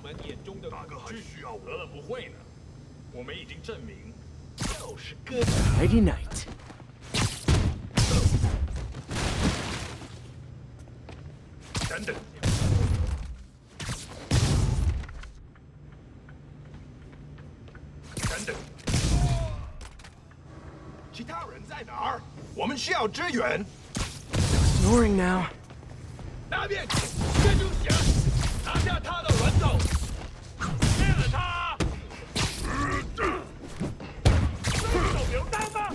们眼中的大哥还需要我？得了，不会呢。我们已经证明，就是哥。Friday night. 等等，等等，其他人在哪儿？我们需要支援。 Snoring now. 拿面，这就行。拿下他的轮斗，灭了他。手榴弹吗？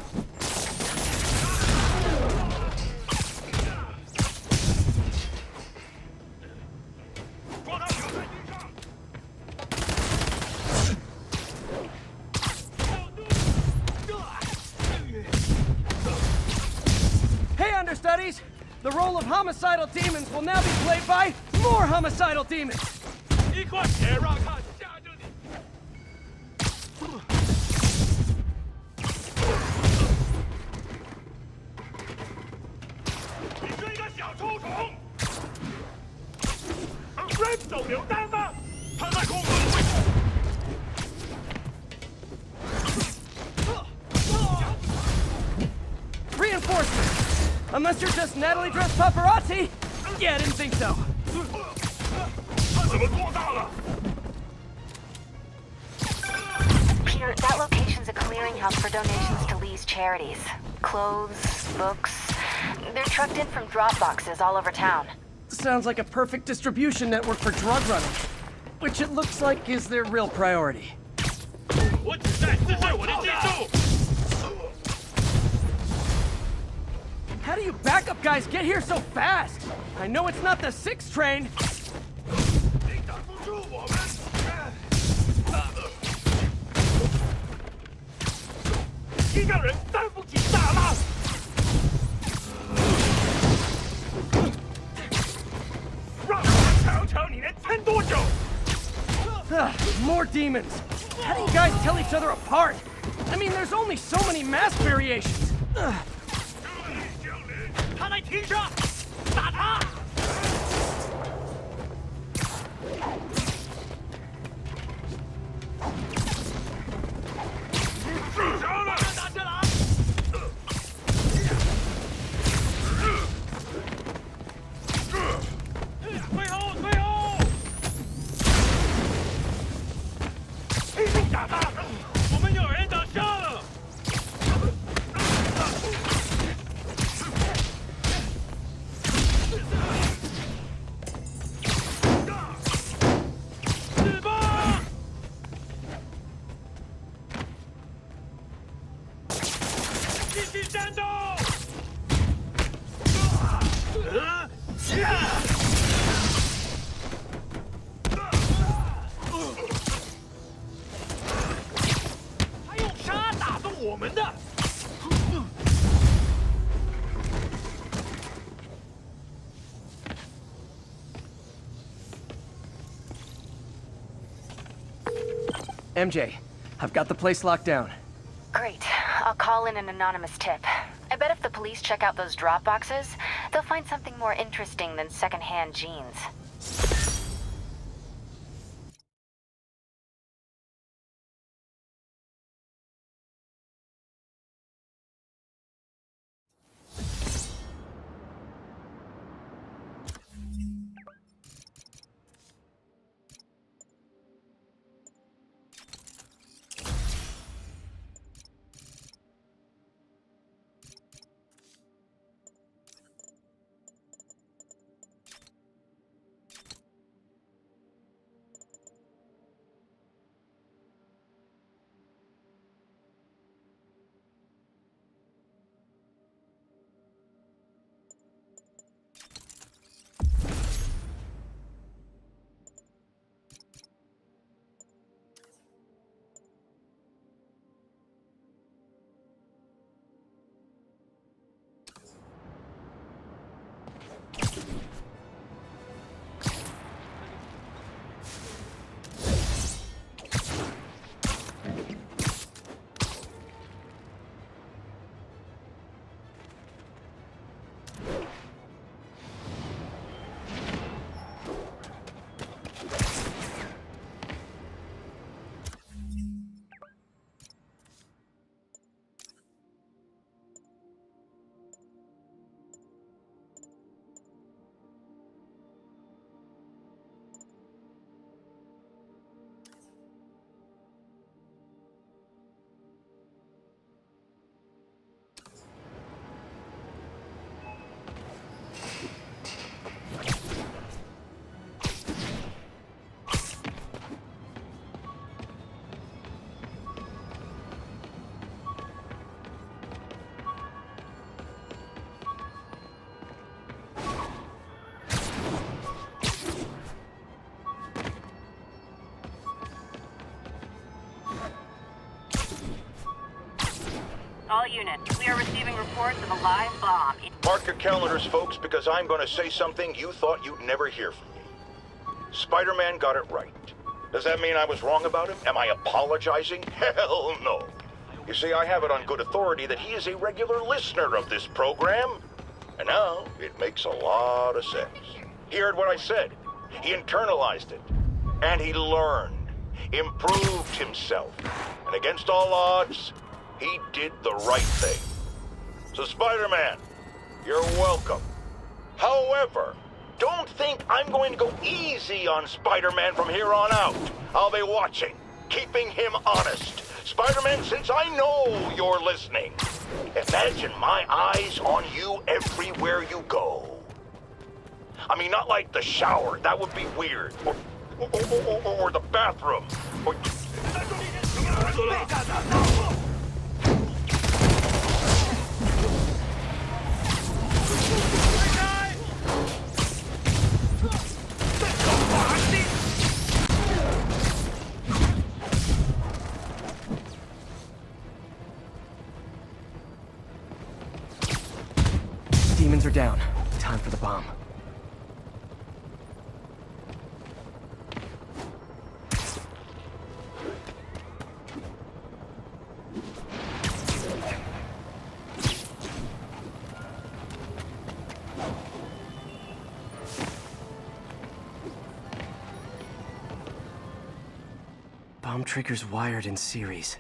抓他躺在地上。 Hey, understudies! The role of homicidal demons will now be played by more homicidal demons! 一块别让他吓着你。你是一个小臭虫。Red 手榴弹吗？他在空中。 Reinforcements! Unless you're just Natalie dressed paparazzi? Yeah, I didn't think so. 他怎么做大了？ Peter, that location's a clearinghouse for donations to Lee's charities. Clothes, books. They're trucked in from drop boxes all over town. Sounds like a perfect distribution network for drug running. Which it looks like is their real priority. 我只在自制我的技术。 How do you backup guys get here so fast? I know it's not the 6 train. 你挡不住我们。一个人担不起大浪。让我瞧瞧你能撑多久。 More demons. How do you guys tell each other apart? I mean, there's only so many mask variations. 他在停车，打他！受伤了，打起来！退后，退后！拼命打他！我们有人挡下了。 战斗！还用沙打动我们的？ MJ, I've got the place locked down. Great. I'll call in an anonymous tip. I bet if the police check out those drop boxes, they'll find something more interesting than secondhand jeans. unit. We are receiving reports of a live bomb. Mark your calendars, folks, because I'm going to say something you thought you'd never hear from me. Spider-Man got it right. Does that mean I was wrong about him? Am I apologizing? Hell no. You see, I have it on good authority that he is a regular listener of this program. And now, it makes a lot of sense. He heard what I said. He internalized it. And he learned. Improved himself. And against all odds, he did the right thing. So Spider-Man, you're welcome. However, don't think I'm going to go easy on Spider-Man from here on out. I'll be watching, keeping him honest. Spider-Man, since I know you're listening, imagine my eyes on you everywhere you go. I mean, not like the shower, that would be weird. Or the bathroom. Or... Demons are down. Time for the bomb. Bomb triggers wired in series.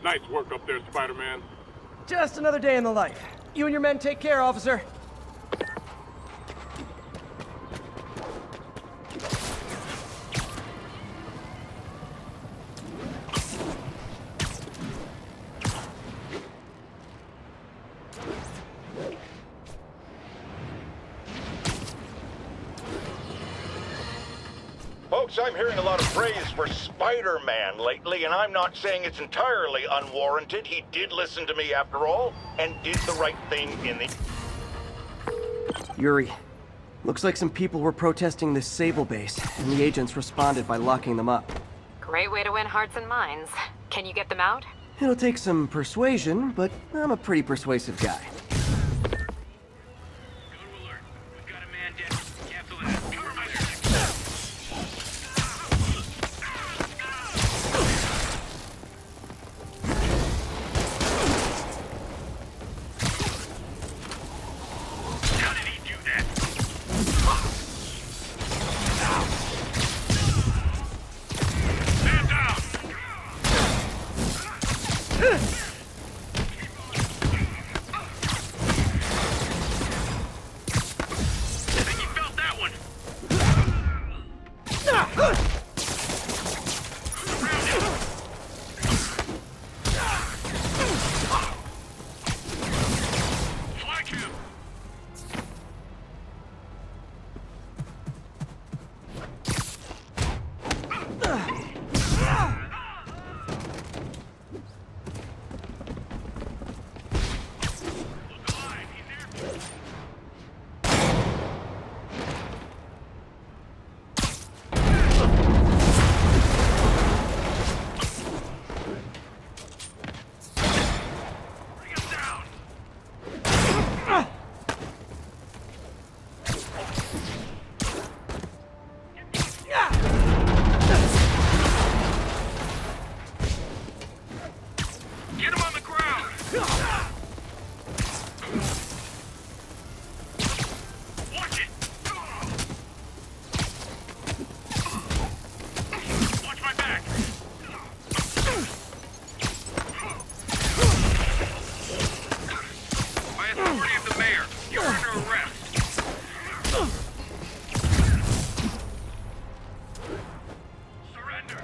Nice work up there, Spider-Man. Just another day in the life. You and your men take care, officer. Folks, I'm hearing a lot of praise for Spider-Man lately, and I'm not saying it's entirely unwarranted. He did listen to me after all, and did the right thing in the... Yuri, looks like some people were protesting this Sable base, and the agents responded by locking them up. Great way to win hearts and minds. Can you get them out? It'll take some persuasion, but I'm a pretty persuasive guy. Go to alert. We've got a man dead. Cancel that. Cover my back. How did he do that? Man down! I think you felt that one. Flank him. Look alive. He's airborne. Bring him down. Get him on the ground. Watch it. Watch my back. By authority of the mayor, you're under arrest. Surrender.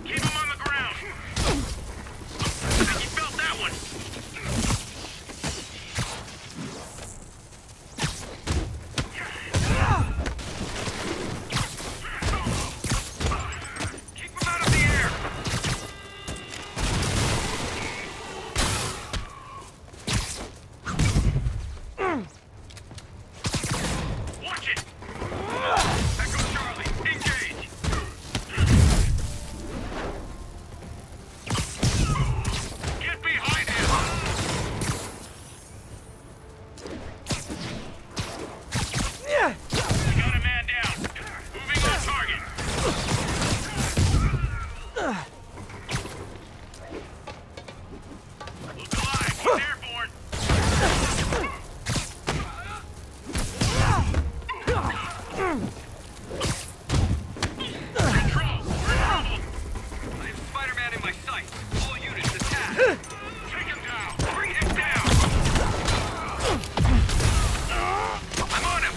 Keep him on the ground. I think you felt that one. Keep him out of the air. Watch it. Echo Charlie, engage. Get behind him! We got a man down. Moving on target. Look alive. He's airborne. Control. We're in trouble. I have Spider-Man in my sights. All units attack. Take him down. Bring him down. I'm on him.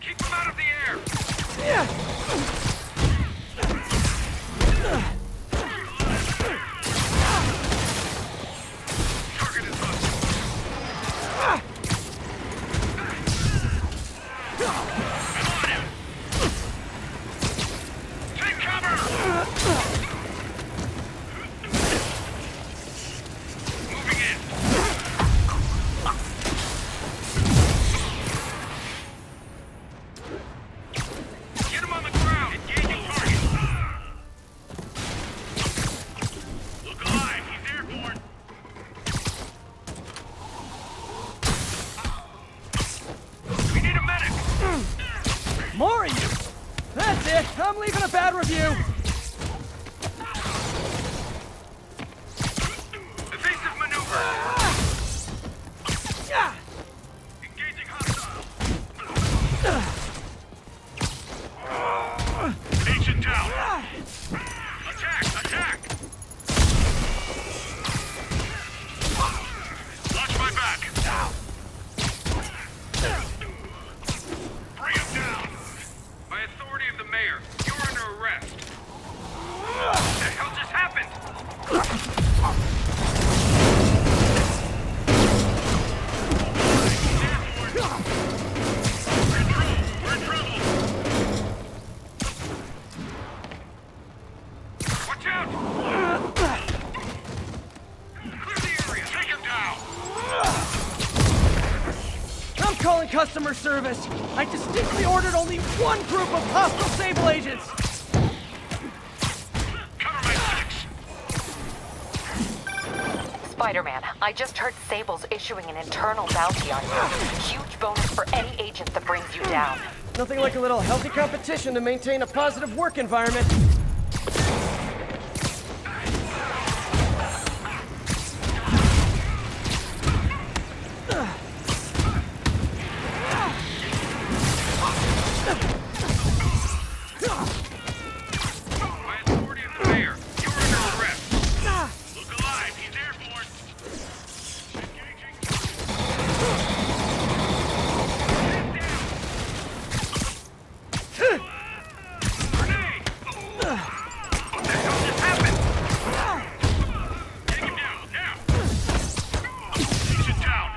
Keep him out of the air. it. I'm leaving a bad review. Evasive maneuver. Yeah. Engaging hostile. Agent down. Attack! Attack! Watch my back. Bring him down. By authority of the mayor, you're under arrest. What the hell just happened? We're in trouble. Watch out! Clear the area. Take him down. I'm calling customer service. I distinctly ordered only one group of hostile Sable agents. Cover my six. Spider-Man, I just heard Sable's issuing an internal bounty on you. Huge bonus for any agent that brings you down. Nothing like a little healthy competition to maintain a positive work environment. By authority of the mayor, you're under arrest. Look alive. He's airborne. Engaging. Grenade! What the hell just happened? Take him down, now! Agent down!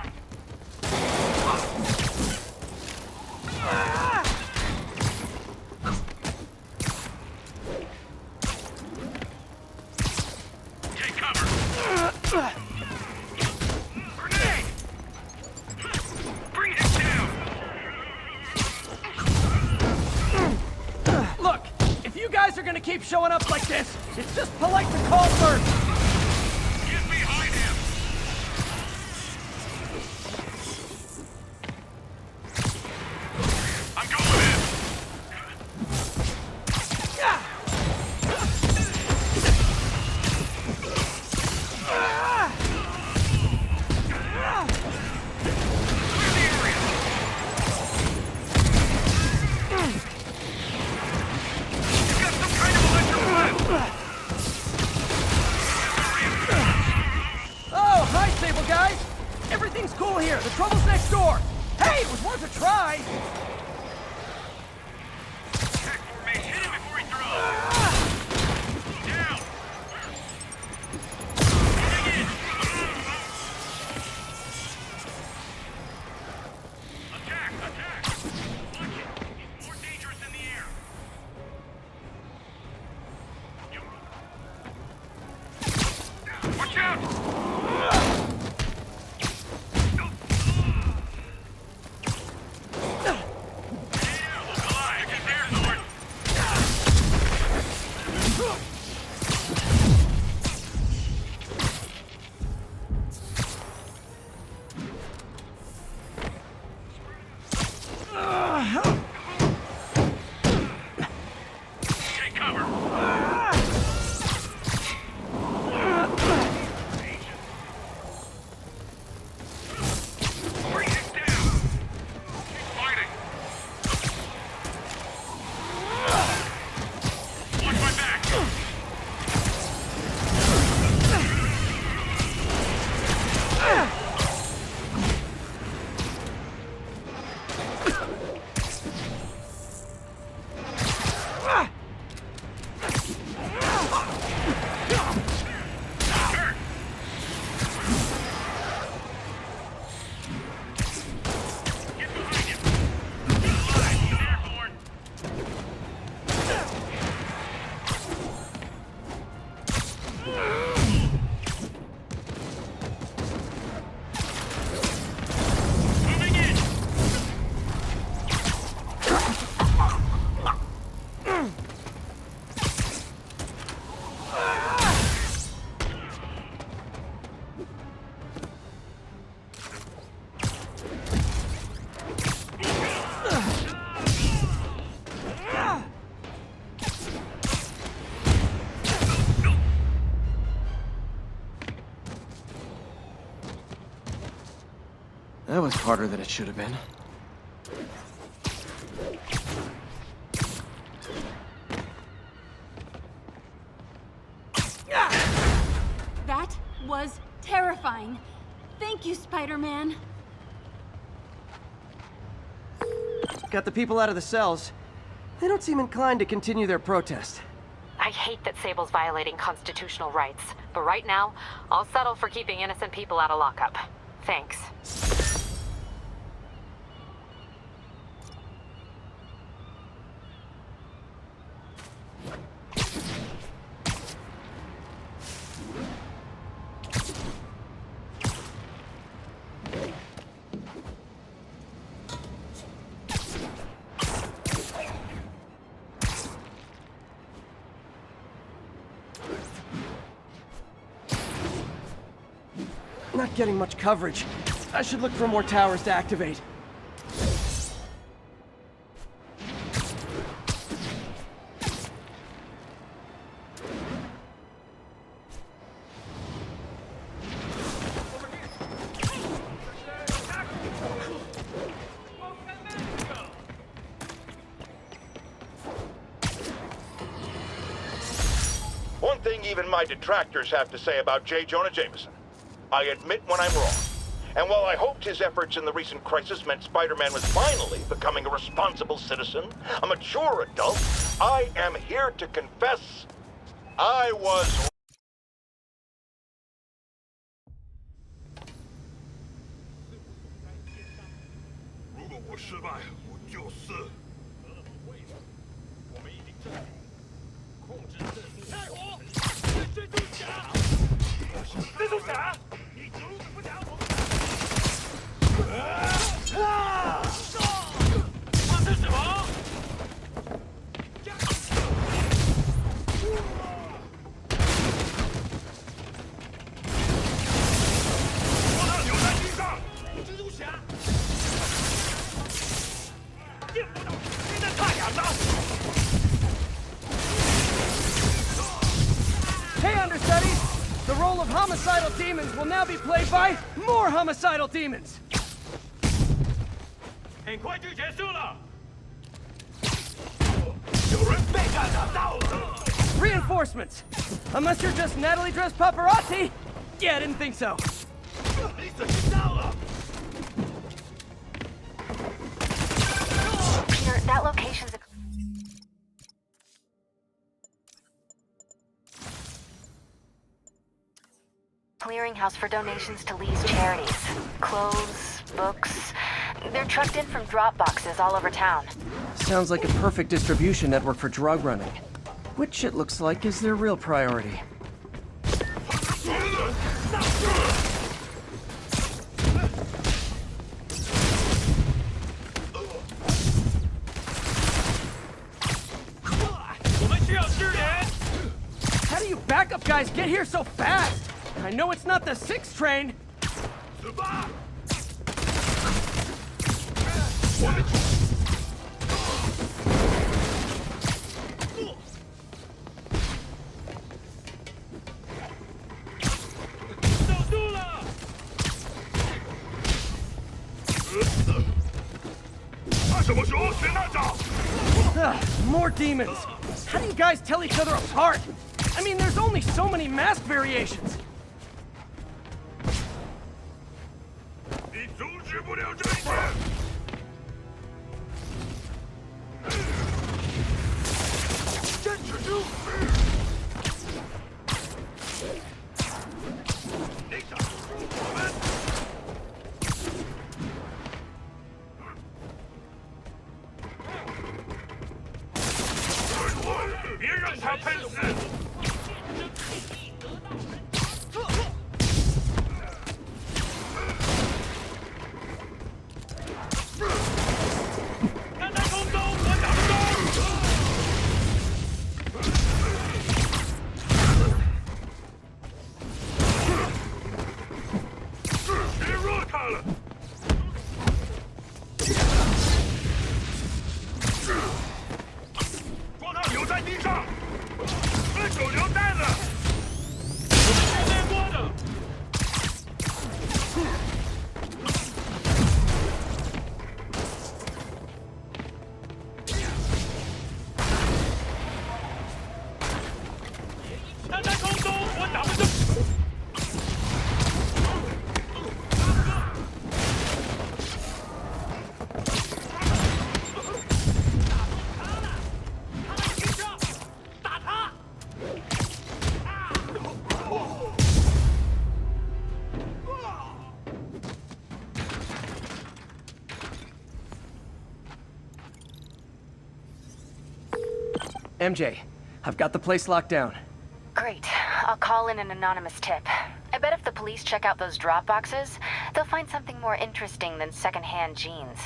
Take cover! Grenade! Bring him down! Look, if you guys are gonna keep showing up like this, it's just polite to call first. Get behind him! I'm going in! Clear the area! You've got some kind of electric blast! Oh, hi, Sable guys. Everything's cool here. The trouble's next door. Hey, it was worth a try. Attack formation. Hit him before he throws! Down! Moving in! Attack! Attack! Watch it! He's more dangerous in the air! Watch out! Look alive! He's airborne! Take cover! Bring him down! Keep fighting! Watch my back! Hurt! Get behind him! Get alive! He's airborne! Moving in! That was harder than it should have been. That was terrifying. Thank you, Spider-Man. Got the people out of the cells. They don't seem inclined to continue their protest. I hate that Sable's violating constitutional rights, but right now, I'll settle for keeping innocent people out of lockup. Thanks. Not getting much coverage. I should look for more towers to activate. One thing even my detractors have to say about J. Jonah Jameson. I admit when I'm wrong. And while I hoped his efforts in the recent crisis meant Spider-Man was finally becoming a responsible citizen, a mature adult, I am here to confess I was... 如果我失败，我就死。我们已经证明，控制阵地。开火！蜘蛛侠！蜘蛛侠！你阻止不了我们！发生什么？我让扭在地上！蜘蛛侠！ 见不到，现在太阳了。 Hey, understudies! The role of homicidal demons will now be played by more homicidal demons! 很快就结束了。有人被干扰到了。 Reinforcements! Unless you're just Natalie dressed paparazzi? Yeah, I didn't think so. 你怎么到了？ Peter, that location's a... clearinghouse for donations to Lee's charities. Clothes, books... They're trucked in from drop boxes all over town. Sounds like a perfect distribution network for drug running. Which it looks like is their real priority. How do you backup guys get here so fast? I know it's not the 6th train. More demons! How do you guys tell each other apart? I mean, there's only so many mask variations. 你阻止不了这一切。坚持住！你想，我们。 别让他喷死！看他空中，我挡中！别弱他了！ 留在地上，分手榴弹了，我们是内锅的。MJ, I've got the place locked down. Great. I'll call in an anonymous tip. I bet if the police check out those drop boxes, they'll find something more interesting than secondhand jeans.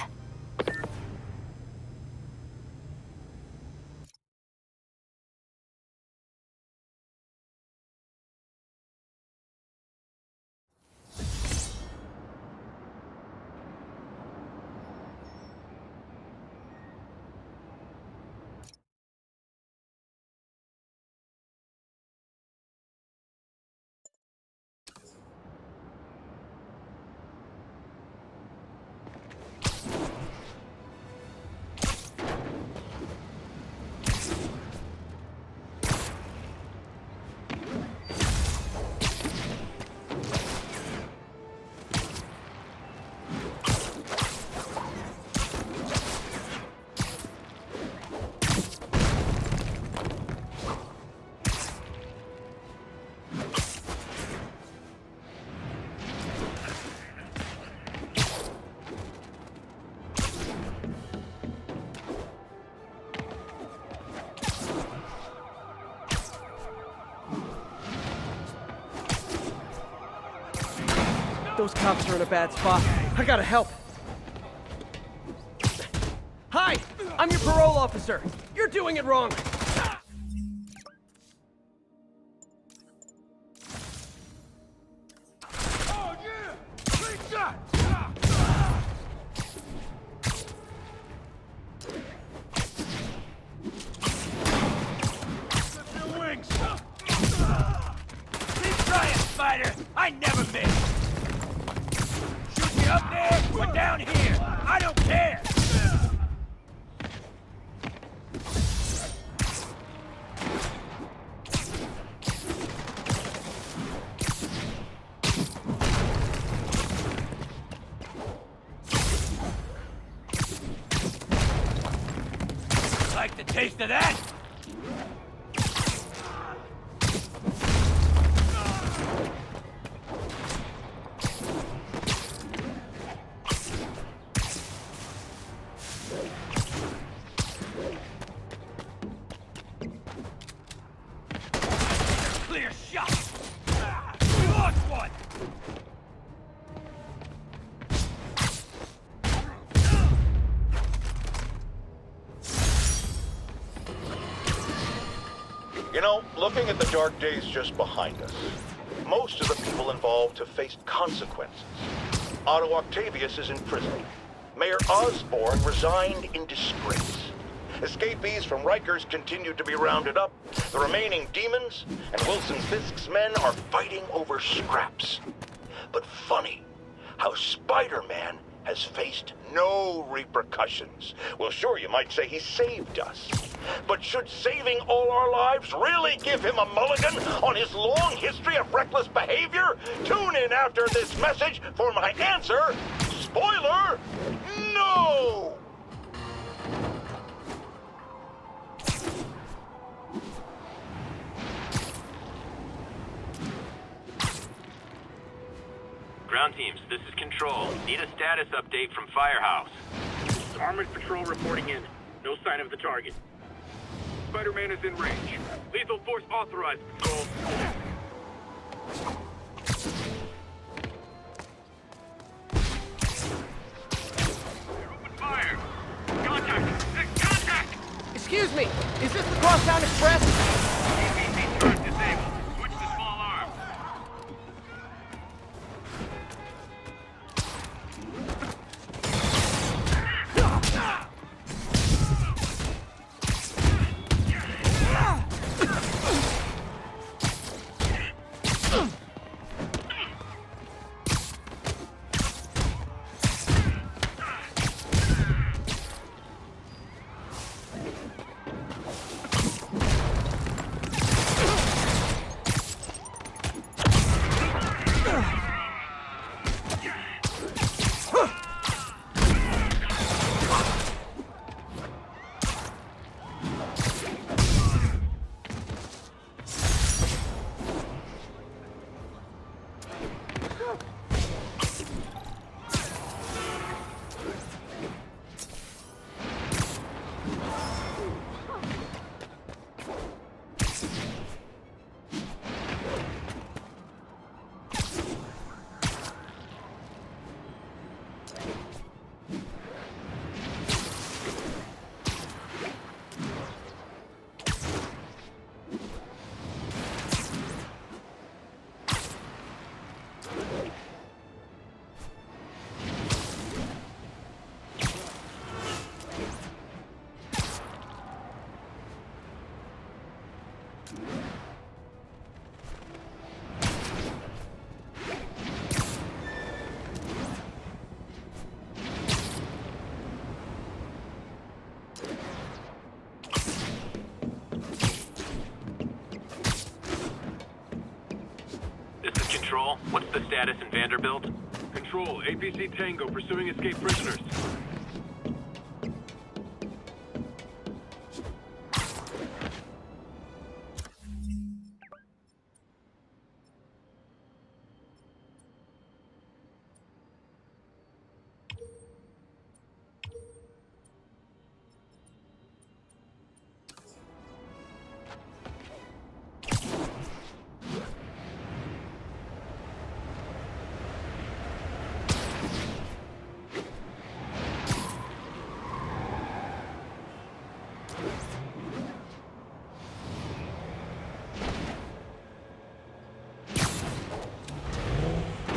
Those cops are in a bad spot. I gotta help. Hi! I'm your parole officer. You're doing it wrong. Oh, yeah! Great shot! Lift your wings! Keep trying, Spider! I never miss! Shoot me up there or down here! I don't care! Like the taste of that? Clear shot! We lost one! You know, looking at the dark days just behind us, most of the people involved have faced consequences. Otto Octavius is in prison. Mayor Osborn resigned in disgrace. Escapees from Rikers continue to be rounded up. The remaining demons and Wilson Fisk's men are fighting over scraps. But funny how Spider-Man has faced no repercussions. Well, sure, you might say he saved us. But should saving all our lives really give him a mulligan on his long history of reckless behavior? Tune in after this message for my answer. Spoiler, no! Ground teams, this is Control. Need a status update from Firehouse. Armored patrol reporting in. No sign of the target. Spider-Man is in range. Lethal force authorized, Patrol. Open fire! Contact! Contact! Excuse me, is this the Crosstown Express? ABC turret disabled. Switch to small arms. Control. What's the status in Vanderbilt? Control, APC Tango pursuing escaped prisoners.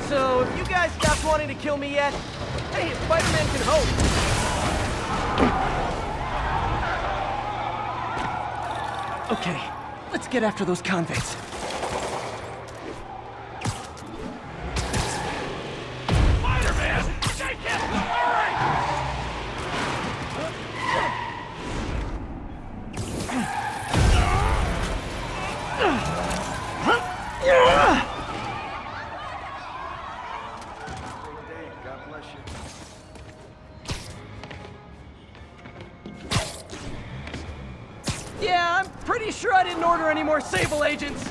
So, have you guys stopped wanting to kill me yet? Hey, Spider-Man can hope. Okay, let's get after those convicts. Spider-Man! Take him! Hurry! God bless you. Yeah, I'm pretty sure I didn't order any more Sable agents.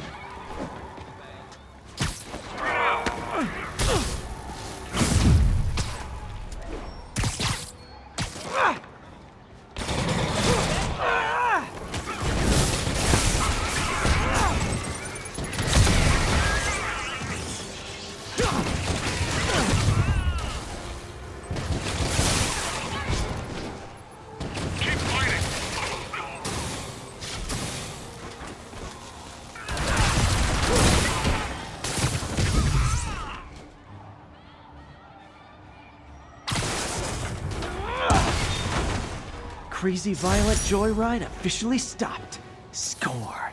Keep fighting. Crazy Violet joyride officially stopped. Score.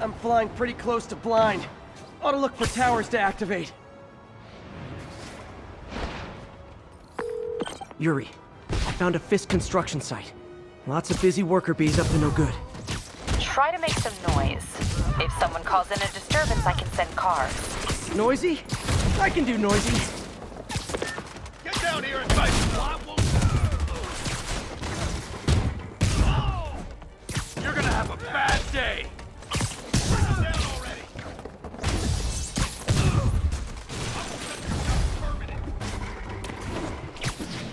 I'm flying pretty close to blind. Ought to look for towers to activate. Yuri, I found a Fisk construction site. Lots of busy worker bees up to no good. Try to make some noise. If someone calls in a disturbance, I can send cars. Noisy? I can do noisy. Get down here and fight! You're gonna have a bad day! Bring him down already!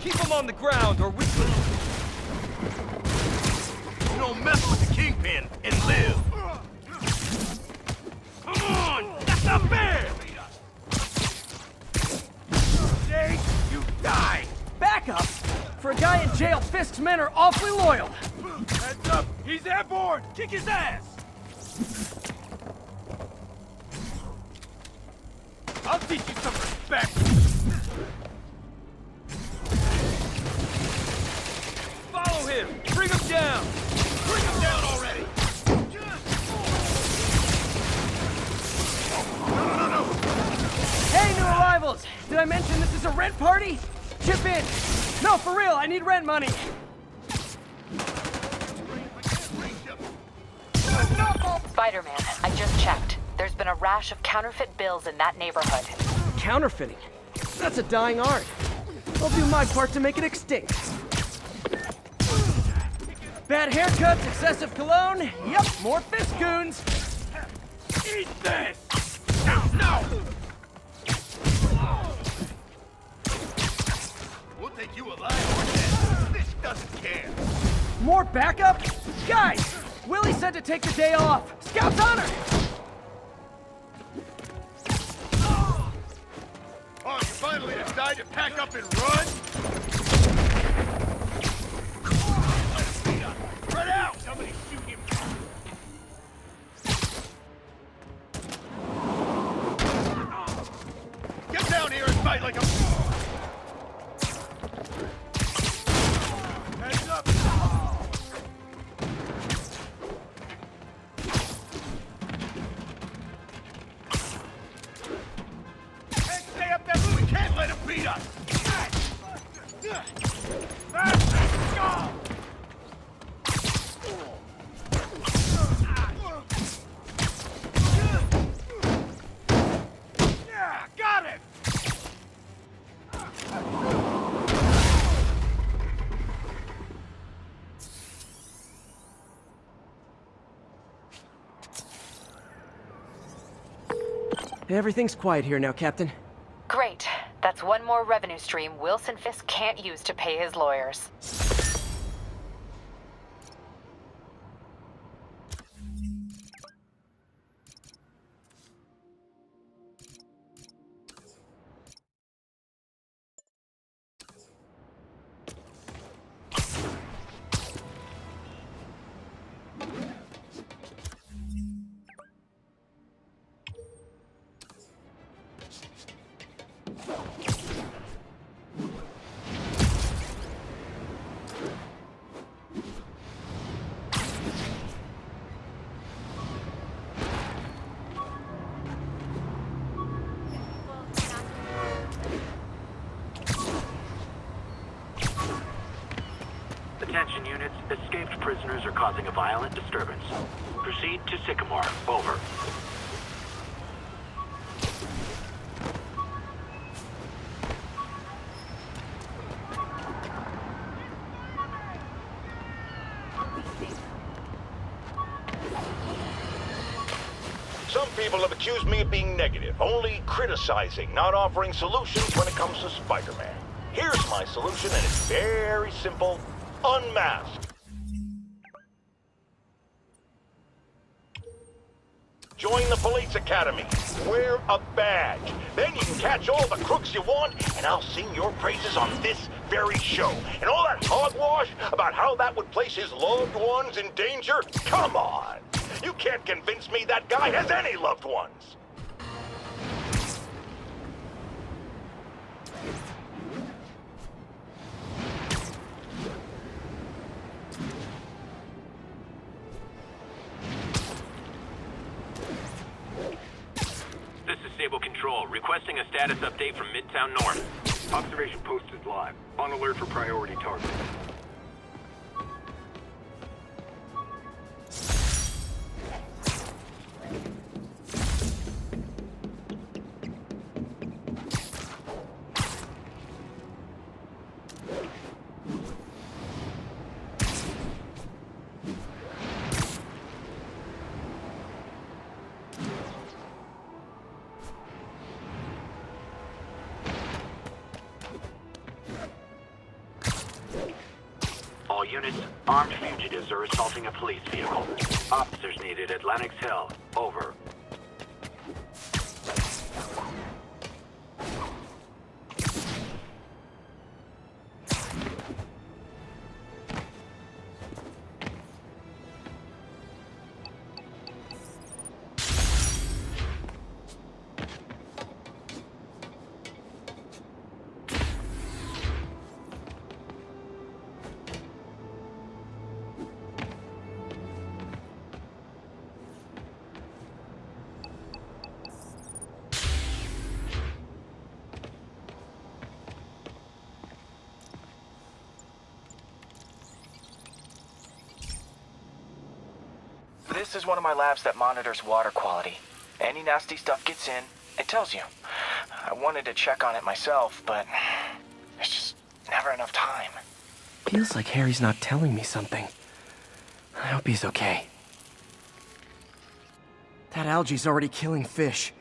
Keep him on the ground or we can... You don't mess with the Kingpin and live! Come on! That's not fair! Today, you die! Backup? For a guy in jail, Fisk's men are awfully loyal. Heads up! He's airborne! Kick his ass! I'll teach you some respect! Follow him! Bring him down! Bring him down already! No! Hey, new arrivals! Did I mention this is a rent party? Chip in! No, for real, I need rent money! Spider-Man, I just checked. There's been a rash of counterfeit bills in that neighborhood. Counterfeiting? That's a dying art. I'll do my part to make it extinct. Bad haircuts, excessive cologne. Yep, more Fisk goons. Eat this! No! We'll take you alive or dead. This doesn't care. More backup? Guys, Willie said to take the day off. Scout's honor! Oh, you finally decide to pack up and run? Spread out! Somebody shoot! Everything's quiet here now, Captain. Great. That's one more revenue stream Wilson Fisk can't use to pay his lawyers. Attention units, escaped prisoners are causing a violent disturbance. Proceed to Sycamore. Over. Some people have accused me of being negative, only criticizing, not offering solutions when it comes to Spider-Man. Here's my solution, and it's very simple. Unmask. Join the police academy. Wear a badge. Then you can catch all the crooks you want, and I'll sing your praises on this very show. And all that hogwash about how that would place his loved ones in danger? Come on. You can't convince me that guy has any loved ones. This is Stable Control, requesting a status update from Midtown North. Observation posted live. On alert for priority target. All units, armed fugitives are assaulting a police vehicle. Officers needed at Lenox Hill. Over. This is one of my labs that monitors water quality. Any nasty stuff gets in, it tells you. I wanted to check on it myself, but there's just never enough time. Feels like Harry's not telling me something. I hope he's okay. That algae's already killing fish.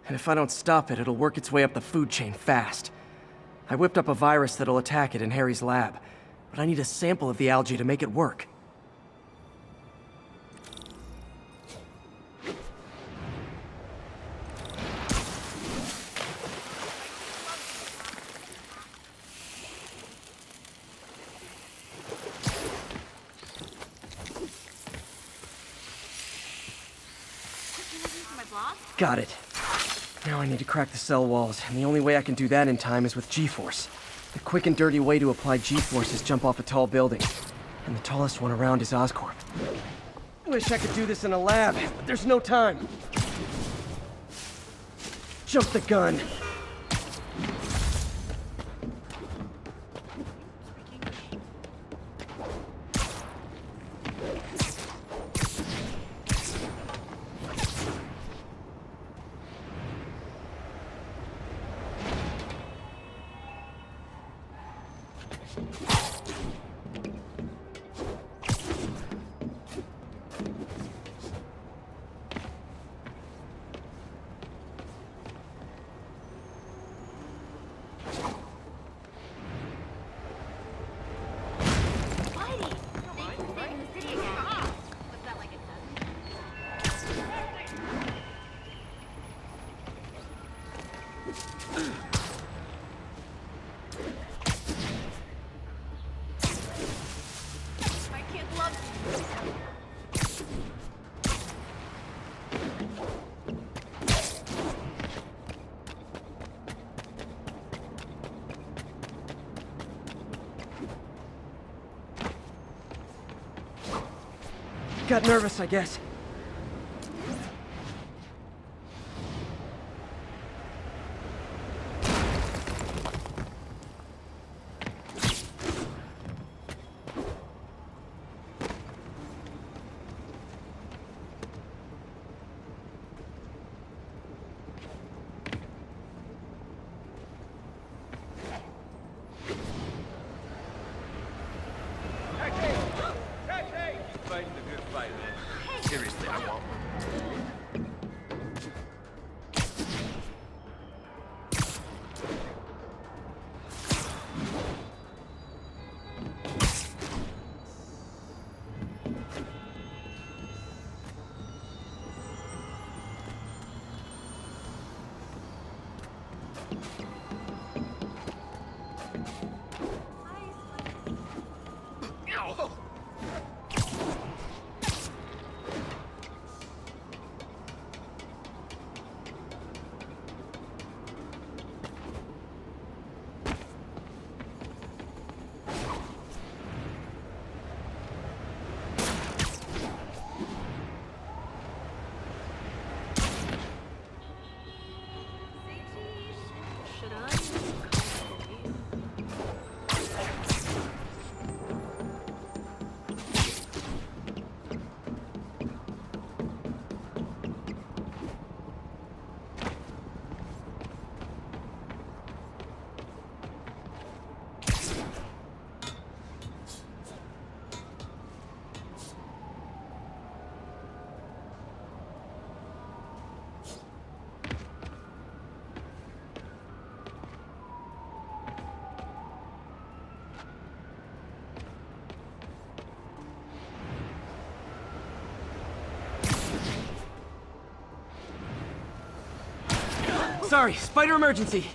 And if I don't stop it, it'll work its way up the food chain fast. I whipped up a virus that'll attack it in Harry's lab, but I need a sample of the algae to make it work. Got it. Now I need to crack the cell walls, and the only way I can do that in time is with G-force. The quick and dirty way to apply G-force is jump off a tall building. And the tallest one around is Oscorp. Wish I could do this in a lab, but there's no time. Jump the gun. Got nervous, I guess. Fighting the good fight, man. Seriously, I want one. Sorry, spider emergency.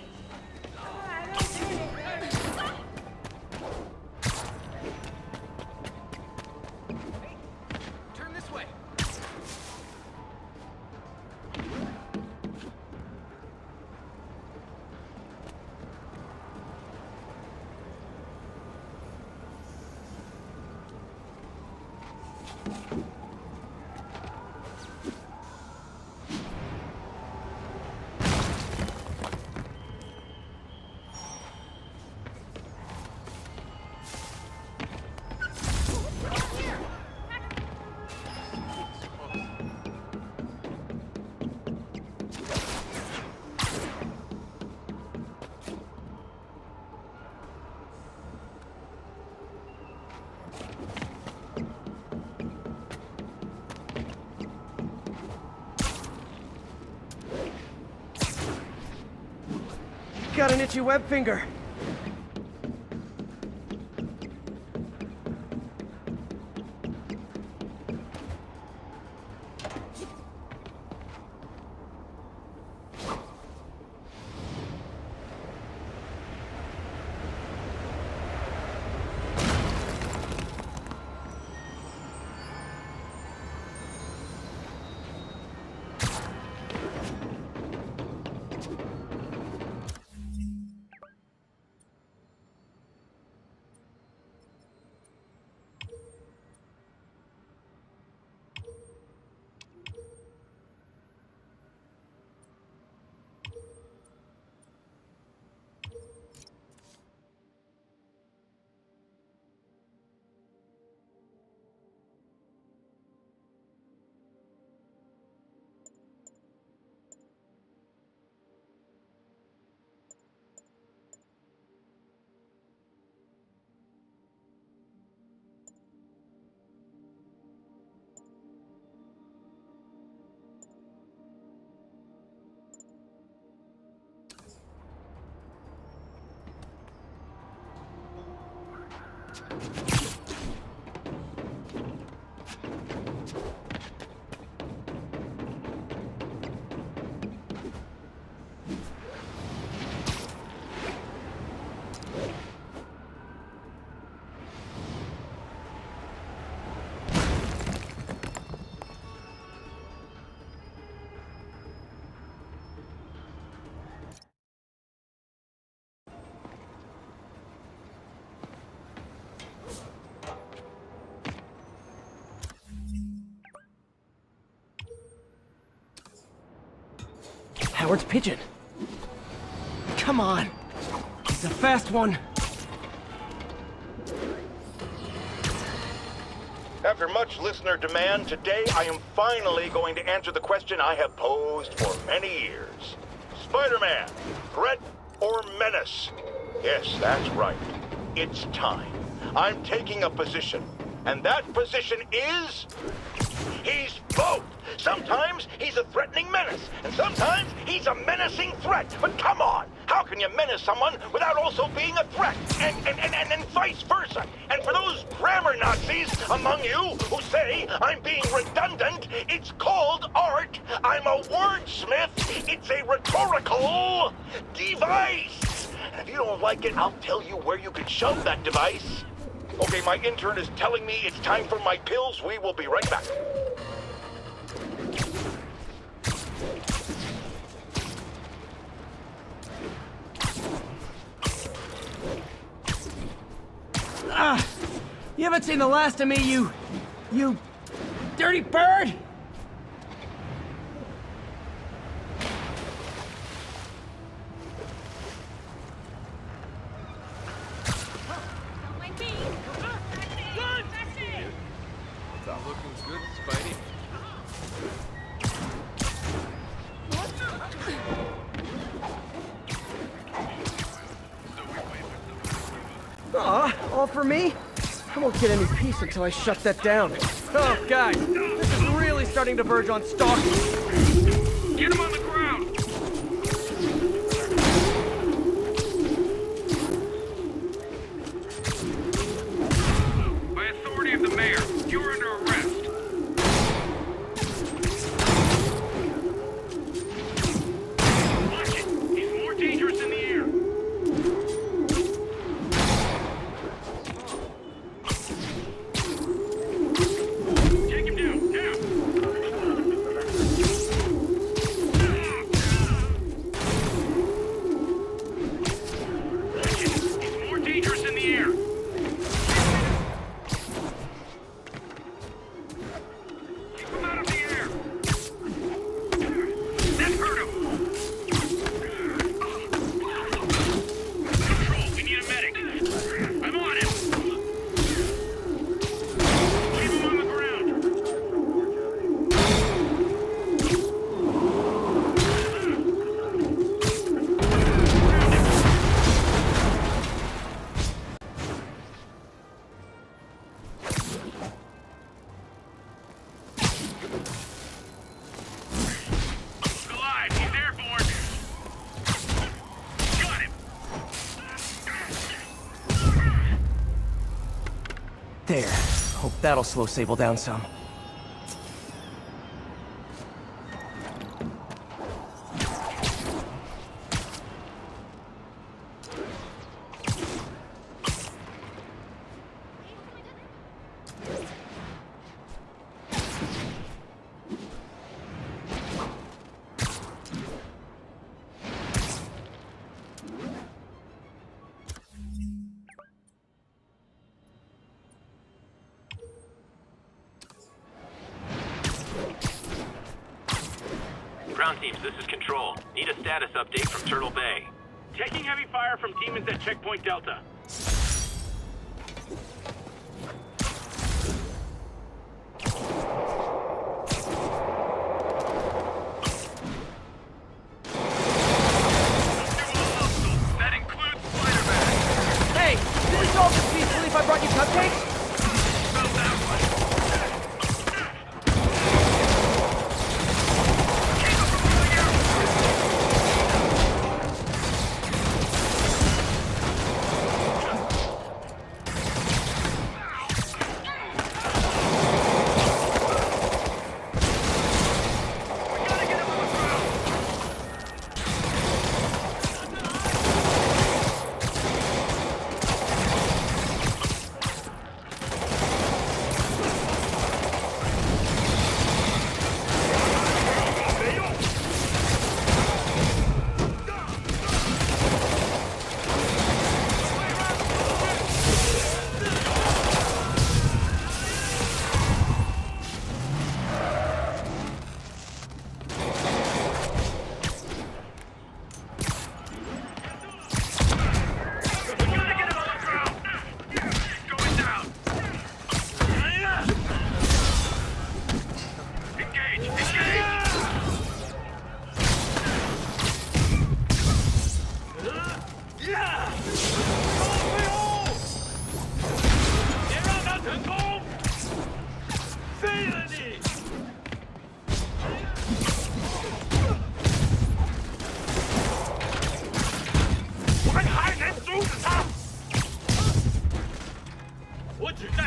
Turn this way. Got an itchy web finger. Howard's pigeon. Come on. It's a fast one. After much listener demand, today I am finally going to answer the question I have posed for many years. Spider-Man, threat or menace? Yes, that's right. It's time. I'm taking a position, and that position is... he's both. Sometimes he's a threatening menace, and sometimes he's a menacing threat. But come on, how can you menace someone without also being a threat? And vice versa. And for those grammar Nazis among you who say I'm being redundant, it's called art. I'm a wordsmith. It's a rhetorical device. And if you don't like it, I'll tell you where you can shove that device. Okay, my intern is telling me it's time for my pills. We will be right back. You haven't seen the last of me, you dirty bird! That looking good, Spidey. Aw, all for me? I won't get any peace until I shut that down. Oh, guys, this is really starting to verge on stalking. Get him on the ground! By authority of the mayor, you're under arrest. Watch it! He's more dangerous in the air. Take him down, now! Watch it! He's more dangerous in the air. Keep him out of the air. That hurt him. Control, we need a medic. I'm on him. Keep him on the ground. Alive, he's airborne. Got him. There. Hope that'll slow Sable down some. Ground teams, this is Control. Need a status update from Turtle Bay. Taking heavy fire from demons at Checkpoint Delta. That includes Spider-Man. Hey, did this all just peacefully if I brought you cupcakes? Felt that one. Keep him from moving out. We gotta get him on the ground.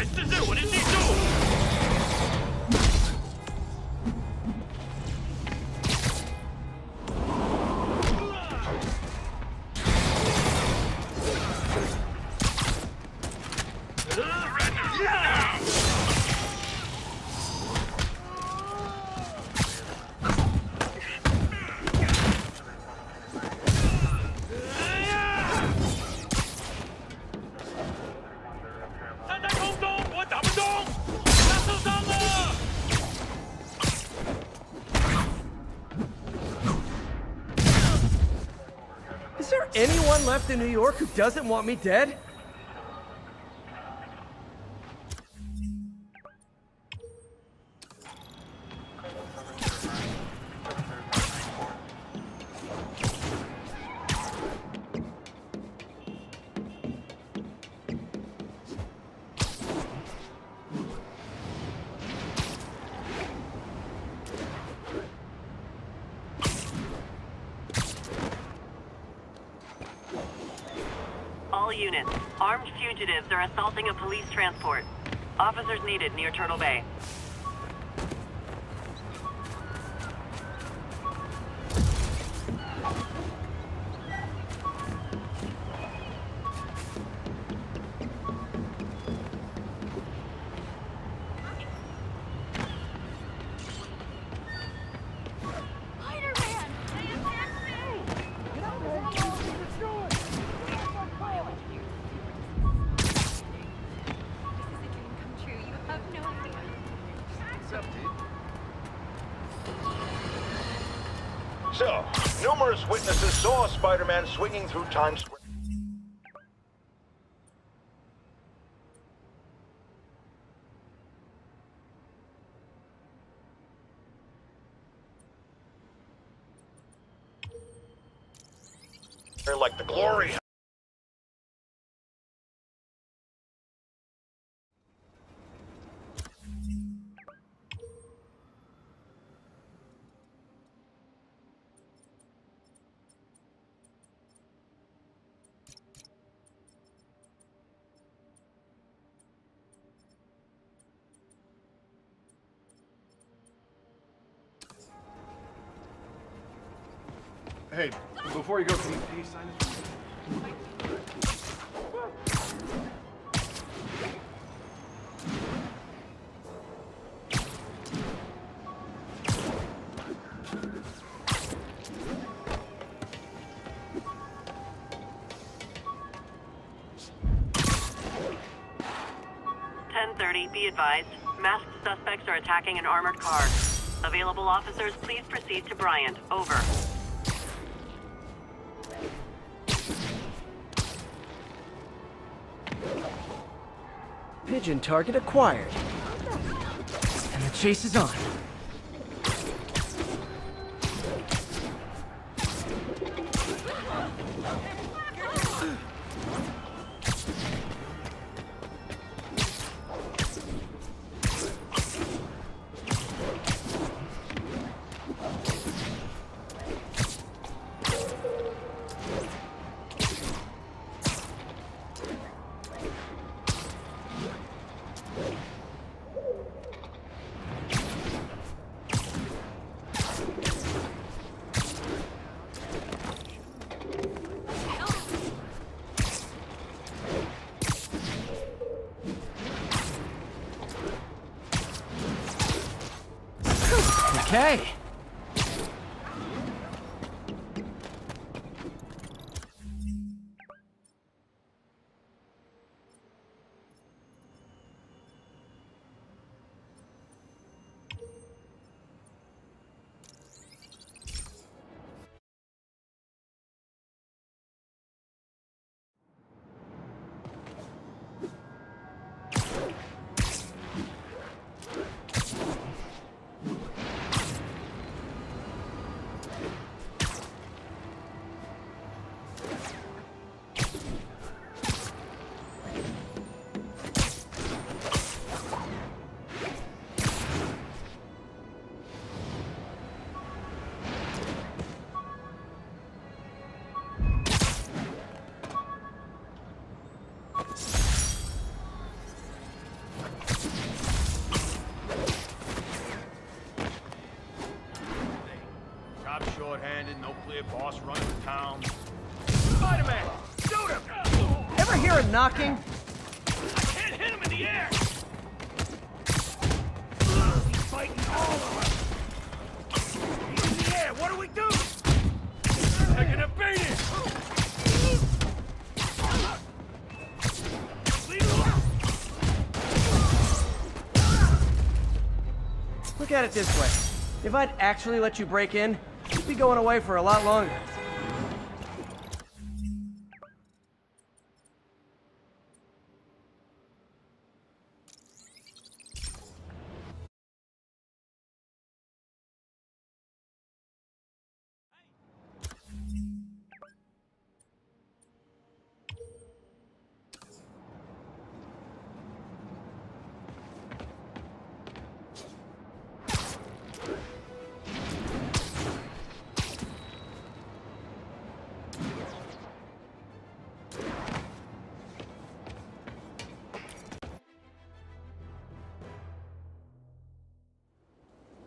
再试试我的技术。站在空中，我打不中，他受伤了。 Is there anyone left in New York who doesn't want me dead? All units, armed fugitives are assaulting a police transport. Officers needed near Turtle Bay. Spider-Man! They attacked me! Get out of here! What's going? This is a dream come true. You have no idea. What's up, dude? So, numerous witnesses saw Spider-Man swinging through Times Square. They're like the glory. Hey, before you go, can you sign this? 10:30, be advised. Masked suspects are attacking an armored car. Available officers, please proceed to Bryant. Over. Pigeon target acquired. And the chase is on. Okay. clear boss running the town. Spider-Man! Shoot him! Ever hear a knocking? I can't hit him in the air! He's fighting all of us! He's in the air, what do we do? Taking a beating! Leave him alone! Look at it this way. If I'd actually let you break in, you'd be going away for a lot longer.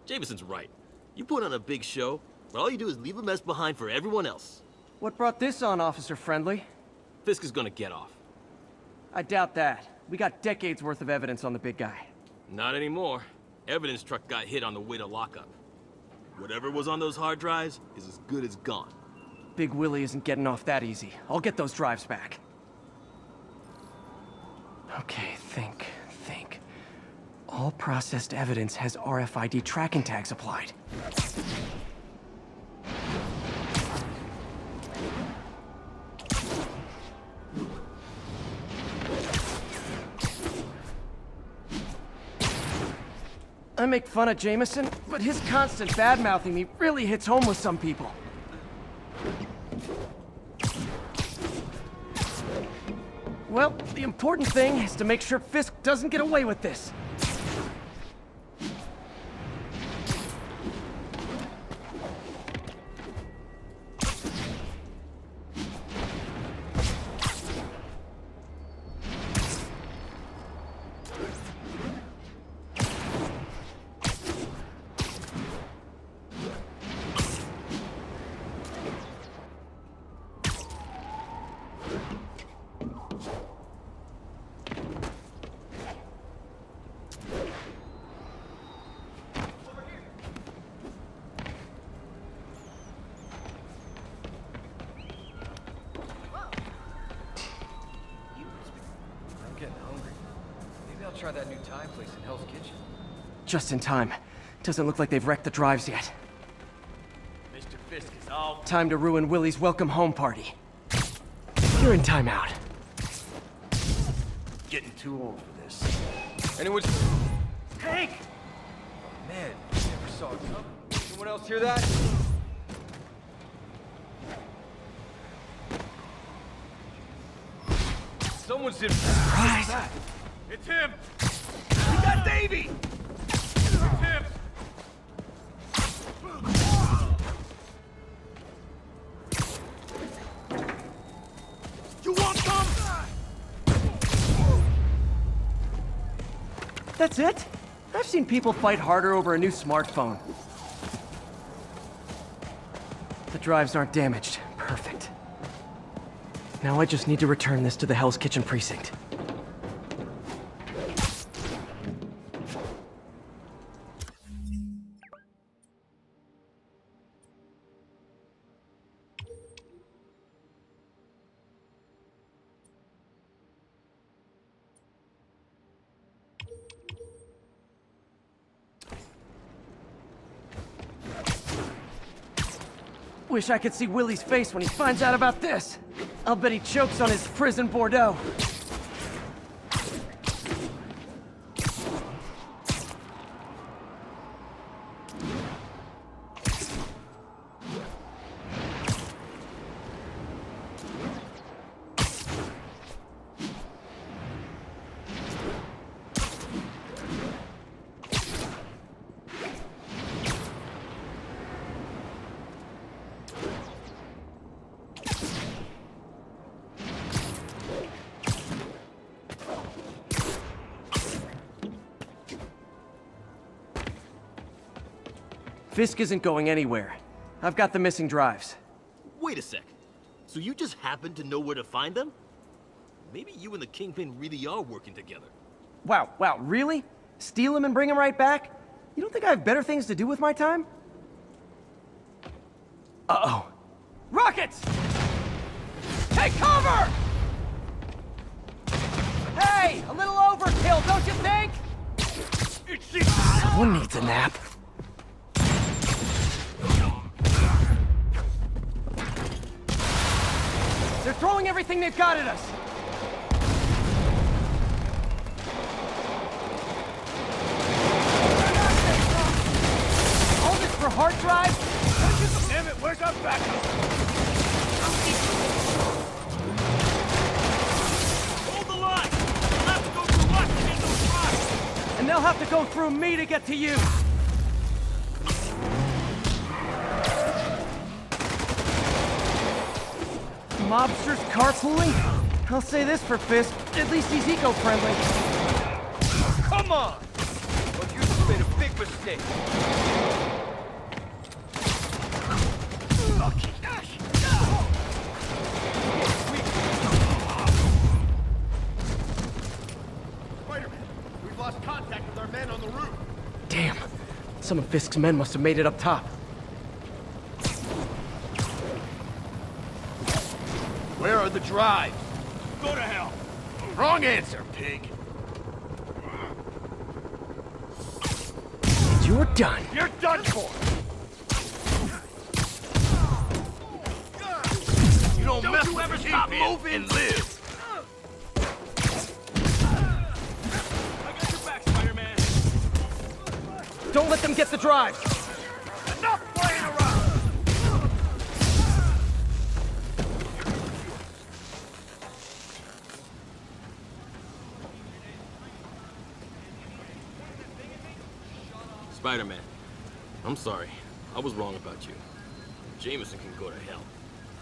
Jameson's right. You put on a big show, but all you do is leave a mess behind for everyone else. What brought this on, Officer Friendly? Fisk is gonna get off. I doubt that. We got decades worth of evidence on the big guy. Not anymore. Evidence truck got hit on the way to lockup. Whatever was on those hard drives is as good as gone. Big Willie isn't getting off that easy. I'll get those drives back. Okay, think. All processed evidence has RFID tracking tags applied. I make fun of Jameson, but his constant bad-mouthing me really hits home with some people. Well, the important thing is to make sure Fisk doesn't get away with this. Try that new Thai place in Hell's Kitchen. Just in time. Doesn't look like they've wrecked the drives yet. Mr. Fisk is all... Time to ruin Willie's welcome home party. You're in timeout. Getting too old for this. Anyone... Hank! Man, never saw it coming. Anyone else hear that? Someone's in... Right. It's him! We got Davey! It's him! You want some? That's it? I've seen people fight harder over a new smartphone. The drives aren't damaged. Perfect. Now I just need to return this to the Hell's Kitchen precinct. Wish I could see Willie's face when he finds out about this. I'll bet he chokes on his prison Bordeaux. Fisk isn't going anywhere. I've got the missing drives. Wait a sec. So you just happen to know where to find them? Maybe you and the Kingpin really are working together. Wow, really? Steal him and bring him right back? You don't think I have better things to do with my time? Uh-oh. Rockets! Take cover! Hey, a little overkill, don't you think? Someone needs a nap. They're throwing everything they've got at us. All this for hard drive? Damn it, where's our backup? Hold the line! We'll have to go through us to get those drives! And they'll have to go through me to get to you. Mobsters carpooling? I'll say this for Fisk, at least he's eco-friendly. Come on! But you made a big mistake. Spider-Man, we've lost contact with our men on the roof. Damn, some of Fisk's men must have made it up top. Where are the drives? Go to hell! Wrong answer, pig! You're done. You're done for! You don't mess with ever stop moving and live! I got your back, Spider-Man! Don't let them get the drive. Enough playing around! Spider-Man, I'm sorry. I was wrong about you. Jameson can go to hell.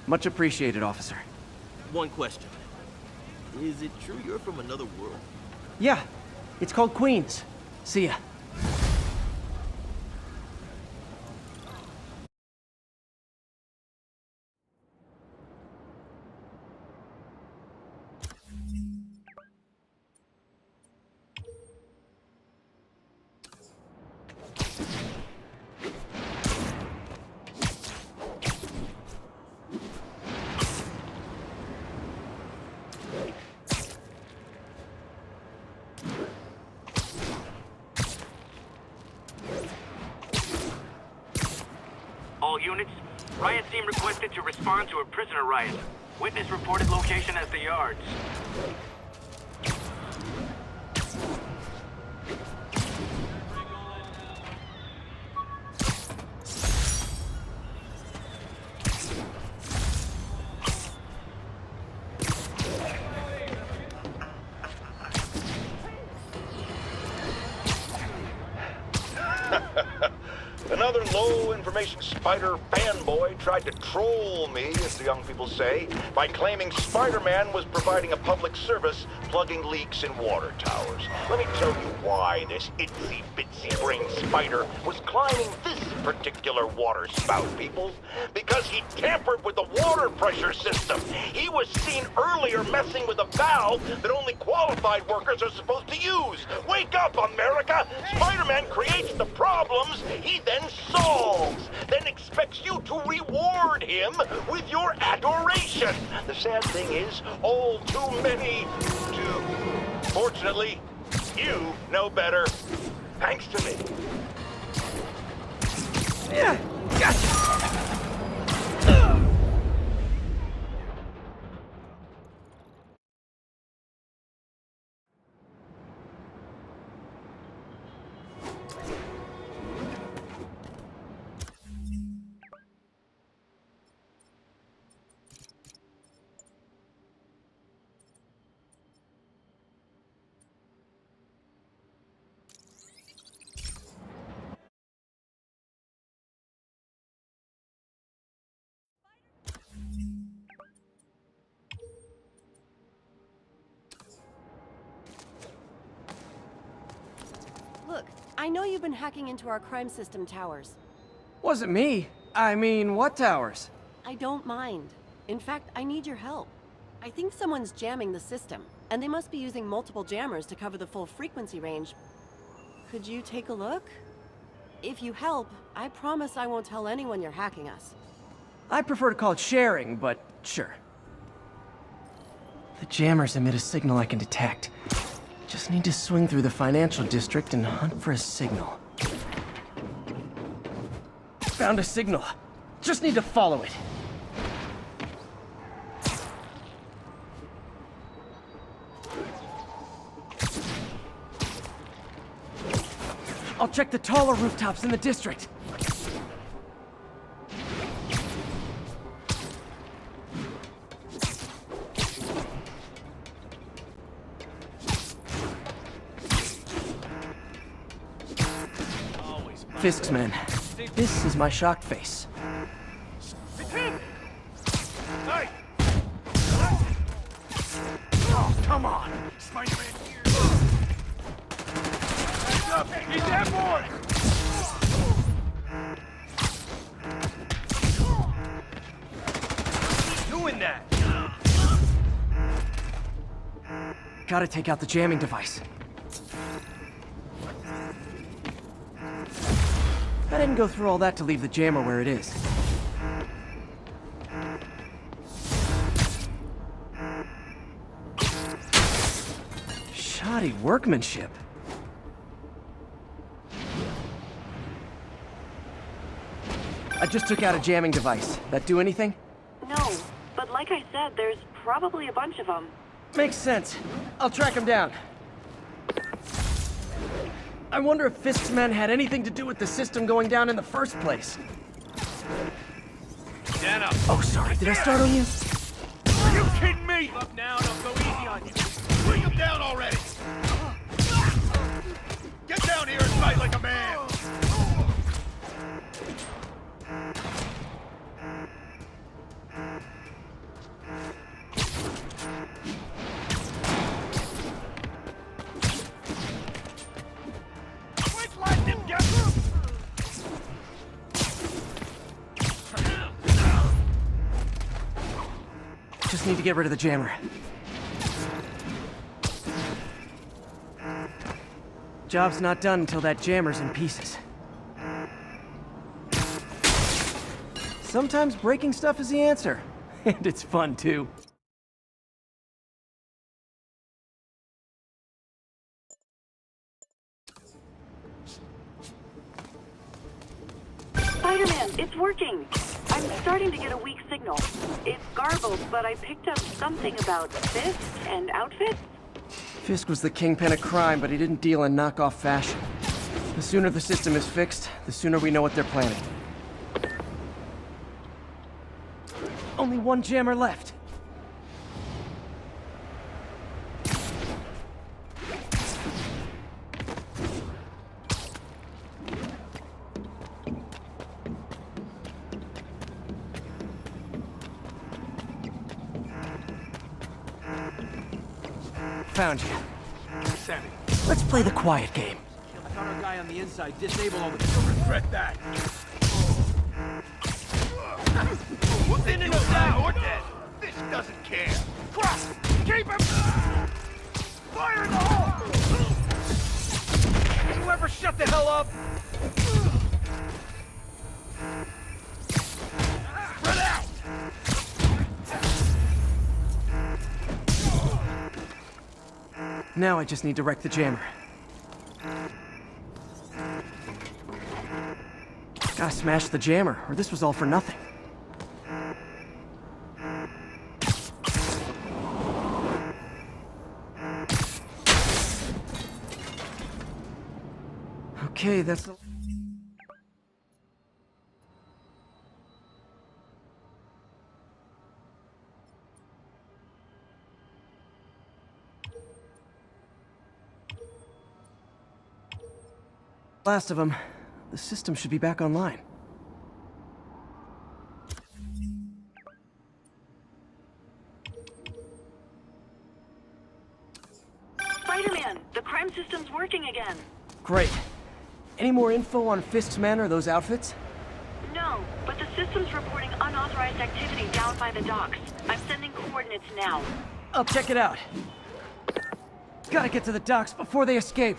Much appreciated, officer. One question. Is it true you're from another world? Yeah, it's called Queens. See ya. All units, riot team requested to respond to a prisoner riot. Witness reported location as the yards. Another low-information spider fanboy tried to troll me, as the young people say, by claiming Spider-Man was providing a public service plugging leaks in water towers. Let me tell you why this itsy-bitsy-brain spider was climbing this particular water spout, people. Because he tampered with the water pressure system. He was seen earlier messing with a valve that only qualified workers are supposed to use. Wake up, America! Spider-Man creates the problems he then solves, then expects you to reward him with your adoration. The sad thing is, all too many do. Fortunately, you know better. Thanks to me. Yeah, gotcha. Look, I know you've been hacking into our crime system towers. Wasn't me. I mean, what towers? I don't mind. In fact, I need your help. I think someone's jamming the system, and they must be using multiple jammers to cover the full frequency range. Could you take a look? If you help, I promise I won't tell anyone you're hacking us. I prefer to call it sharing, but sure. The jammers emit a signal I can detect. Just need to swing through the financial district and hunt for a signal. Found a signal. Just need to follow it. I'll check the taller rooftops in the district. Fisk's men. This is my shocked face. Hey! Oh, come on! Spider-Man here! Heads up! He's that boy! Doing that! Gotta take out the jamming device. I didn't go through all that to leave the jammer where it is. Shoddy workmanship. I just took out a jamming device. That do anything? No, but like I said, there's probably a bunch of them. Makes sense. I'll track him down. I wonder if Fisk's men had anything to do with the system going down in the first place. Stand up. Oh, sorry. Did I startle you? Are you kidding me? Up now and I'll go easy on you. Bring him down already! Get down here and fight like a man! Quick, let him get through! Just need to get rid of the jammer. Job's not done until that jammer's in pieces. Sometimes breaking stuff is the answer. And it's fun, too. Spider-Man, it's working. I'm starting to get a weak signal. It's garbled, but I picked up something about Fisk and outfits. Fisk was the kingpin of crime, but he didn't deal in knockoff fashion. The sooner the system is fixed, the sooner we know what they're planning. Only one jammer left. Found you. Sammy. Let's play the quiet game. I found our guy on the inside. Disable all the... You'll regret that. What's in it now? Or dead? This doesn't care. Cross! Keep him! Fire in the hole! Can you ever shut the hell up? Spread out! Now I just need to wreck the jammer. Gotta smash the jammer, or this was all for nothing. Okay, that's... last of them. The system should be back online. Spider-Man, the crime system's working again. Great. Any more info on Fisk's men or those outfits? No, but the System's reporting unauthorized activity down by the docks. I'm sending coordinates now. I'll check it out. Gotta get to the docks before they escape.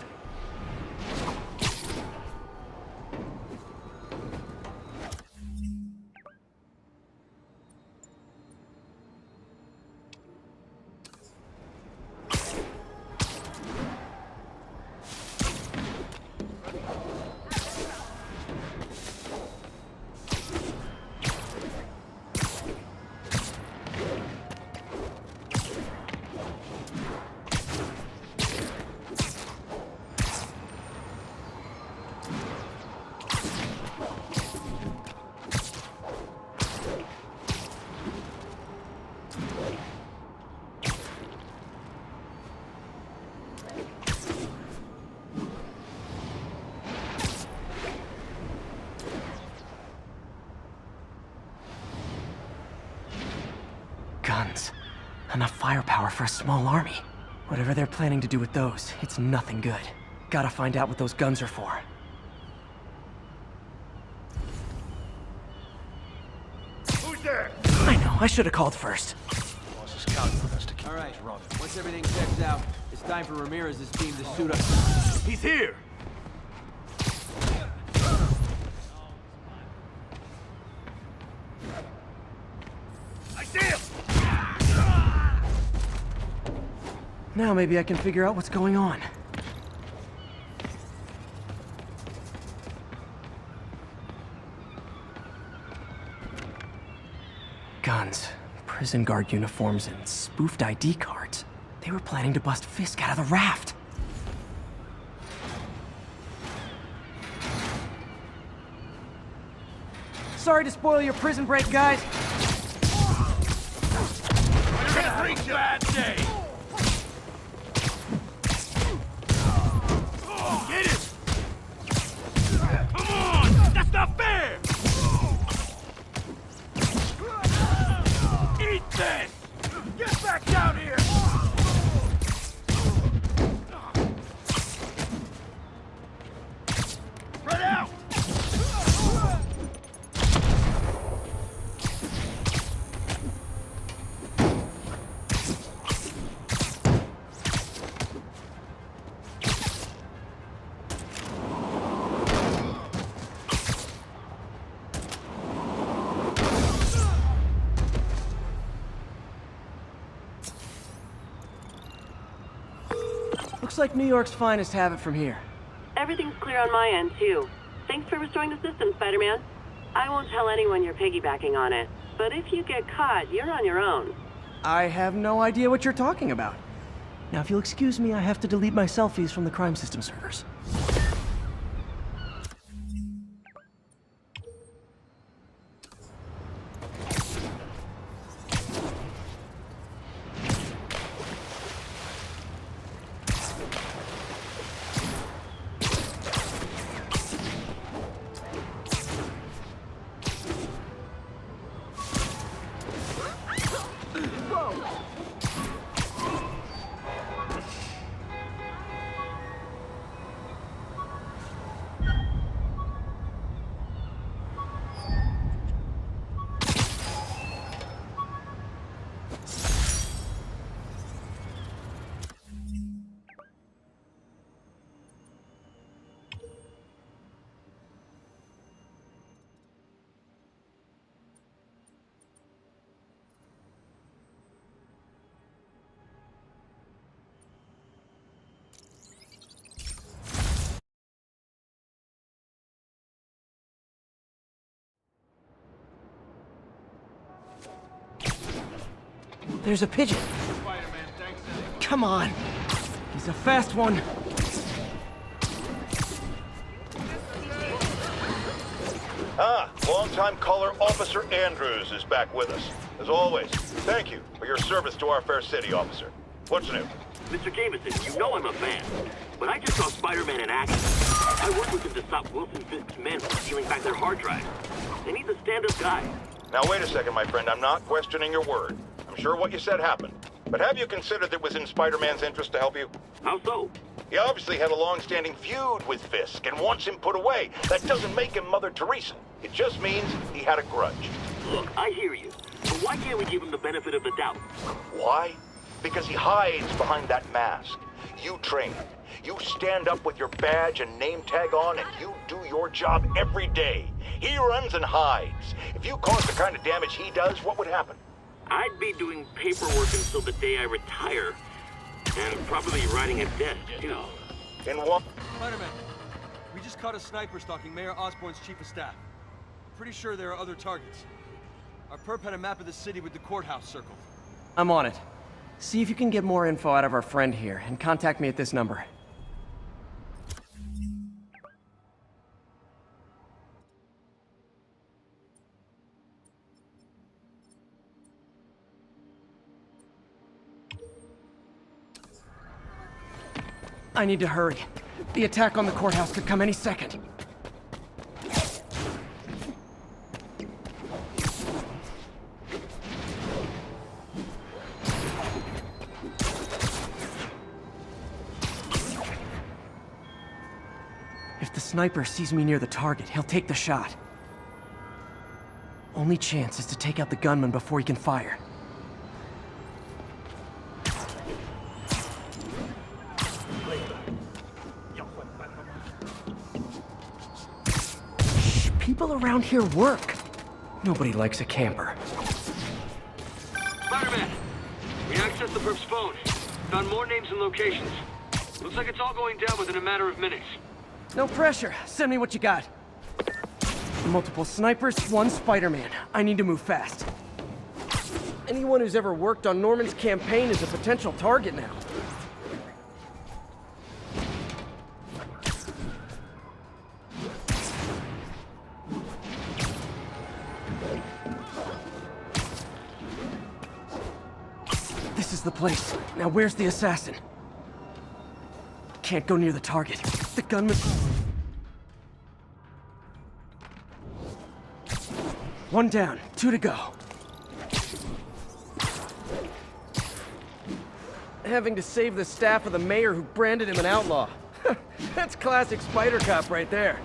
Guns. Enough firepower for a small army. Whatever they're planning to do with those, it's nothing good. Gotta find out what those guns are for. Who's there? I know, I should have called first. Boss is counting on us to keep Alright, things running. once everything checks out, it's time for Ramirez's team to suit up. He's here! I see him! Now maybe I can figure out what's going on. Guns, prison guard uniforms, and spoofed ID cards. They were planning to bust Fisk out of the raft. Sorry to spoil your prison break, guys. Bad day! Get him! Come on! That's not fair! Eat this! Get back down here! Spread out! Looks like New York's finest have it from here. Everything's clear on my end, too. Thanks for restoring the system, Spider-Man. I won't tell anyone you're piggybacking on it, but if you get caught, you're on your own. I have no idea what you're talking about. Now, if you'll excuse me, I have to delete my selfies from the crime system servers. There's a pigeon. Spider-Man, thanks anyway. Come on. He's a fast one. Longtime caller Officer Andrews is back with us. As always, thank you for your service to our fair city, officer. What's new? Mr. Jameson, you know I'm a fan, but I just saw Spider-Man in action. I worked with him to stop Wilson Fisk's men from stealing back their hard drive. And he's a stand-up guy. Now wait a second, my friend. I'm not questioning your word. I'm sure what you said happened. But have you considered that it was in Spider-Man's interest to help you? How so? He obviously had a long-standing feud with Fisk and wants him put away. That doesn't make him Mother Teresa. It just means he had a grudge. Look, I hear you. But why can't we give him the benefit of the doubt? Why? Because he hides behind that mask. You train. You stand up with your badge and name tag on, and you do your job every day. He runs and hides. If you caused the kind of damage he does, what would happen? I'd be doing paperwork until the day I retire. And probably writing a desk, too. In what? Spider-Man, we just caught a sniper stalking Mayor Osborn's chief of staff. Pretty sure there are other targets. Our perp had a map of the city with the courthouse circled. I'm on it. See if you can get more info out of our friend here, and contact me at this number. I need to hurry. The attack on the courthouse could come any second. If the sniper sees me near the target, he'll take the shot. Only chance is to take out the gunman before he can fire. People around here work. Nobody likes a camper. Spider-Man! We accessed the perp's phone. Found more names and locations. Looks like it's all going down within a matter of minutes. No pressure. Send me what you got. Multiple snipers, one Spider-Man. I need to move fast. Anyone who's ever worked on Norman's campaign is a potential target now. This is the place. Now where's the assassin? Can't go near the target. The gunman... One down, 2 to go. Having to save the staff of the mayor who branded him an outlaw. That's classic Spider Cop right there.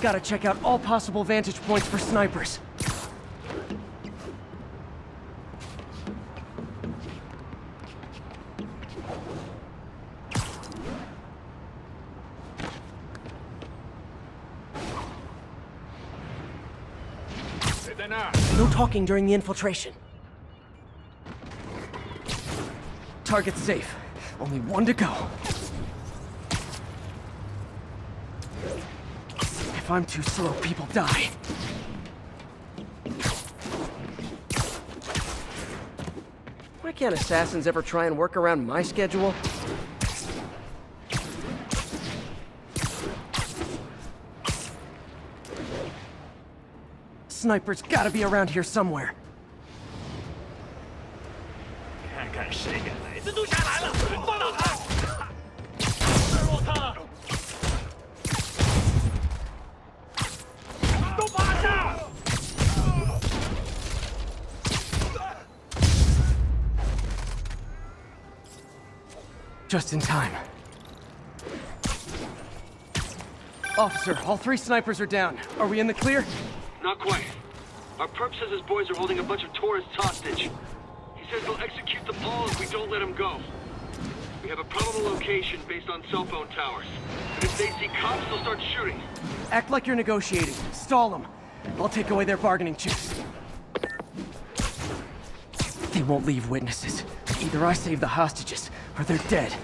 Gotta check out all possible vantage points for snipers. No talking during the infiltration. Target's safe. Only 1 to go. If I'm too slow, people die. Why can't assassins ever try and work around my schedule? Sniper's gotta be around here somewhere. 看看谁敢来的都下来了，放倒他！二洛特，都趴下！ Just in time. Officer, all 3 snipers are down. Are we in the clear? Not quite. Our perp says his boys are holding a bunch of tourists hostage. He says they'll execute them all if we don't let them go. We have a probable location based on cell phone towers. But if they see cops, they'll start shooting. Act like you're negotiating. Stall them. I'll take away their bargaining chips. They won't leave witnesses. Either I save the hostages, or they're dead.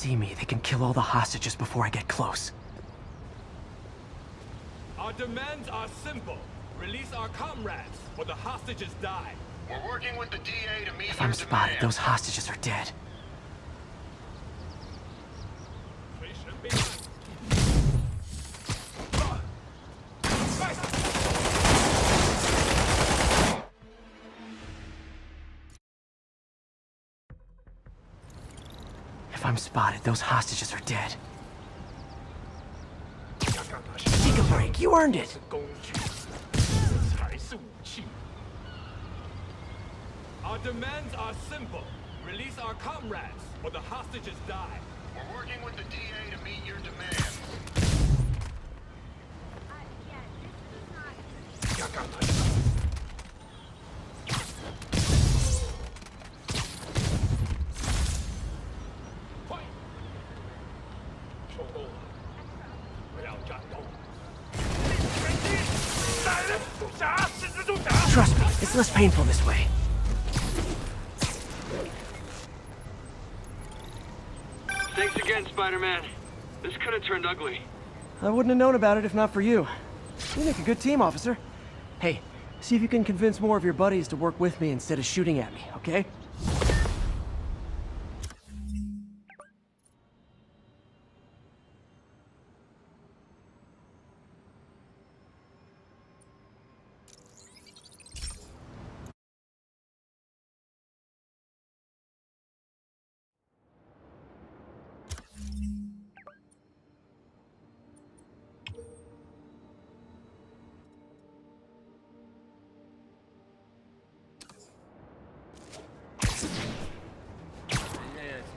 see me, they can kill all the hostages before I get close. Our demands are simple. Release our comrades, or the hostages die. We're working with the DA to meet If I'm spotted, those hostages are dead. If I'm spotted, those hostages are dead. Take a break, you earned it! Our demands are simple. Release our comrades, or the hostages die. We're working with the DA to meet your demands. Trust me, it's less painful this way. Thanks again, Spider-Man. This could have turned ugly. I wouldn't have known about it if not for you. You make a good team, officer. Hey, see if you can convince more of your buddies to work with me instead of shooting at me, okay?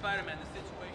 Spider-Man, the situation.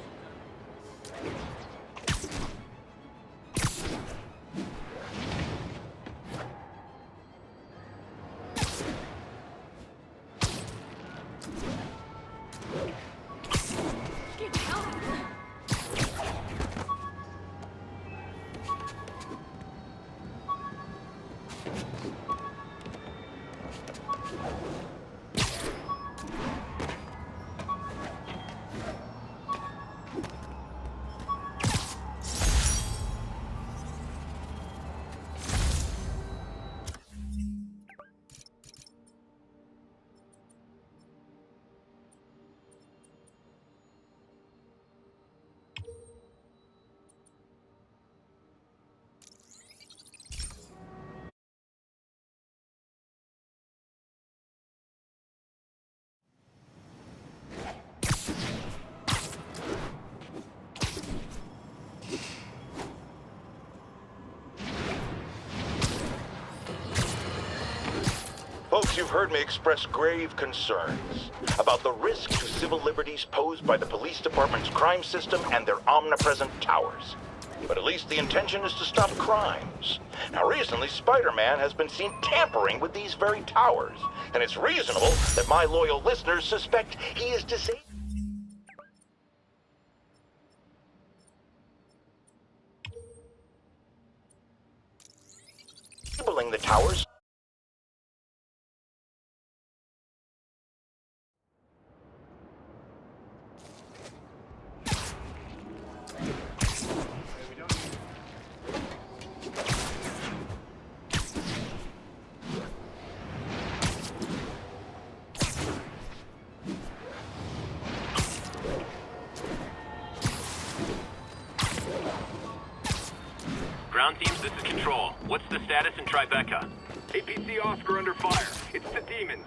Folks, you've heard me express grave concerns about the risk to civil liberties posed by the police department's crime system and their omnipresent towers. But at least the intention is to stop crimes. Now, recently, Spider-Man has been seen tampering with these very towers, and it's reasonable that my loyal listeners suspect he is disabling the towers. Ground teams, this is Control. What's the status in Tribeca? APC Oscar under fire. It's the demons.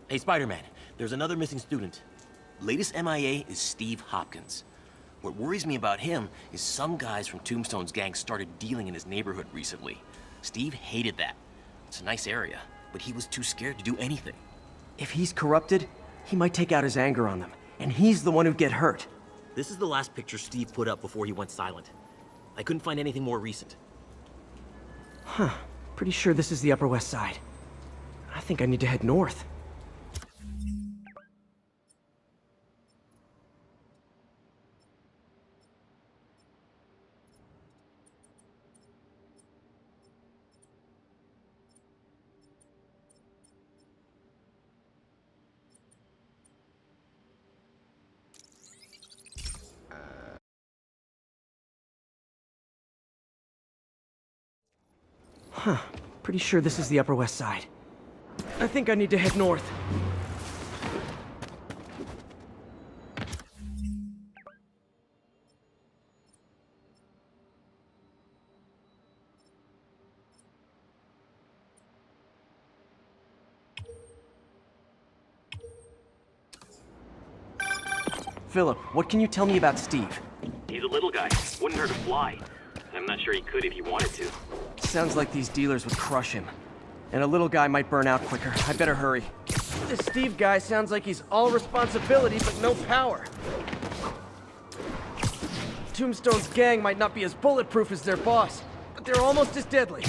Hey, Spider-Man, there's another missing student. Latest MIA is Steve Hopkins. What worries me about him is some guys from Tombstone's gang started dealing in his neighborhood recently. Steve hated that. It's a nice area, but he was too scared to do anything. If he's corrupted, he might take out his anger on them, and he's the one who'd get hurt. This is the last picture Steve put up before he went silent. I couldn't find anything more recent. Huh. Pretty sure this is the Upper West Side. I think I need to head north. Huh. Pretty sure this is the Upper West Side. I think I need to head north. Philip, what can you tell me about Steve? He's a little guy. Wouldn't hurt to fly. I'm not sure he could if he wanted to. Sounds like these dealers would crush him. And a little guy might burn out quicker. I better hurry. This Steve guy sounds like he's all responsibility, but no power. Tombstone's gang might not be as bulletproof as their boss, but they're almost as deadly.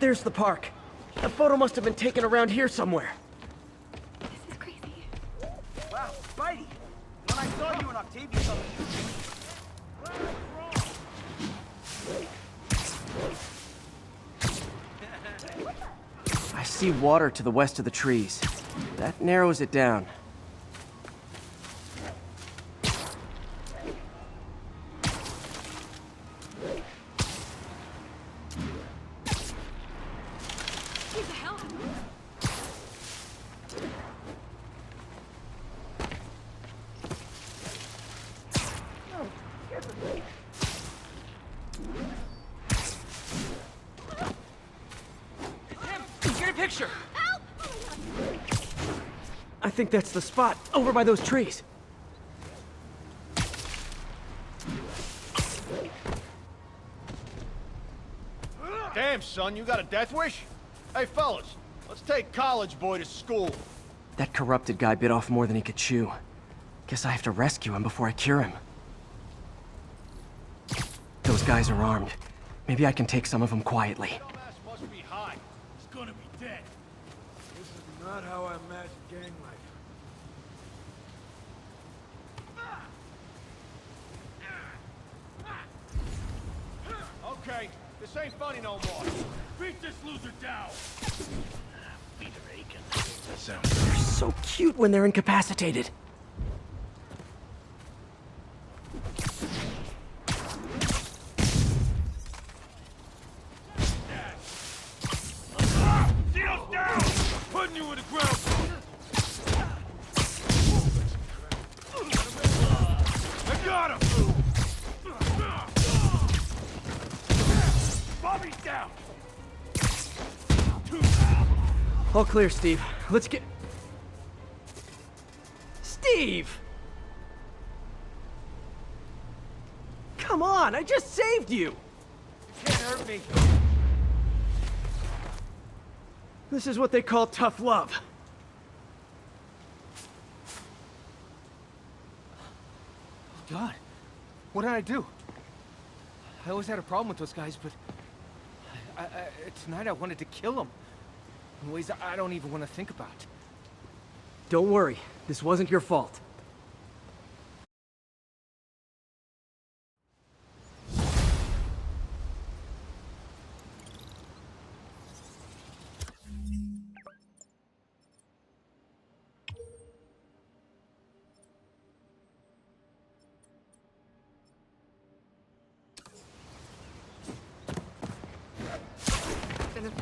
There's the park. A photo must have been taken around here somewhere. This is crazy. Wow, Spidey! When I saw you in Octavius on the I see water to the west of the trees. That narrows it down. I think that's the spot, over by those trees. Damn, son, you got a death wish? Hey, fellas, let's take college boy to school. That corrupted guy bit off more than he could chew. Guess I have to rescue him before I cure him. Those guys are armed. Maybe I can take some of them quietly. must be high. He's gonna be dead. This is not how I imagine gang life. Okay, this ain't funny no more. Beat this loser down! Peter Aiken. They're so cute when they're incapacitated. Zeal's down! Putting you in the ground! I got him! Bobby's down! All clear, Steve. Let's get... Steve! Come on, I just saved you! Can't hurt me. This is what they call tough love. God, what did I do? I always had a problem with those guys, but tonight I wanted to kill them in ways I don't even want to think about. Don't worry, this wasn't your fault.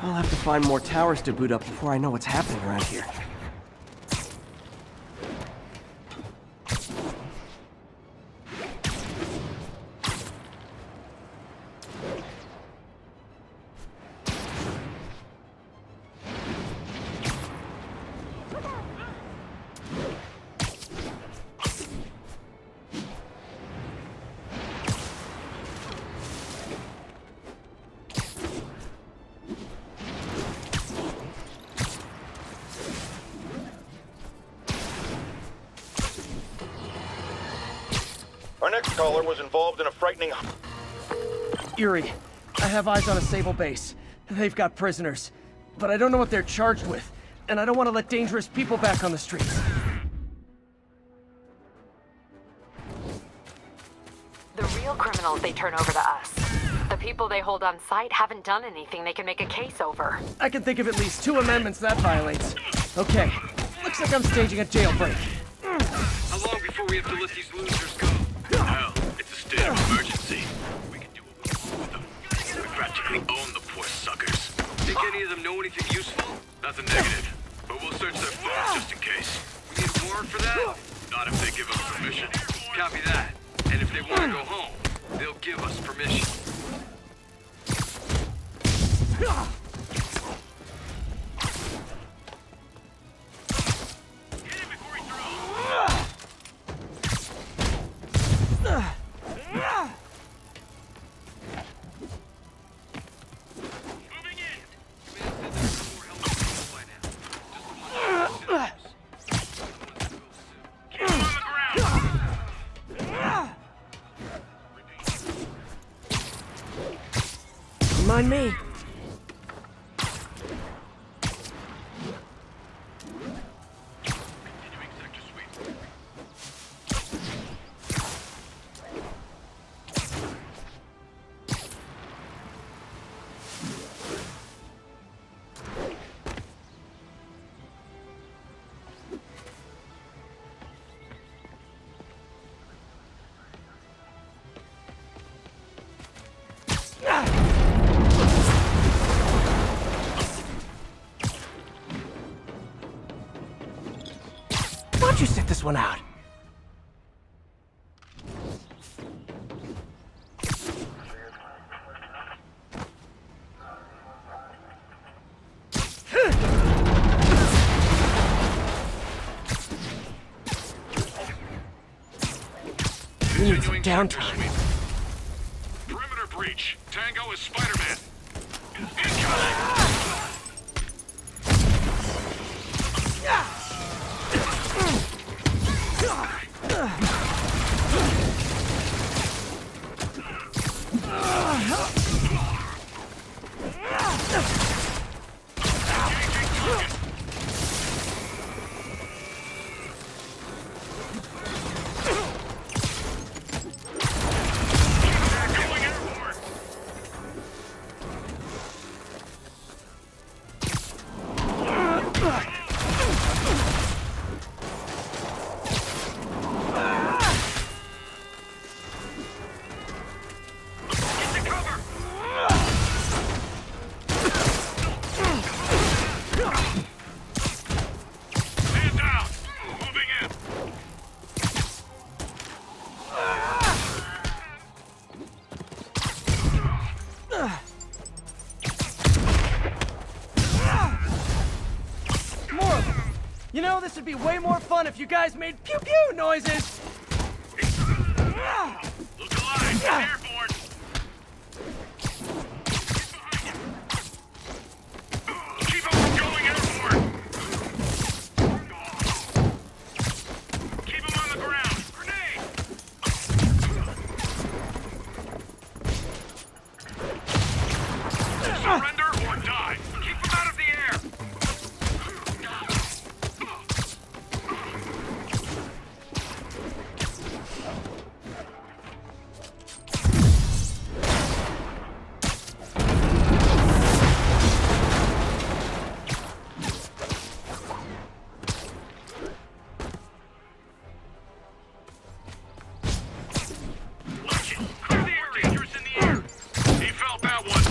I'll have to find more towers to boot up before I know what's happening around here. Our next caller was involved in a frightening... Erie, I have eyes on a Sable base. They've got prisoners, but I don't know what they're charged with, and I don't want to let dangerous people back on the streets. The real criminals they turn over to us. The people they hold on site haven't done anything they can make a case over. I can think of at least 2 amendments that violates. Okay, looks like I'm staging a jailbreak. How long before we have to let these losers go? Hell, it's a state of emergency. We can do what we want with them. We practically own the poor suckers. Think any of them know anything useful? Nothing negative. But we'll search their phones just in case. We need a warrant for that? Not if they give us permission. Copy that. And if they want to go home, they'll give us permission. Mind me. Why don't you sit this one out? We need some downtime. Perimeter breach. Tango is Spider-Man. Incoming! know this would be way more fun if you guys made pew-pew noises! Look alive! He's airborne! Keep him from going airborne! Keep him on the ground! Grenade! Surrender or die! Keep him out of the air! Watch it! Clear the air! Dangerous in the air! He felt that one!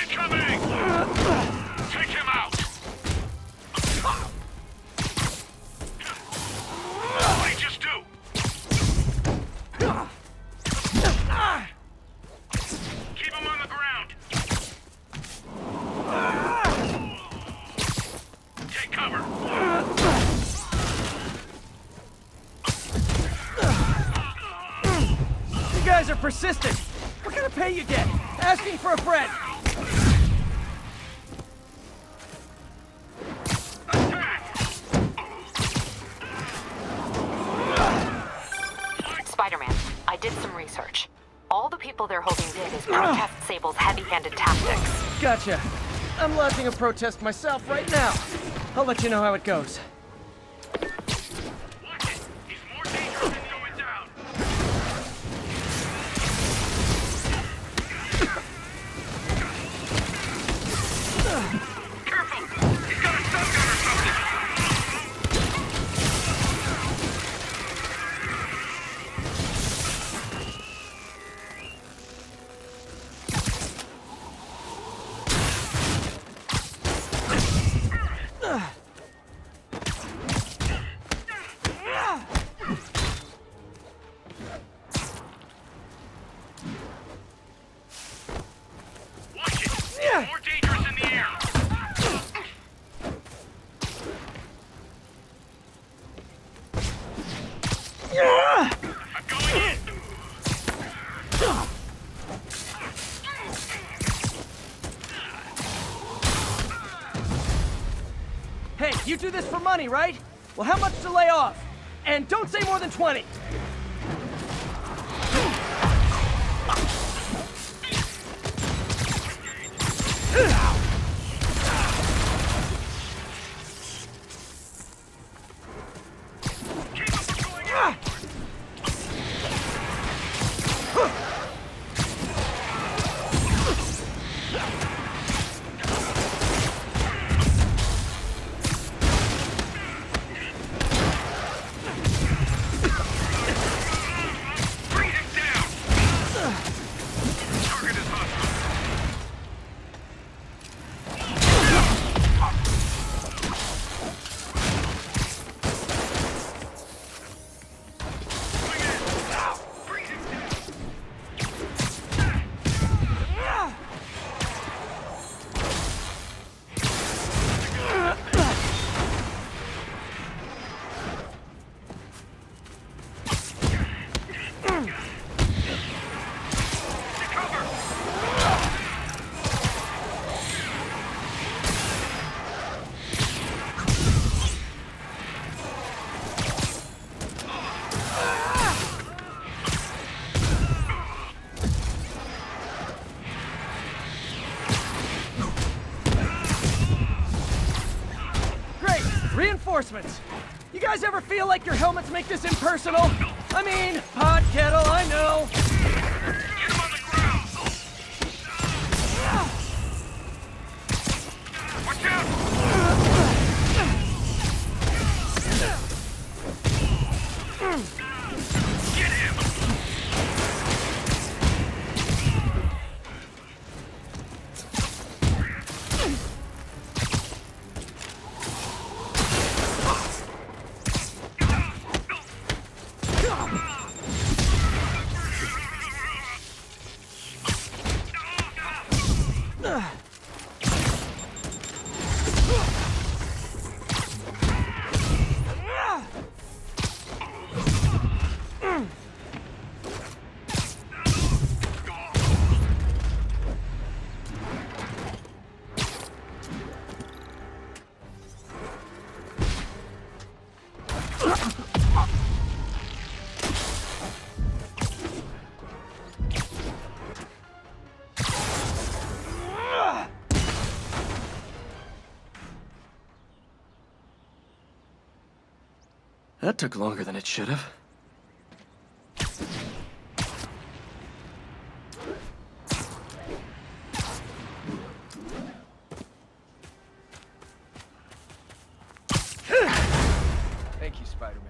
Incoming! Take him out! What'd he just do? Keep him on the ground! Take cover! You guys are persistent! What kind of pay you get? Asking for a friend! Spider-Man, I did some research. All the people they're holding dead is protest Sable's heavy-handed tactics. Gotcha. I'm launching a protest myself right now. I'll let you know how it goes. Watch it! He's more dangerous than going down! Careful! He's got a stun gun or something! Watch it! He's more dangerous in the air! I'm going in! Hey, you do this for money, right? Well, how much to lay off? And don't say more than 20! Keep him from going in! Bring him down! Target is hostile. Swing in! Bring him down! Take cover! Great! Reinforcements! You guys ever feel like your helmets make this impersonal? I mean, pot kettle, I know! Get him on the ground! Watch out! Get him! That took longer than it should have. Thank you, Spider-Man.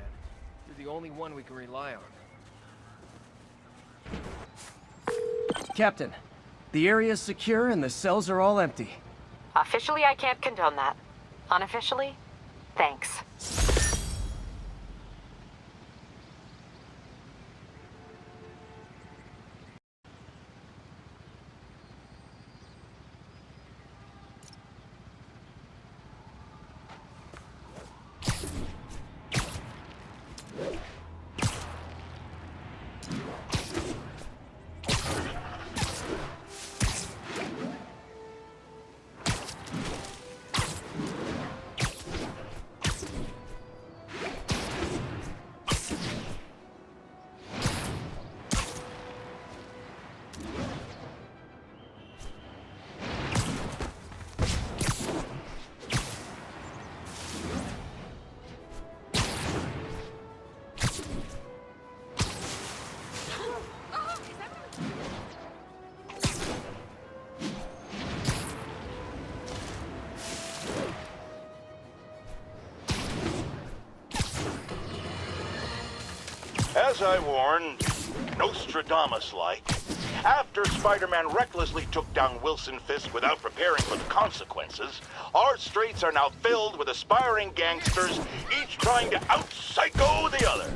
You're the only one we can rely on. Captain, the area's secure and the cells are all empty. Officially, I can't condone that. Unofficially, thanks. As I warned, Nostradamus-like, after Spider-Man recklessly took down Wilson Fisk without preparing for the consequences, our streets are now filled with aspiring gangsters, each trying to out-psycho the other.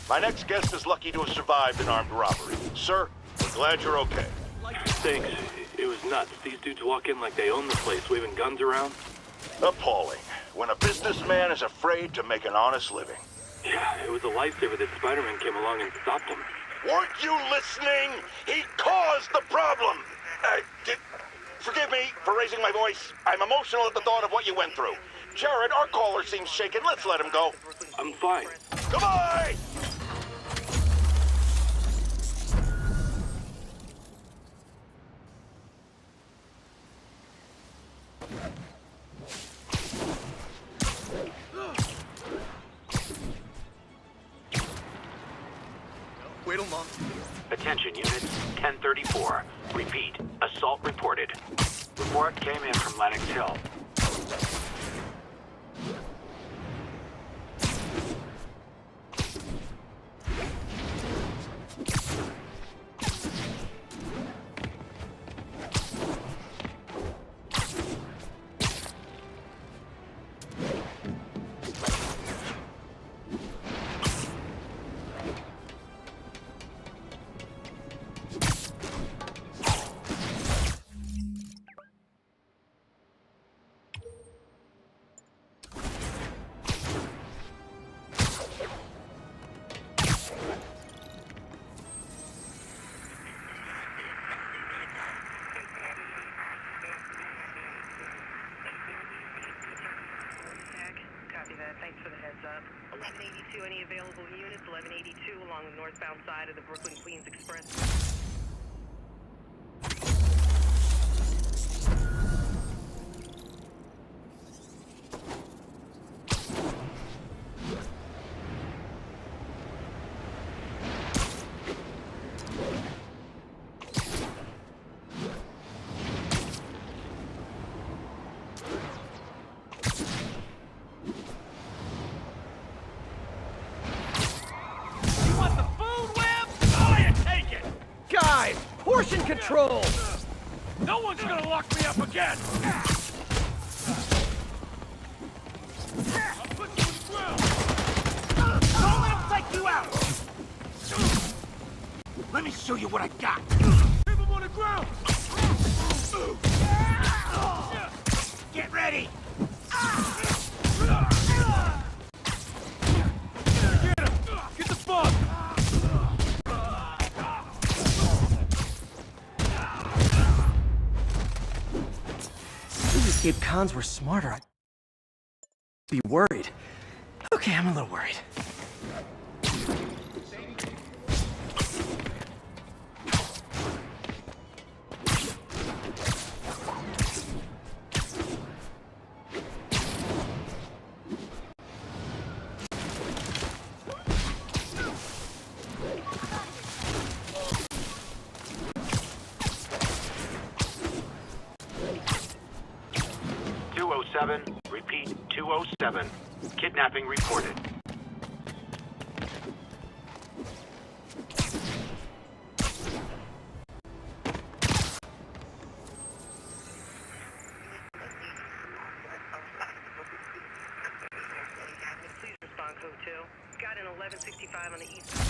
My next guest is lucky to have survived an armed robbery. Sir, we're glad you're okay. Thanks. It was nuts. These dudes walk in like they own the place, waving guns around. Appalling. When a businessman is afraid to make an honest living. Yeah, it was a lifesaver that Spider-Man came along and stopped him. Weren't you listening? He caused the problem! Forgive me for raising my voice. I'm emotional at the thought of what you went through. Jared, our caller seems shaken. Let's let him go. I'm fine. Goodbye! Wait till Mom. Attention units, 1034. Repeat, assault reported. Report came in from Lenox Hill. Copy that. Thanks for the heads up. 1182, any available units? 1182 along the northbound side of the Brooklyn-Queens Express. Portion control! No one's gonna lock me up again! I'll put you in the ground! Don't let him psych you out! Let me show you what I got! Keep him on the ground! Get ready! Get him! Get the bug! Escape cons were smarter, I'd be worried. Okay, I'm a little worried. 207. Repeat, 207. Kidnapping reported. Please respond, Code 2. Got an 1165 on the east side.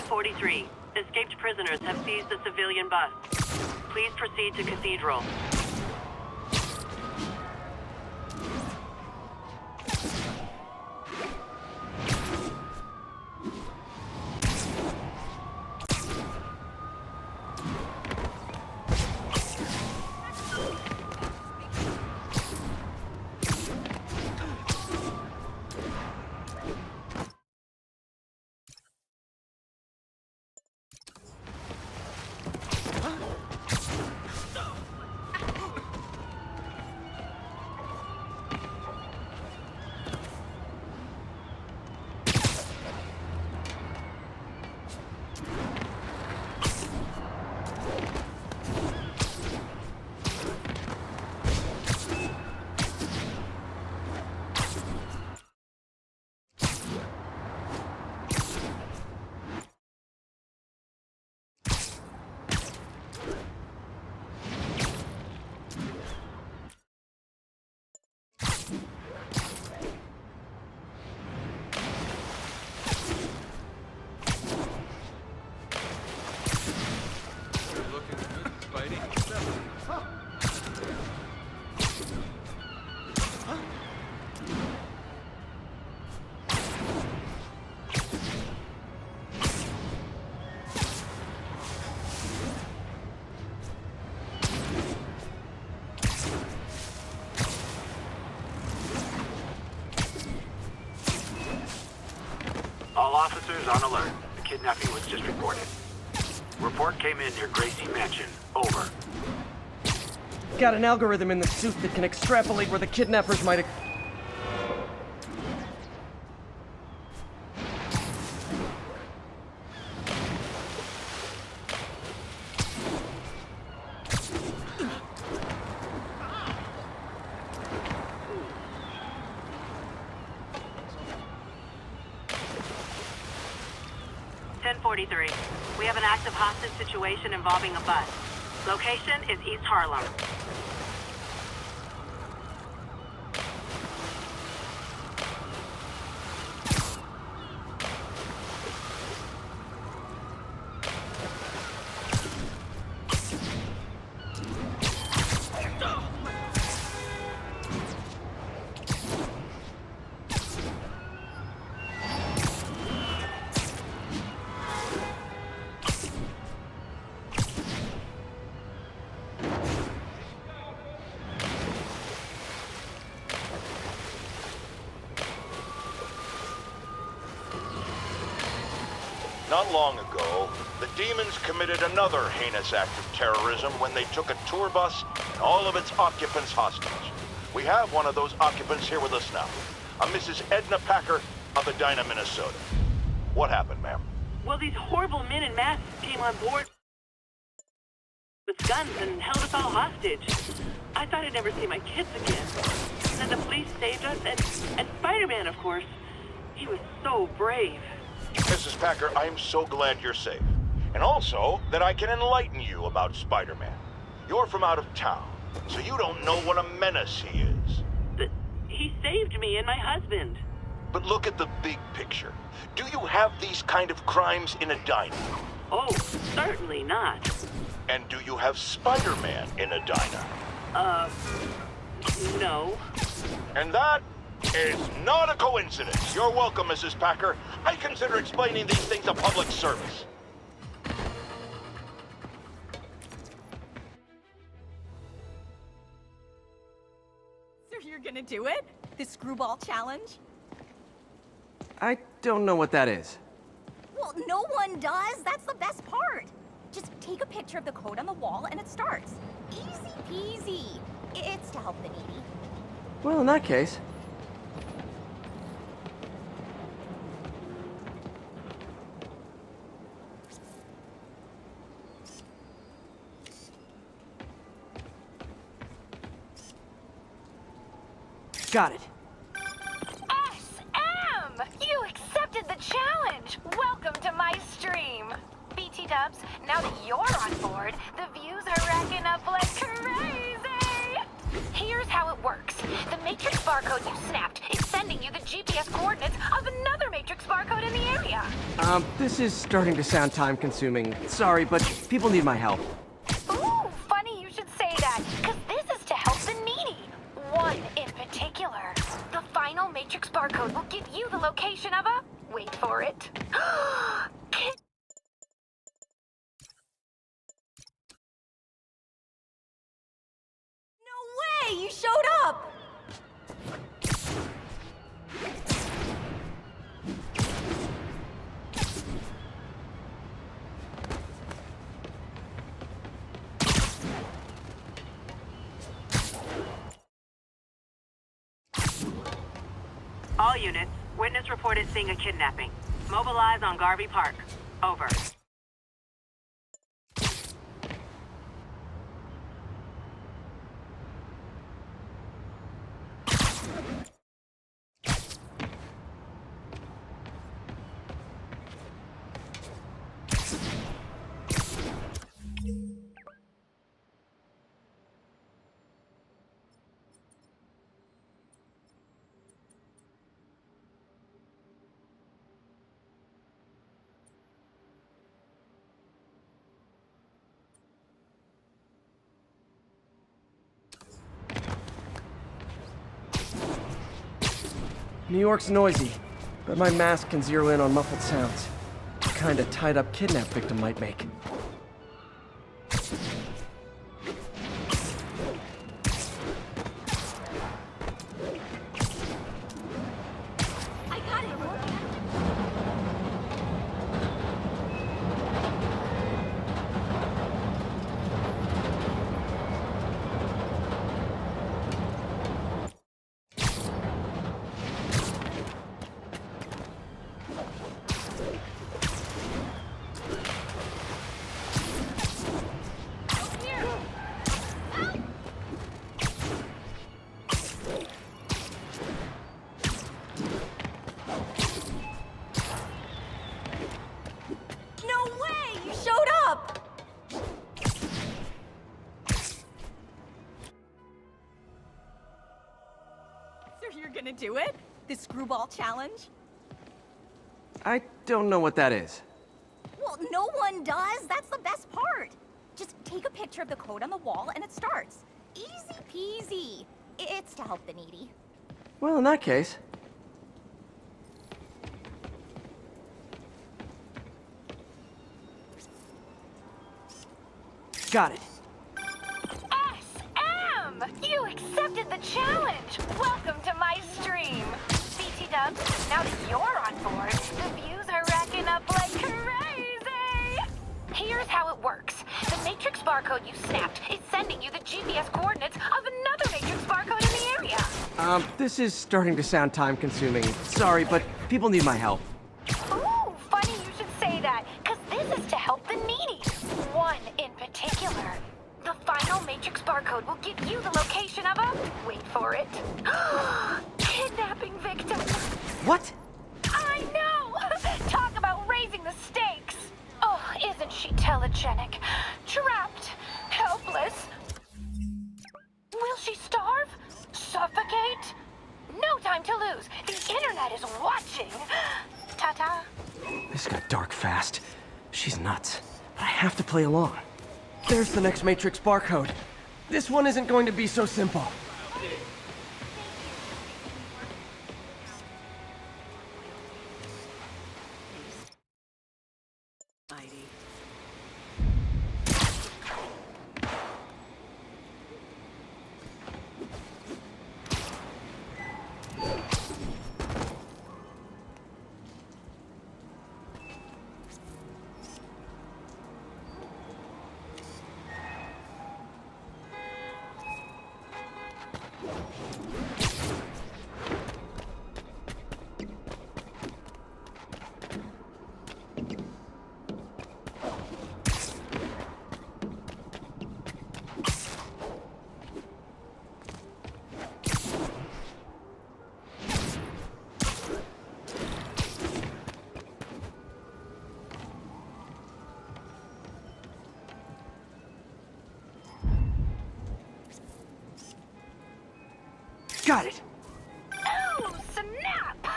1043. Escaped prisoners have seized the civilian bus. Please proceed to Cathedral. All officers on alert. The kidnapping was just reported. Report came in near Gracie Mansion. Over. Got an algorithm in the suit that can extrapolate where the kidnappers might have... We have an active hostage situation involving a bus. Location is East Harlem. Not long ago, the demons committed another heinous act of terrorism when they took a tour bus and all of its occupants hostage. We have one of those occupants here with us now, a Mrs. Edna Packer of Edina, Minnesota. What happened, ma'am? Well, these horrible men in masks came on board with guns and held us all hostage. I thought I'd never see my kids again. And then the police saved us, and Spider-Man, of course. He was so brave. Mrs. Packer, I'm so glad you're safe. And also, that I can enlighten you about Spider-Man. You're from out of town, so you don't know what a menace he is. But he saved me and my husband. But look at the big picture. Do you have these kind of crimes in Edina? Oh, certainly not. And do you have Spider-Man in Edina? No. And that is not a coincidence. You're welcome, Mrs. Packer. I consider explaining these things a public service. you're gonna do it? The screwball challenge? I don't know what that is. Well, no one does. That's the best part. Just take a picture of the code on the wall and it starts. Easy peasy. It's to help the needy. Well, in that case... Got it. SM! You accepted the challenge! Welcome to my stream! BT Dubs, now that you're on board, the views are racking up like crazy! Here's how it works. The Matrix barcode you snapped is sending you the GPS coordinates of another Matrix barcode in the area. This is starting to sound time-consuming. Sorry, but people need my help. Ooh, funny you should say that, because this is to help the needy. One in particular. The final Matrix barcode will give you the location of a... Wait for it. No way! You showed up! All units, witness reported seeing a kidnapping. Mobilize on Garvey Park. Over. New York's noisy, but my mask can zero in on muffled sounds. The kind a tied-up kidnap victim might make. I got it. No way! You showed up! So you're gonna do it? The screwball challenge? I don't know what that is. Well, no one does. That's the best part. Just take a picture of the code on the wall and it starts. Easy peasy. It's to help the needy. Well, in that case... Got it. SM! You accepted the challenge! Welcome to my stream! BT Dubs, now that you're on board, the views are racking up like crazy! Here's how it works. The Matrix barcode you snapped is sending you the GPS coordinates of another Matrix barcode in the area. This is starting to sound time-consuming. Sorry, but people need my help. Ooh, funny you should say that, because this is to help the needy. One in particular. The final Matrix barcode will give you the location of a... Wait for it. Kidnapping victim. What? I know! Talk about raising the stakes. Oh, isn't she telegenic? Trapped. Helpless. Will she starve? Suffocate? No time to lose. The internet is watching. Ta-ta. This got dark fast. She's nuts. But I have to play along. There's the next Matrix barcode. This one isn't going to be so simple. Got it! Oh, snap!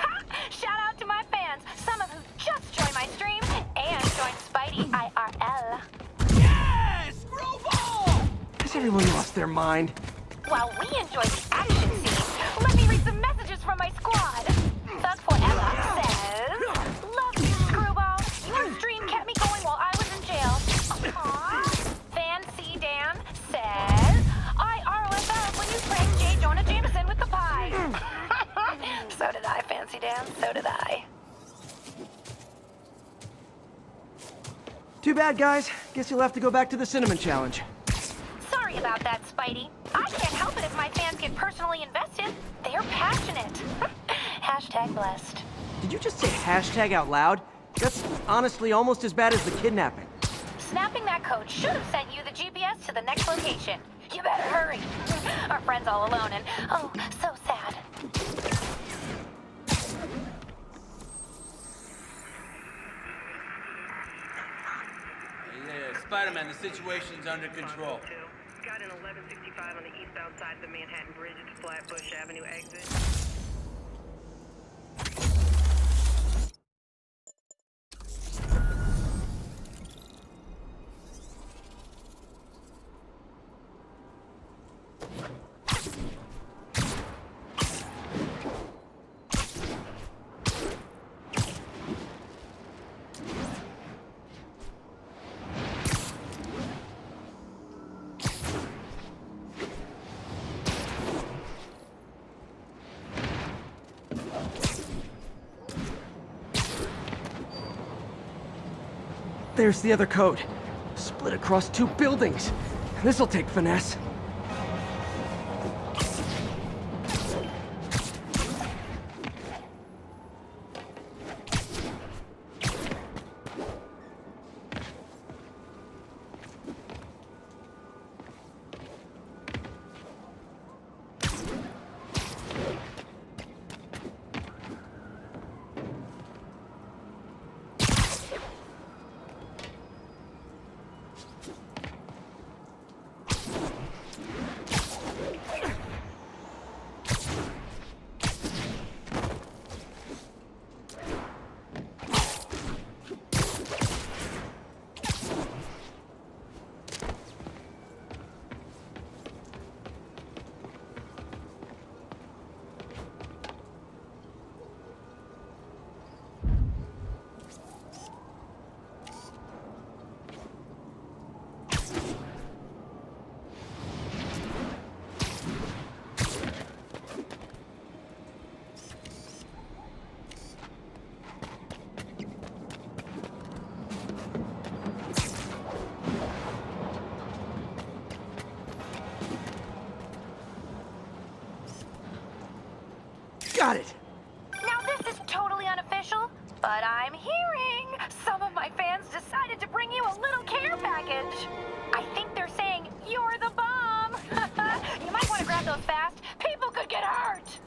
Shout out to my fans, some of who just joined my stream and joined Spidey IRL. Yes! Screwball! Has everyone lost their mind? While we enjoy the action scene, let me read some messages from my squad. Thug Forever says, "Love you, Screwball. Your stream kept me going while I was in jail." Aww. Fancy Dan says, "I ROFL when you pranked J. Jonah Jameson with the pie." So did I, Fancy Dan. So did I. Too bad, guys. Guess you'll have to go back to the cinnamon challenge. Sorry about that, Spidey. I can't help it if my fans get personally invested. They're passionate. Hashtag blessed. Did you just say hashtag out loud? That's honestly almost as bad as the kidnapping. Snapping that code should have sent you the GPS to the next location. You better hurry. Our friend's all alone and, oh, so sad. Yeah, Spider-Man, the situation's under control. Got an 1165 on the eastbound side of the Manhattan Bridge at Flatbush Avenue exit. There's the other code. Split across 2 buildings. This'll take finesse. Got it! Now this is totally unofficial, but I'm hearing some of my fans decided to bring you a little care package. I think they're saying you're the bomb. You might want to grab those fast. People could get hurt.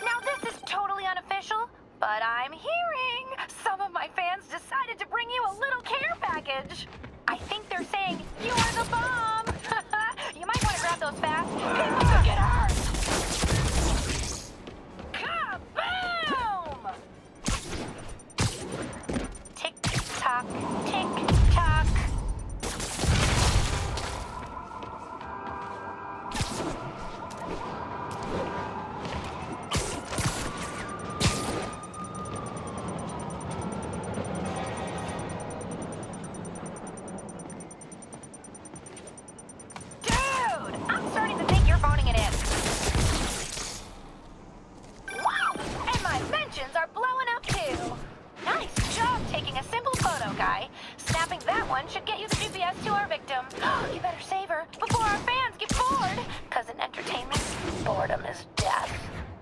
Now this is totally unofficial, but I'm hearing some of my fans decided to bring you a little care package. I think they're saying you're the bomb. You might want to grab those fast. People could get hurt. Kaboom!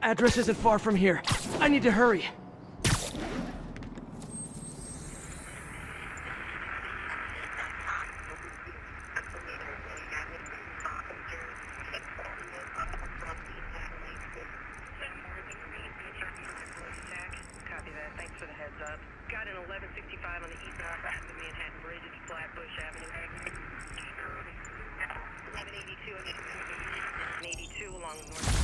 Address isn't far from here. I need to hurry. Copy that. Thanks for the heads up. Got an 1165 on the east side of the Manhattan Bridge at Flatbush Avenue. 1182 and 82 along the north.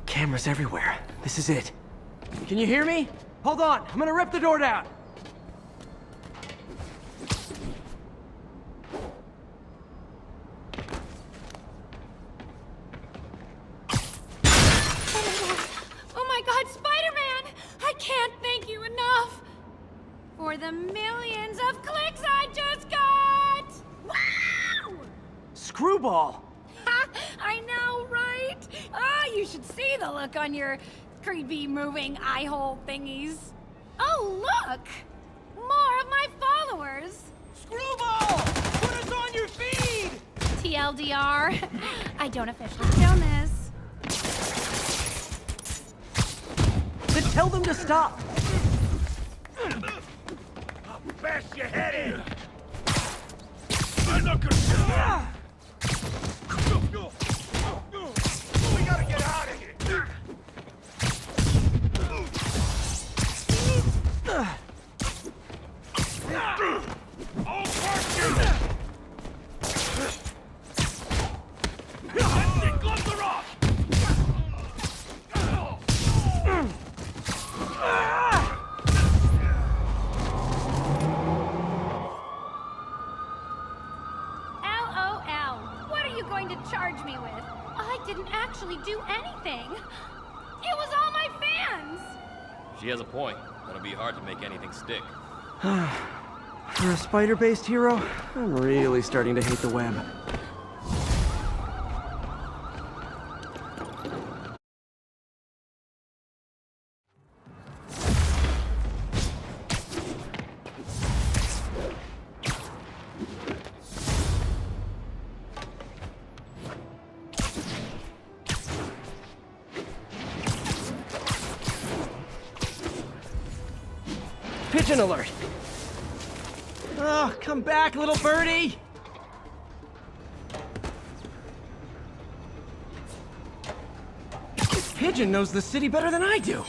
Cameras everywhere. This is it. Can you hear me? Hold on, I'm gonna rip the door down. Oh my God, Spider-Man! I can't thank you enough for the millions of clicks I just got! Wow! Screwball! Ha! I know, right? Ah, you should see the look on your creepy moving eye hole thingies. Oh, look! More of my followers! Screwball! Put us on your feed! TLDR, I don't officially film this. Then tell them to stop! I'll bash your head in! I'm not gonna... We gotta get out of here! I'll crush you! The gloves are off! LOL. What are you going to charge me with? I didn't actually do anything. It was all my fans. She has a point. It'll be hard to make anything stick. For a spider-based hero, I'm really starting to hate the web. Pigeon alert! Oh, come back, little birdie! This pigeon knows the city better than I do!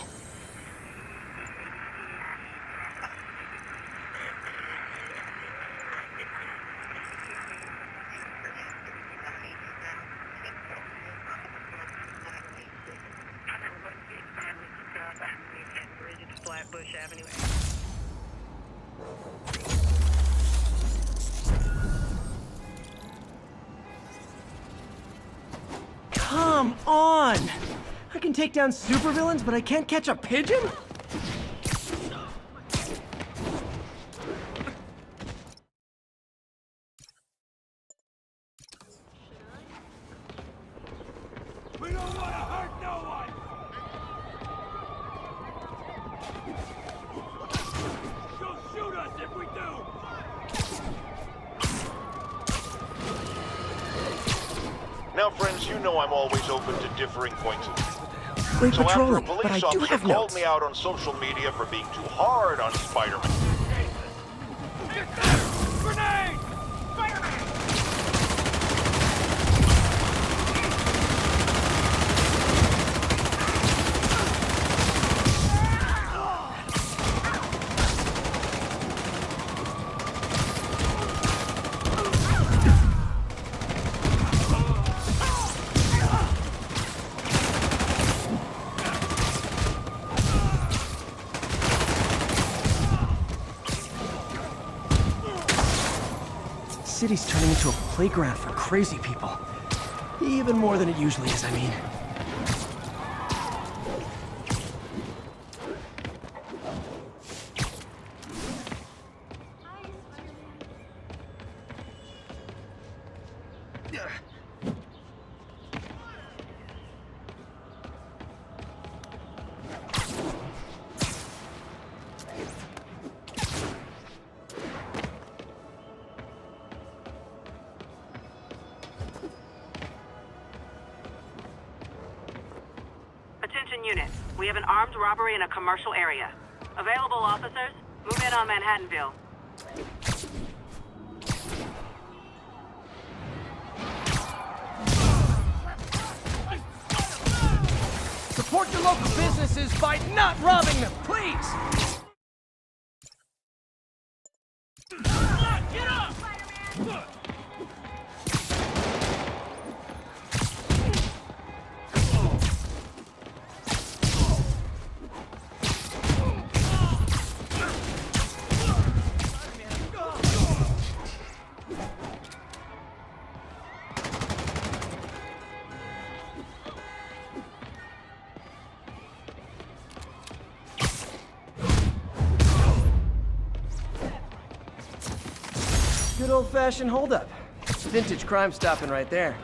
Flatbush Avenue. Come on! I can take down supervillains, but I can't catch a pigeon? We don't want to hurt no one! She'll shoot us if we do! Now, friends, you know I'm always open to differing points of view. Great So after a patrolling, but police I do officer have called notes. me out on social media for being too hard on Spider-Man, Grenade! city's turning into a playground for crazy people. Even more than it usually is, I mean. Attention units. We have an armed robbery in a commercial area. Available officers, move in on Manhattanville. Support your local businesses by not robbing them, please! Get up! Good old-fashioned holdup. Vintage crime stopping right there.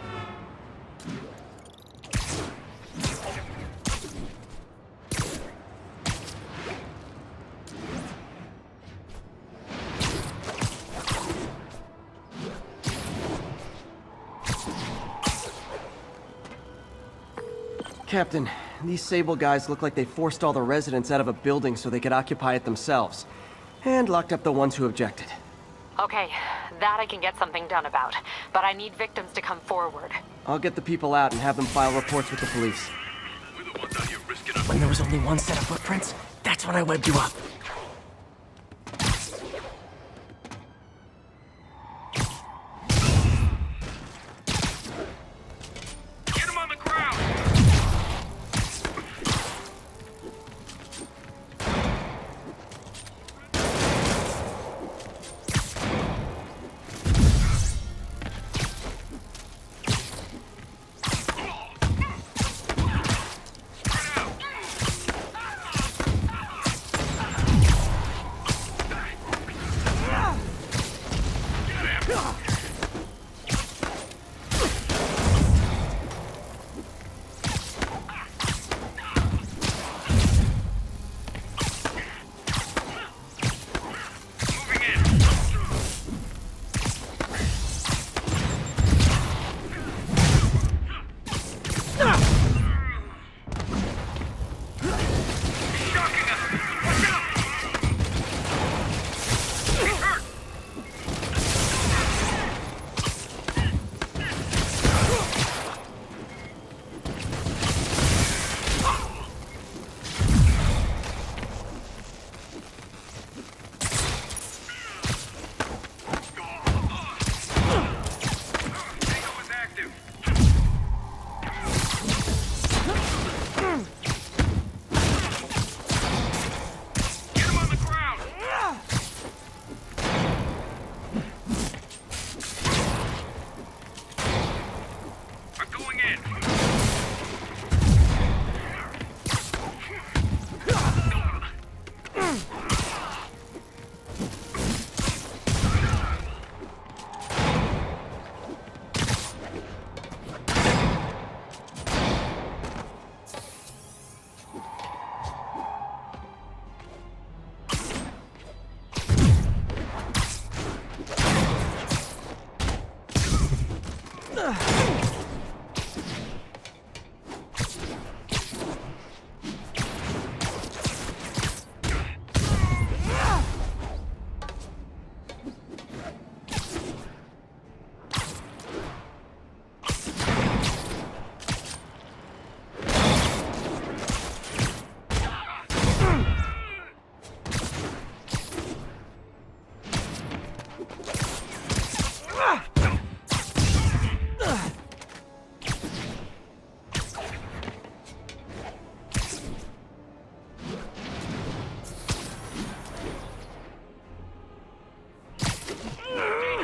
Captain, these Sable guys look like they forced all the residents out of a building so they could occupy it themselves. And locked up the ones who objected. Okay, that I can get something done about. But I need victims to come forward. I'll get the people out and have them file reports with the police. We're the ones out here risking our... When there was only one set of footprints, that's when I webbed you up. Get him on the ground!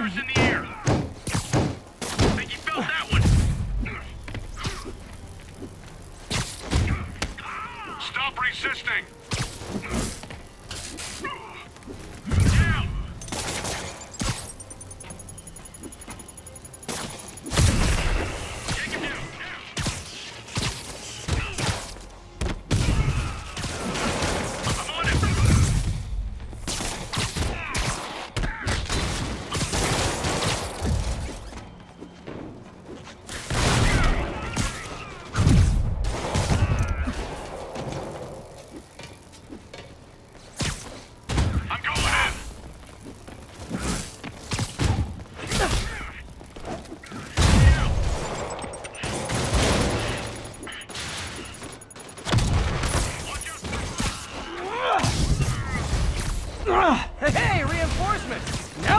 Dangerous in the air!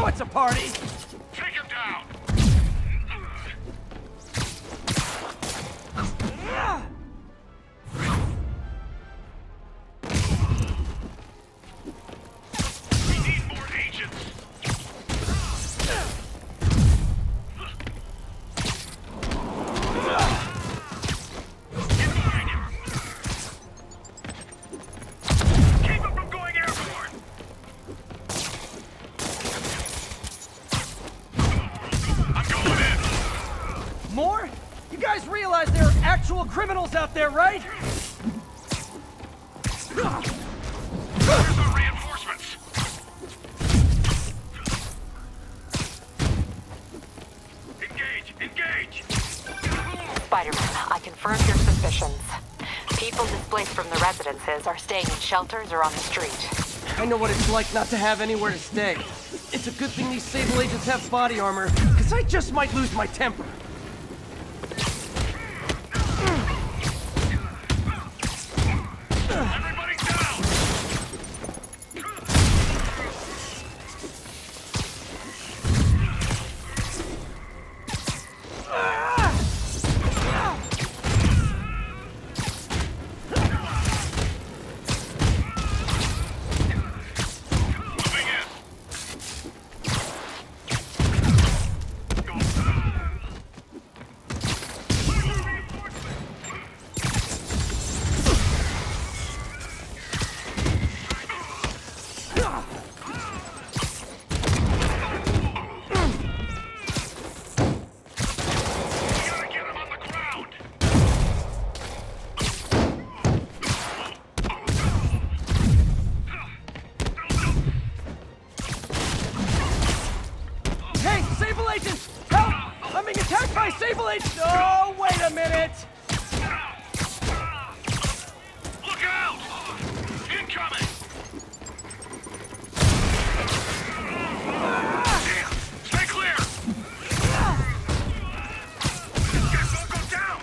know it's a party! Take him down! We need more agents! Get behind him! Keep him from going airborne! I'm going in! More? You guys realize there are actual criminals out there, right? Where's our reinforcements? Engage! Engage! Spider-Man, I confirmed your suspicions. People displaced from the residences are staying in shelters or on the street. I know what it's like not to have anywhere to stay. It's a good thing these Sable agents have body armor, because I just might lose my temper. Everybody down! Moving in! Hey, Sable agents! Help! I'm being attacked by Sable agents! Oh, wait a minute! Look out! Incoming! Damn! Stay clear! Guys won't go down!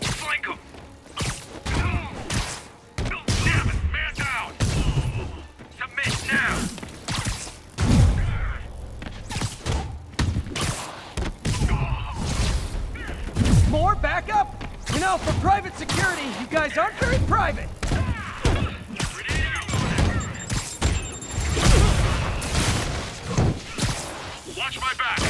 Flank 'em! Damn it! Man down! Submit now! More backup? You know, for private security, you guys aren't very private. Watch my back!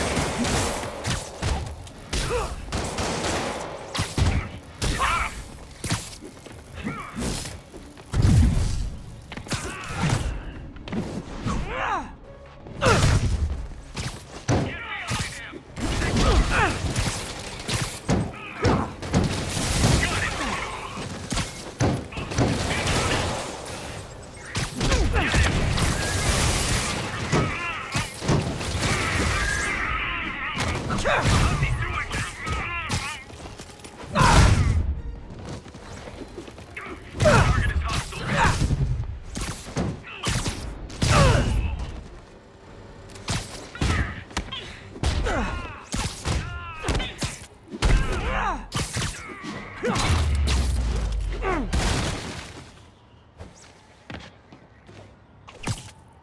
Target is hostile!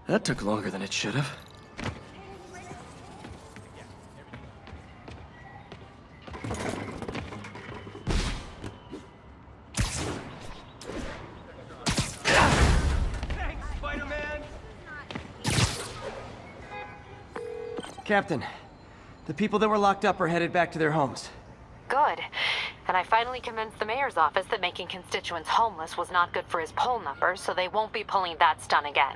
That took longer than it should have. Thanks, Spider-Man! Captain, the people that were locked up are headed back to their homes. Good. And I finally convinced the mayor's office that making constituents homeless was not good for his poll numbers, so they won't be pulling that stunt again.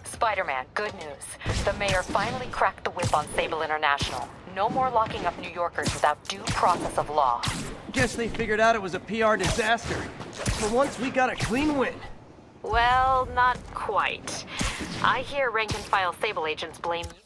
Spider-Man, good news. The mayor finally cracked the whip on Sable International. No more locking up New Yorkers without due process of law. Guess they figured out it was a PR disaster. For once, we got a clean win. Well, not quite. I hear rank-and-file Sable agents blame you.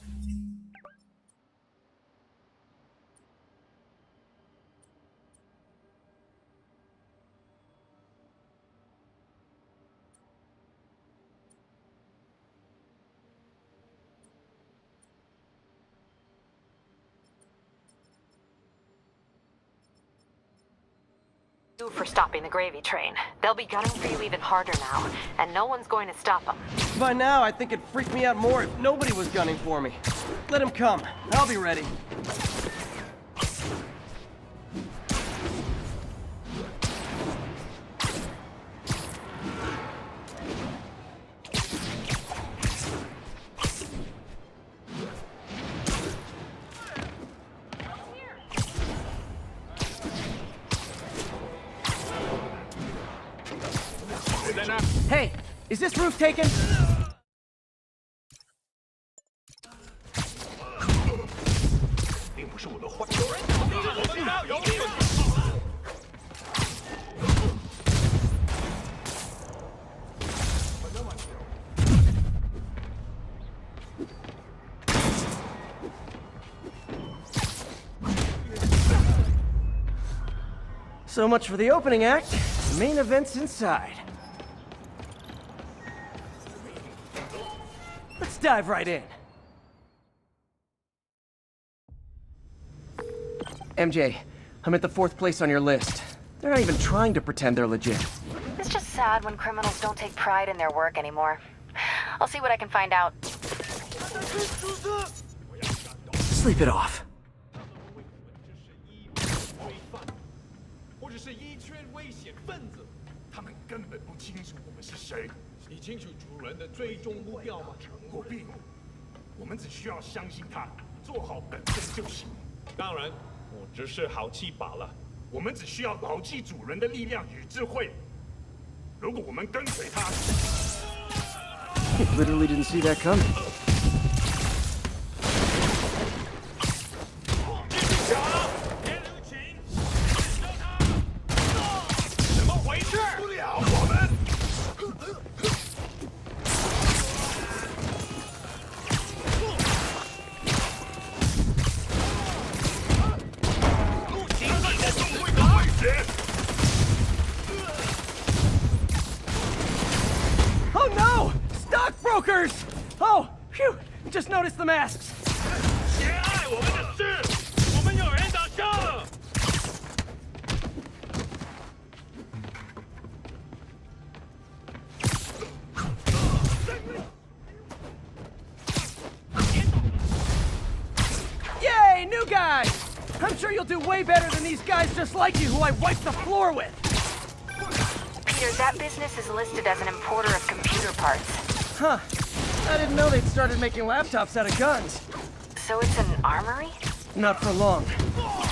For stopping the gravy train. They'll be gunning for you even harder now, and no one's going to stop them. By now, I think it'd freak me out more if nobody was gunning for me. Let him come. I'll be ready. Hey, is this roof taken? So much for the opening act. The main event's inside. Let's dive right in. MJ, I'm at the 4th place on your list. They're not even trying to pretend they're legit. It's just sad when criminals don't take pride in their work anymore. I'll see what I can find out. Sleep it off. 或者是一圈危险分子，他们根本不清楚我们是谁。你清楚主人的追踪目标吗？不必，我们只需要相信他，做好本分就行。当然，我只是好气罢了。我们只需要牢记主人的力量与智慧。如果我们跟随他， Literally didn't see that coming. 怎么回事？不了，我们。 Oh no! Stockbrokers! Oh, phew! Just noticed the masks. 别碍我们的事，我们有人打仗了。 Yay, new guys! I'm sure you'll do way better than these guys just like you who I wiped the floor with. Peter, that business is listed as an importer of computer parts. Huh. I didn't know they'd started making laptops out of guns. So it's an armory? Not for long.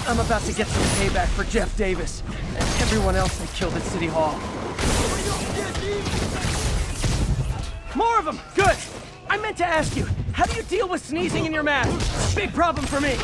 I'm about to get some payback for Jeff Davis and everyone else they killed at City Hall. More of them! Good! I meant to ask you, how do you deal with sneezing in your mask? Big problem for me.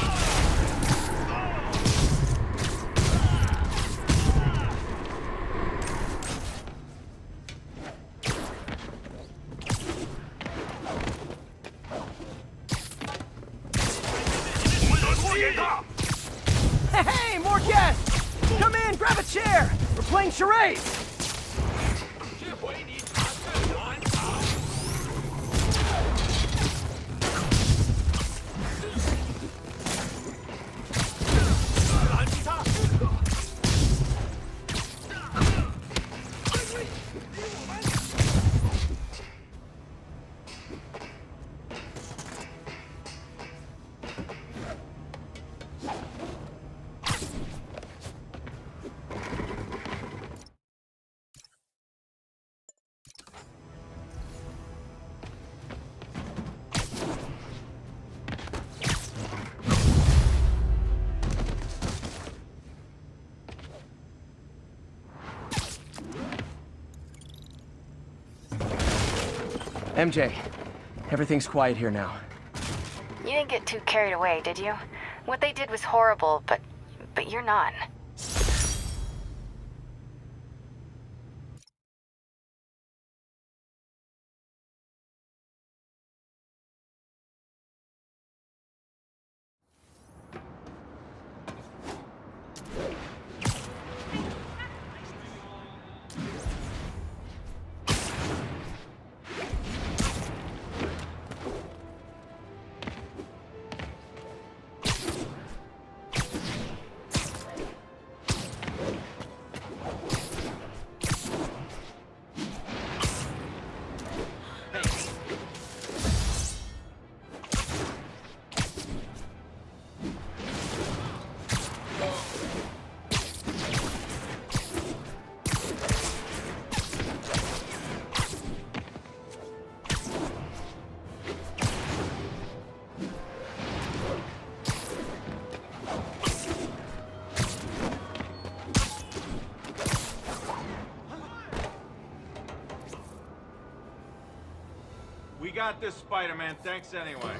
Hey, more guests! Come in, grab a chair! We're playing charades! MJ, everything's quiet here now. You didn't get too carried away, did you? What they did was horrible, but you're not. got this, Spider-Man. Thanks anyway.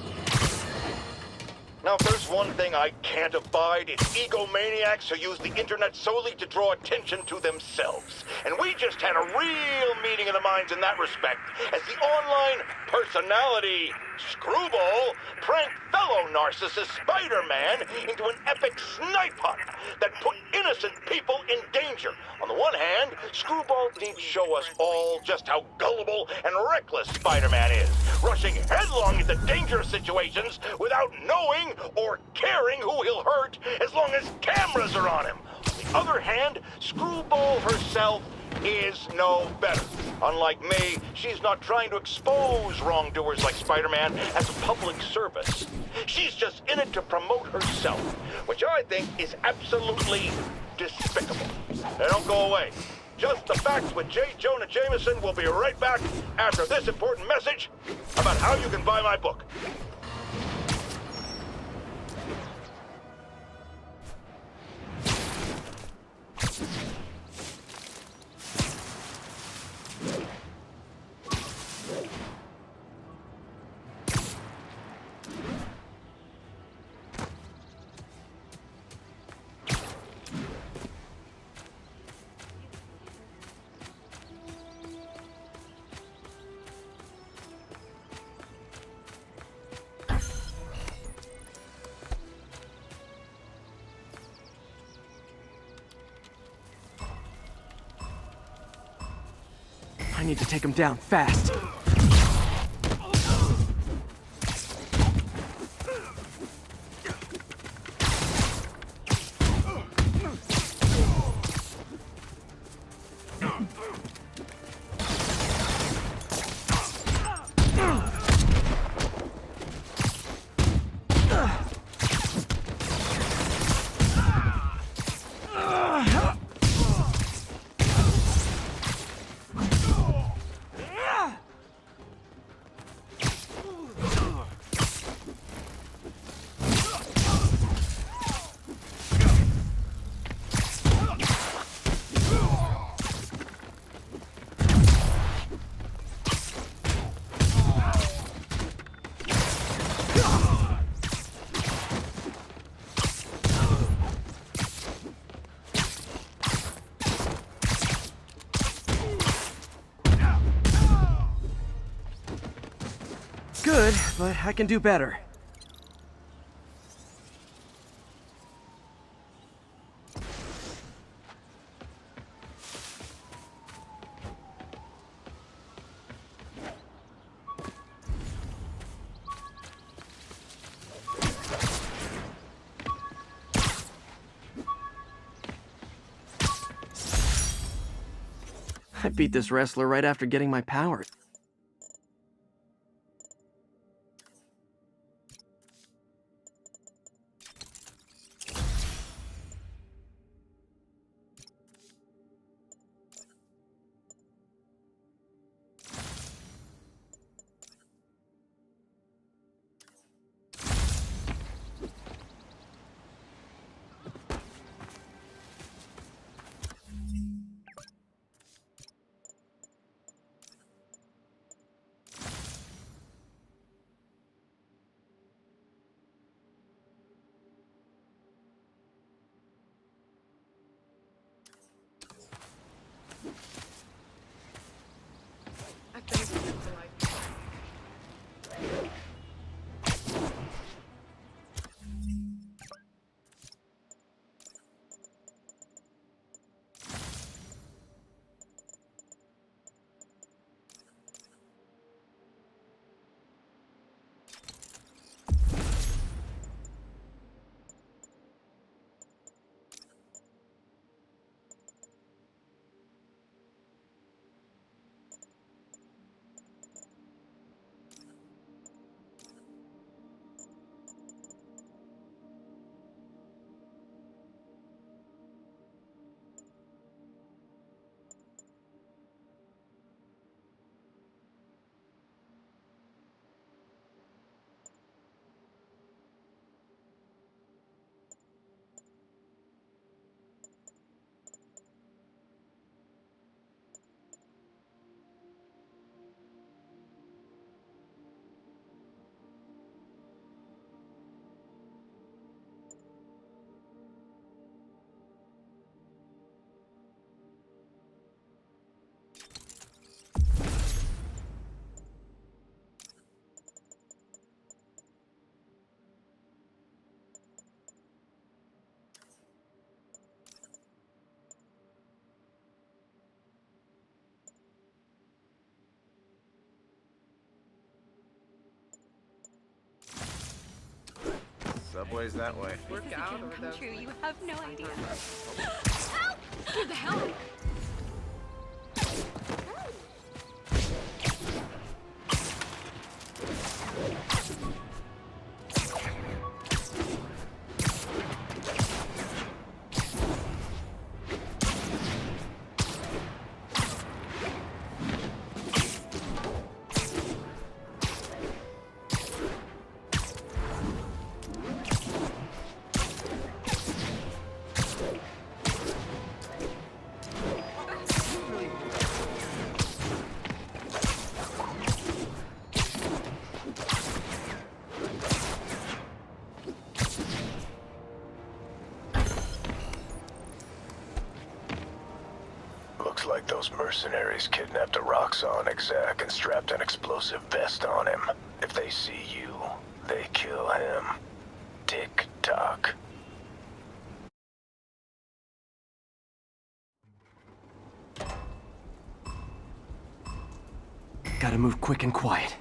Now, if there's one thing I can't abide, it's egomaniacs who use the internet solely to draw attention to themselves. And we just had a real meeting of the minds in that respect, as the online personality Screwball pranked fellow narcissist Spider-Man into an epic snipe hunt that put innocent people in danger. On the one hand, Screwball needs to show us all just how gullible and reckless Spider-Man is, rushing headlong into dangerous situations without knowing or caring who he'll hurt as long as cameras are on him. On the other hand, Screwball herself is no better. Unlike me, she's not trying to expose wrongdoers like Spider-Man as a public service. She's just in it to promote herself, which I think is absolutely despicable. Now don't go away. Just the Facts with J. Jonah Jameson will be right back after this important message about how you can buy my book. I need to take him down fast. Good, but I can do better. I beat this wrestler right after getting my powers. Subway's that way. This is a dream come true. You have no idea. Help! What the hell? Looks like those mercenaries kidnapped a Roxxon exec and strapped an explosive vest on him. If they see you, they kill him. Tick-tock. Gotta move quick and quiet.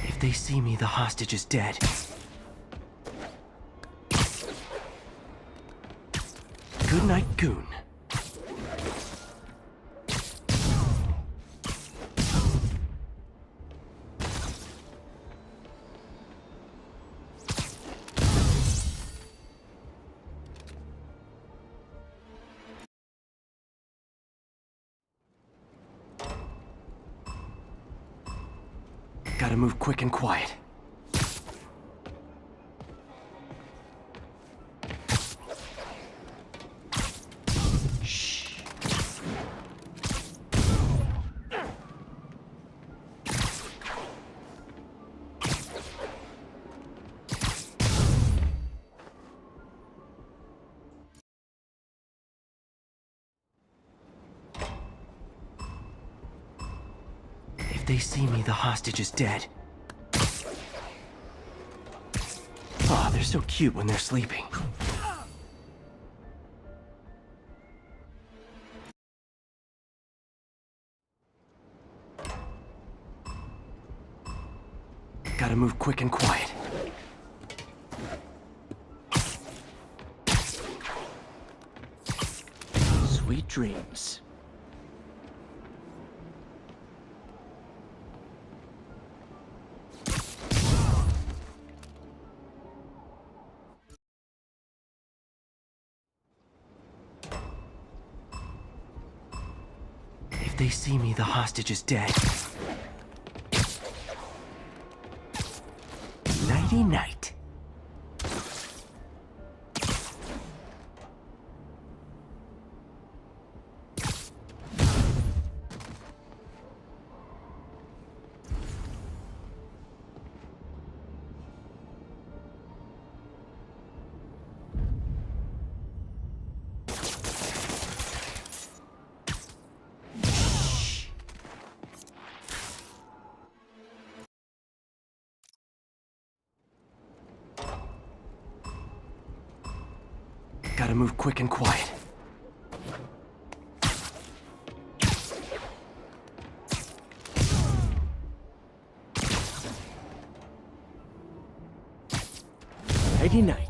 If they see me, the hostage is dead. Good night, goon. Gotta move quick and quiet. Shh. If they see me, the hostage is dead. Aw, they're so cute when they're sleeping. Gotta move quick and quiet. Sweet dreams. If they see me, the hostage is dead. Nighty-night. Gotta move quick and quiet. Nighty-night.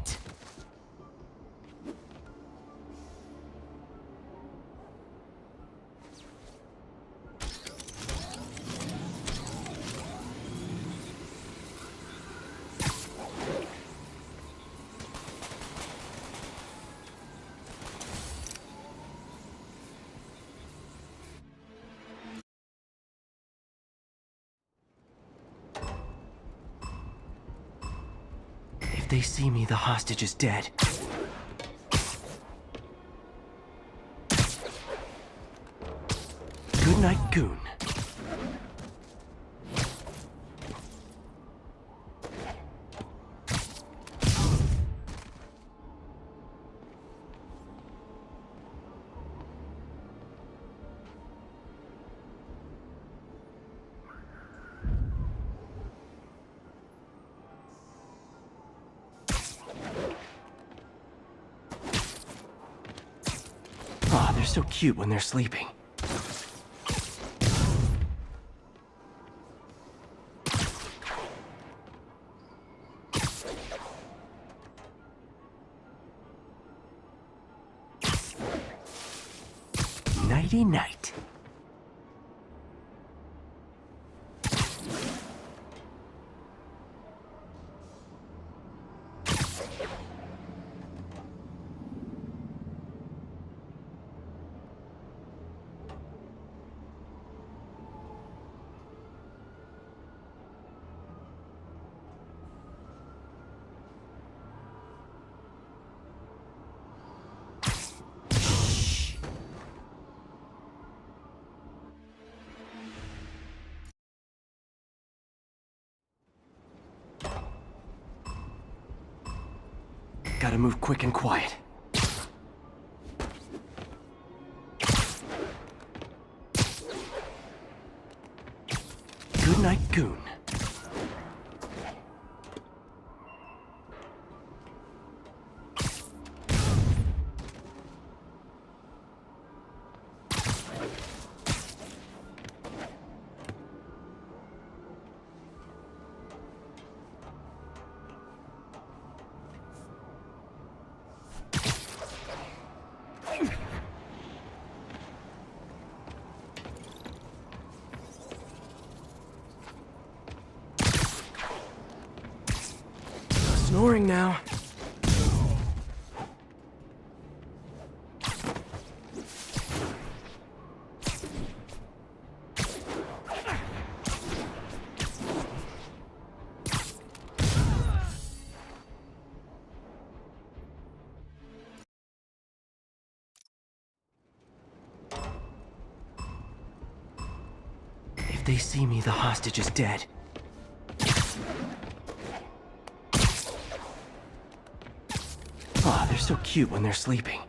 If they see me, the hostage is dead. Good night, Goon. Aw, they're so cute when they're sleeping. Nighty night. Gotta move quick and quiet. Good night, Goon. Snoring now. If they see me, the hostage is dead. Aw, they're so cute when they're sleeping.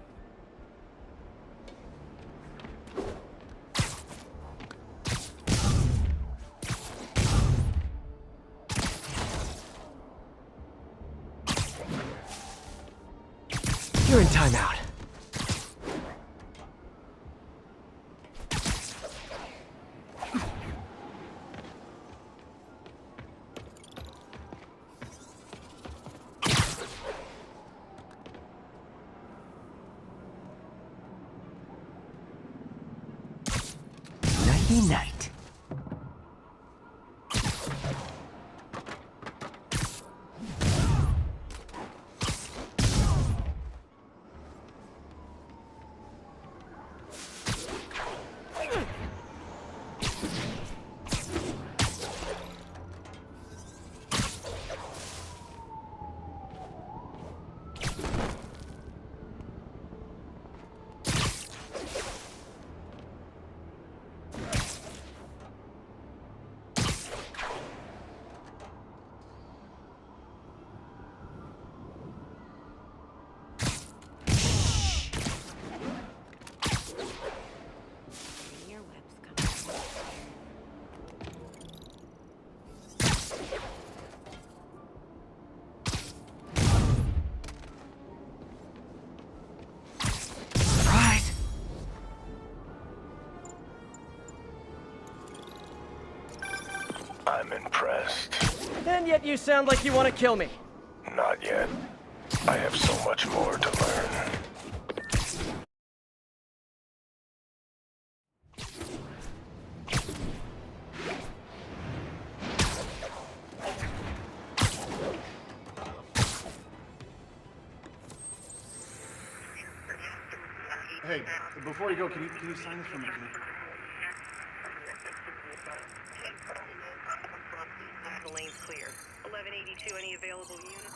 You're in timeout. Nighty night. I'm impressed. And yet you sound like you want to kill me. Not yet. I have so much more to learn. Hey, before you go, can you sign this for me? The lane's clear. 1182, any available units?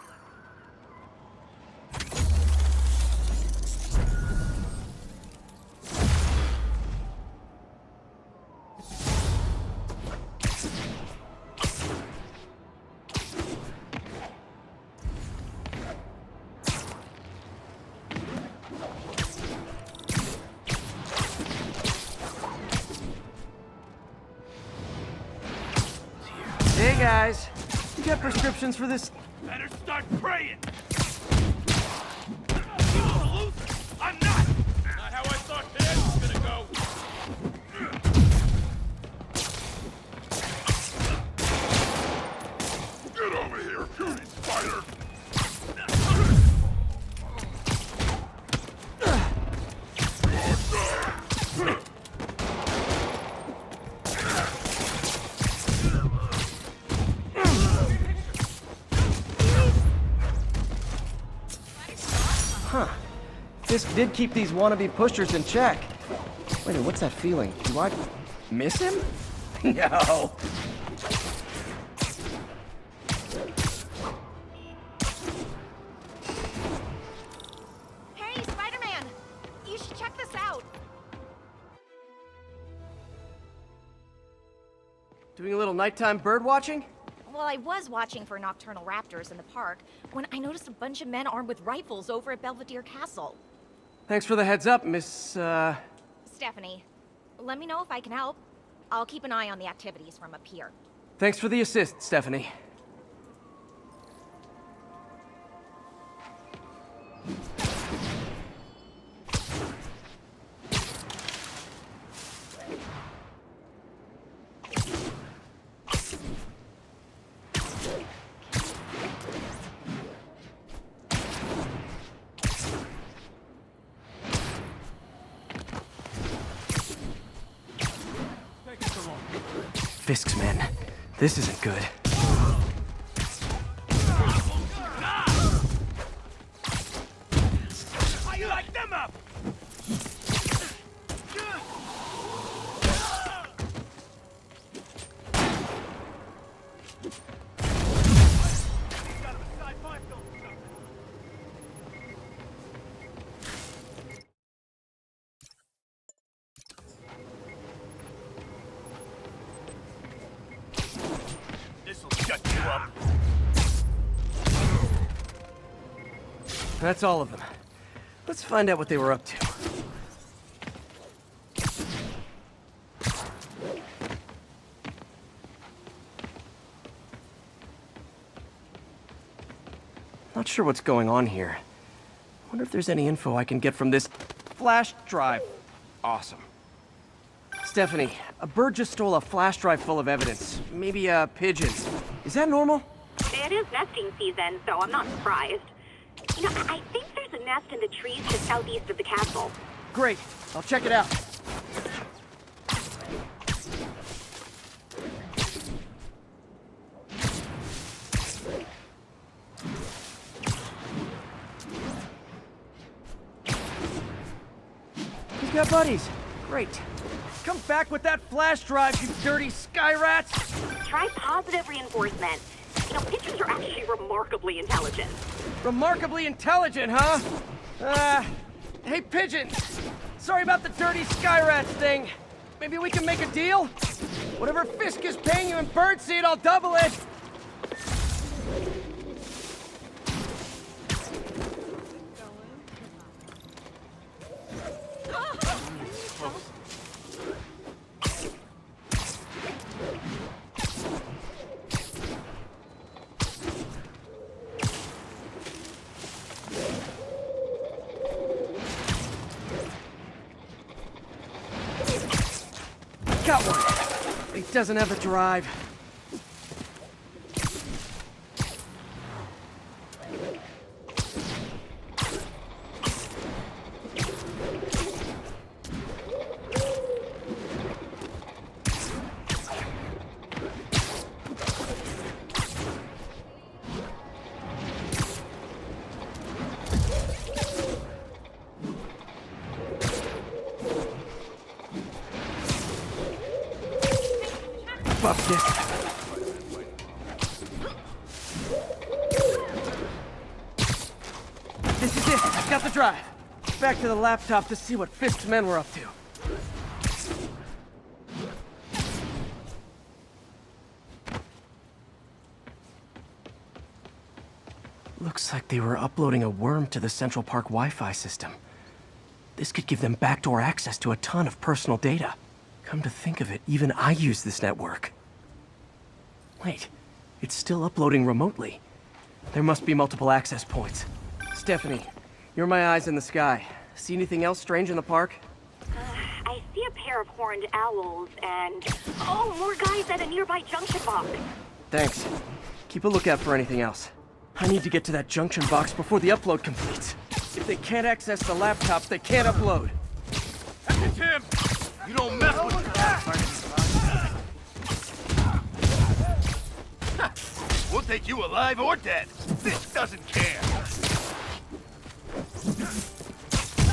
Hey guys, you got prescriptions for this? Better start praying! You're a loser! I'm not! Not how I thought today was gonna go! Get over here, puny spider! Huh. Fisk did keep these wannabe pushers in check. Wait, what's that feeling? Do I miss him? No. Hey, Spider-Man! You should check this out. Doing a little nighttime bird watching? Well, I was watching for nocturnal raptors in the park when I noticed a bunch of men armed with rifles over at Belvedere Castle. Thanks for the heads up, Miss, Stephanie, let me know if I can help. I'll keep an eye on the activities from up here. Thanks for the assist, Stephanie. Fisk's men. This isn't good. How you like them up? This'll shut you up. That's all of them. Let's find out what they were up to. Not sure what's going on here. Wonder if there's any info I can get from this flash drive. Awesome. Stephanie, a bird just stole a flash drive full of evidence. Maybe pigeons. Is that normal? It is nesting season, so I'm not surprised. You know, I think there's a nest in the trees just southeast of the castle. Great. I'll check it out. He's got buddies. Great. Come back with that flash drive, you dirty sky rats! Try positive reinforcement. You know, pigeons are actually remarkably intelligent. Remarkably intelligent, huh? Hey, Pigeon! Sorry about the dirty sky rats thing. Maybe we can make a deal? Whatever Fisk is paying you in birdseed, I'll double it! Got one. He doesn't have the drive. Fuck this. This is it. I got the drive. Back to the laptop to see what Fisk's men were up to. Looks like they were uploading a worm to the Central Park Wi-Fi system. This could give them backdoor access to a ton of personal data. Come to think of it, even I use this network. Wait, it's still uploading remotely. There must be multiple access points. Stephanie, you're my eyes in the sky. See anything else strange in the park? I see a pair of horned owls and... Oh, more guys at a nearby junction box. Thanks. Keep a lookout for anything else. I need to get to that junction box before the upload completes. If they can't access the laptop, they can't upload. That's him! You don't mess with that! We'll take you alive or dead. This doesn't care.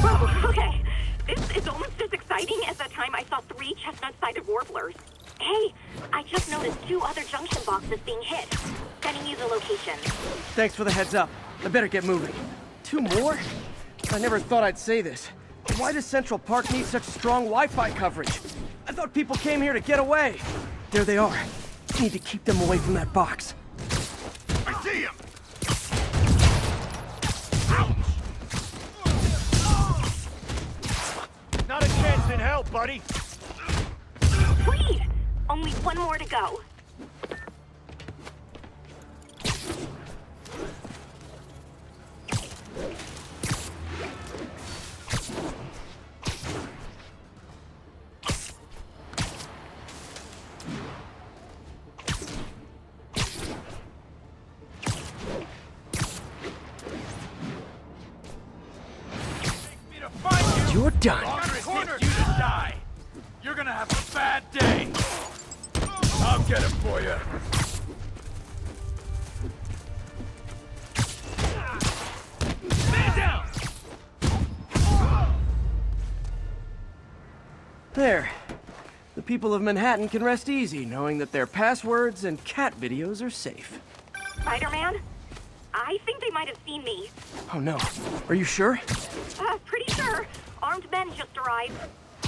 Whoa, okay. This is almost as exciting as the time I saw 3 chestnut-sided warblers. Hey, I just noticed 2 other junction boxes being hit. Sending you the location. Thanks for the heads up. I better get moving. 2 more? I never thought I'd say this. Why does Central Park need such strong Wi-Fi coverage? I thought people came here to get away. There they are. Need to keep them away from that box. I see him! Not a chance in hell, buddy! Sweet! Only 1 more to go. You're done. Corner you to die. You're gonna have a bad day. I'll get him for you. Man down. There. The people of Manhattan can rest easy knowing that their passwords and cat videos are safe. Spider-Man? I think they might have seen me. Oh no. Are you sure? Pretty sure. Armed men just arrived.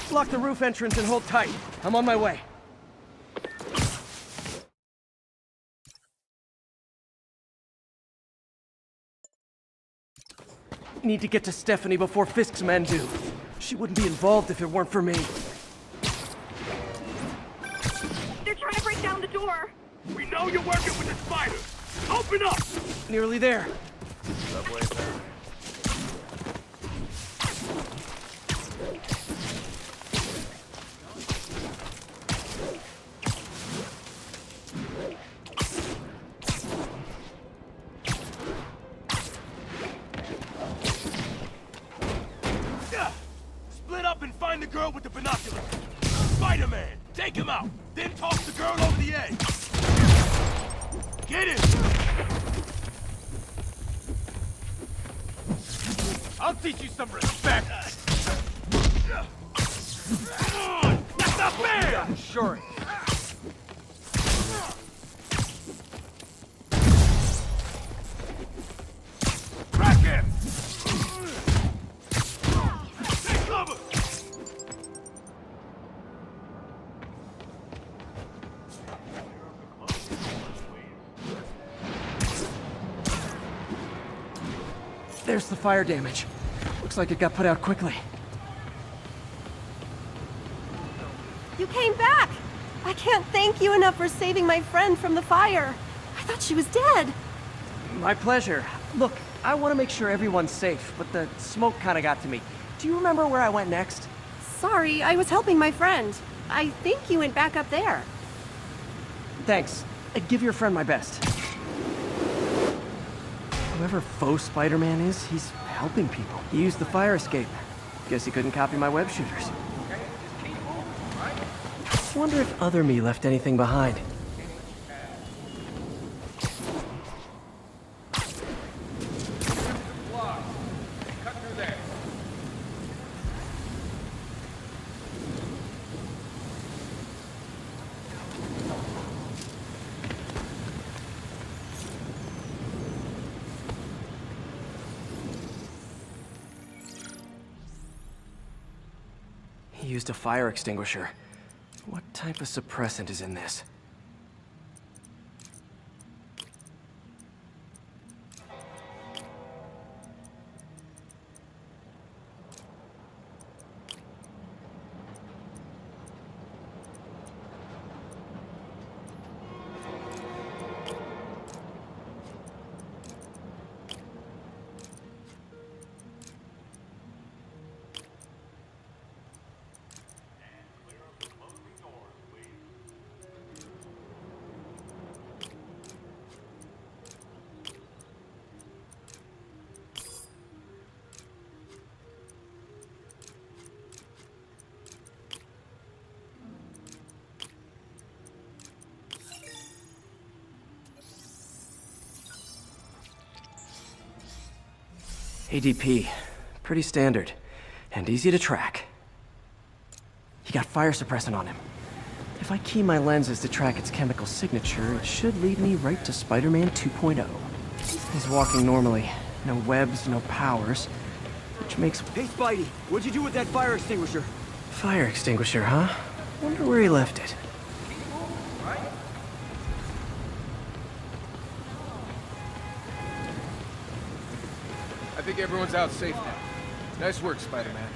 Block the roof entrance and hold tight. I'm on my way. Need to get to Stephanie before Fisk's men do. She wouldn't be involved if it weren't for me. They're trying to break down the door. We know you're working with the spiders. Open up! Nearly there. Subway there. Split up and find the girl with the binoculars. Spider-Man, take him out. Then toss the girl over the edge. Get him! I'll teach you some respect. That's not fair! Sure. Crack him! Take cover! There's the fire damage. Looks like it got put out quickly. You came back! I can't thank you enough for saving my friend from the fire. I thought she was dead. My pleasure. Look, I want to make sure everyone's safe, but the smoke kind of got to me. Do you remember where I went next? Sorry, I was helping my friend. I think you went back up there. Thanks. Give your friend my best. Whoever faux Spider-Man is, he's helping people. He used the fire escape. Guess he couldn't copy my web shooters. Wonder if other me left anything behind. He used a fire extinguisher. What type of suppressant is in this? ADP. Pretty standard. And easy to track. He got fire suppressant on him. If I key my lenses to track its chemical signature, it should lead me right to Spider-Man 2.0. He's walking normally. No webs, no powers. Which makes... Hey, Spidey, what'd you do with that fire extinguisher? Fire extinguisher, huh? Wonder where he left it. I think everyone's out safe now. Nice work, Spider-Man.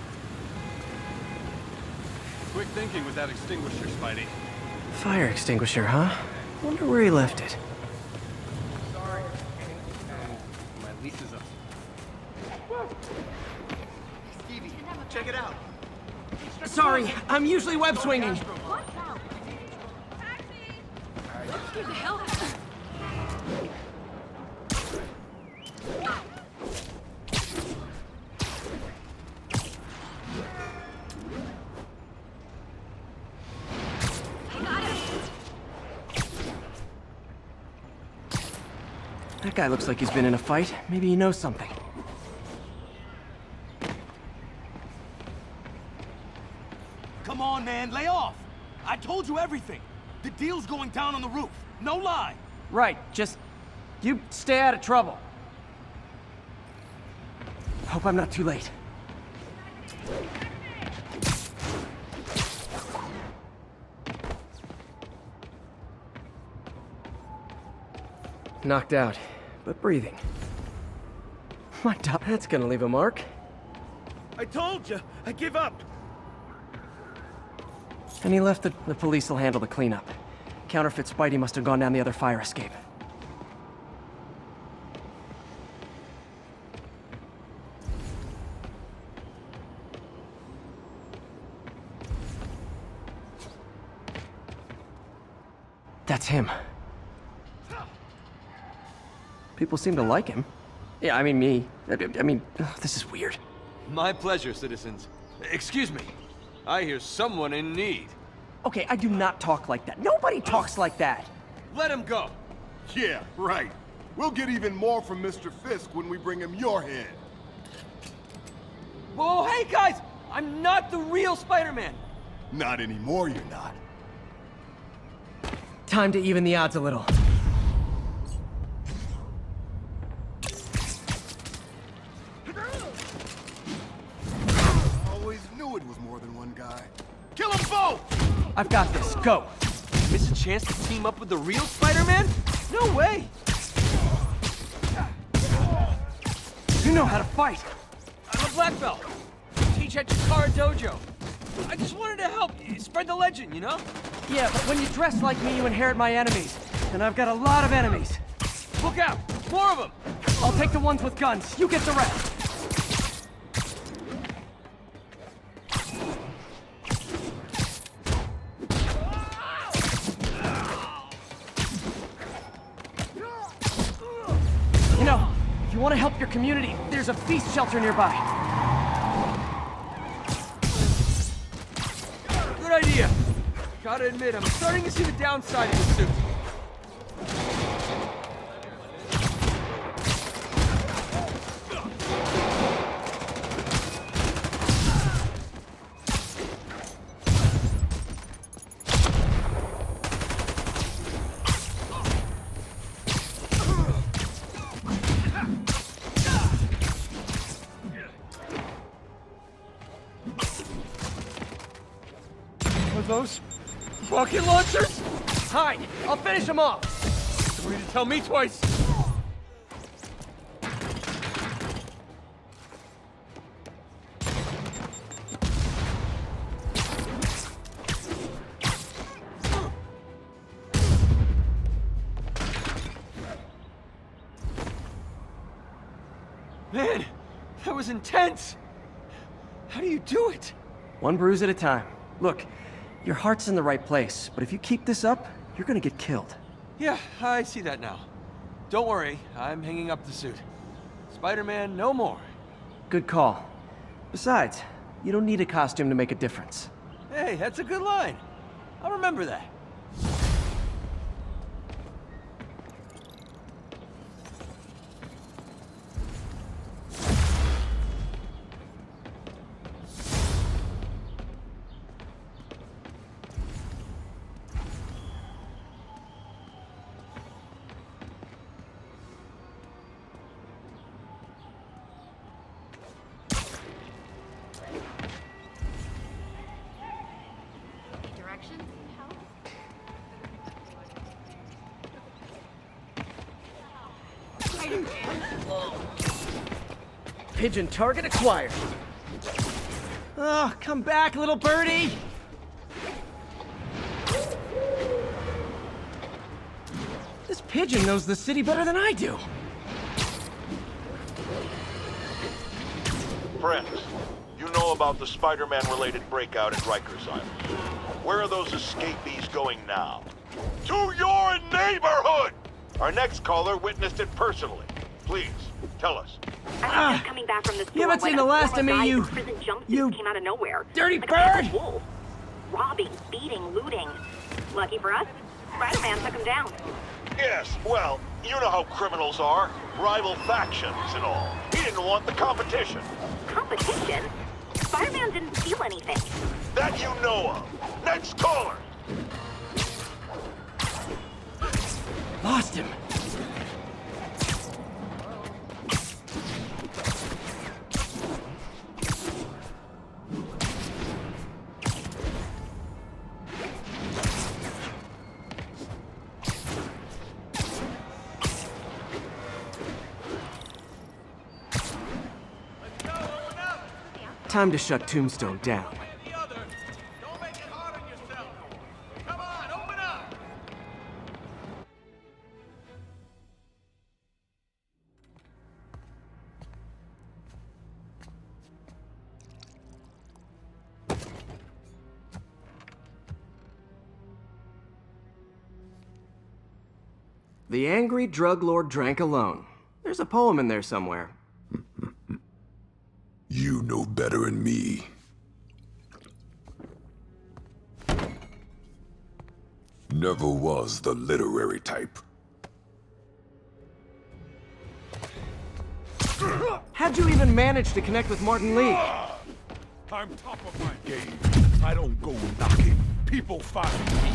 Quick thinking with that extinguisher, Spidey. Fire extinguisher, huh? Wonder where he left it. Sorry. My lease is up. Stevie, check it out. Sorry, I'm usually web swinging. Get the hell out. That guy looks like he's been in a fight. Maybe he knows something. Come on, man, lay off. I told you everything. The deal's going down on the roof. No lie. Right, just... you stay out of trouble. Hope I'm not too late. Knocked out, but breathing. My God, that's gonna leave a mark. I told you, I give up. And he left the police will handle the cleanup. Counterfeit Spidey must have gone down the other fire escape. That's him. People seem to like him. Yeah, I mean me. I mean, this is weird. My pleasure, citizens. Excuse me. I hear someone in need. Okay, I do not talk like that. Nobody talks like that. Let him go. Yeah, right. We'll get even more from Mr. Fisk when we bring him your head. Whoa, hey guys! I'm not the real Spider-Man. Not anymore, you're not. Time to even the odds a little. Always knew it was more than one guy. Kill them both! I've got this. Go. Miss a chance to team up with the real Spider-Man? No way! You know how to fight. I'm a black belt. Teach at Chikara Dojo. I just wanted to help spread the legend, you know? Yeah, but when you dress like me, you inherit my enemies. And I've got a lot of enemies. Look out! More of them! I'll take the ones with guns. You get the rest. You know, if you want to help your community, there's a feast shelter nearby. Good idea. Gotta admit, I'm starting to see the downside of the suit. Are those rocket launchers? Hide! I'll finish them off! Don't need to tell me twice! Man, that was intense! How do you do it? One bruise at a time. Look, your heart's in the right place, but if you keep this up, you're gonna get killed. Yeah, I see that now. Don't worry, I'm hanging up the suit. Spider-Man, no more. Good call. Besides, you don't need a costume to make a difference. Hey, that's a good line. I'll remember that. Pigeon target acquired. Oh, come back, little birdie! This pigeon knows the city better than I do. Friends, you know about the Spider-Man-related breakout at Rikers Island. Where are those escapees going now? To your neighborhood! Our next caller witnessed it personally. Please, tell us. I was just coming back from the store. You haven't seen the last of me, you came out of nowhere. Dirty like bird! A wolf. Robbing, beating, looting. Lucky for us, Spider-Man took him down. Yes, well, you know how criminals are. Rival factions and all. He didn't want the competition. Competition? Spider-Man didn't steal anything. That you know of. Next caller! Lost him. Time to shut Tombstone down. The angry drug lord drank alone. There's a poem in there somewhere. You know better than me. Never was the literary type. How'd you even manage to connect with Martin Lee? I'm top of my game. I don't go knocking. People find me.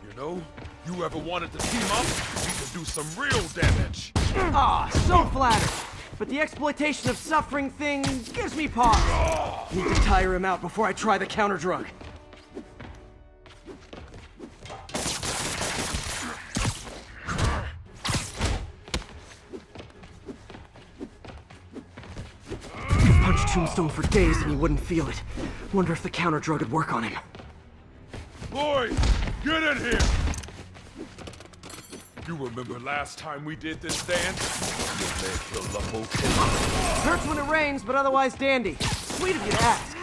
You know, you ever wanted to team up? We could do some real damage. Ah, so flattered. But the exploitation of suffering thing gives me pause. Need to tire him out before I try the counter drug. I've punched Tombstone for days and he wouldn't feel it. Wonder if the counter drug would work on him. Boys, get in here! You remember last time we did this dance? Your leg healed up okay? Hurts when it rains, but otherwise dandy. Sweet of you to ask.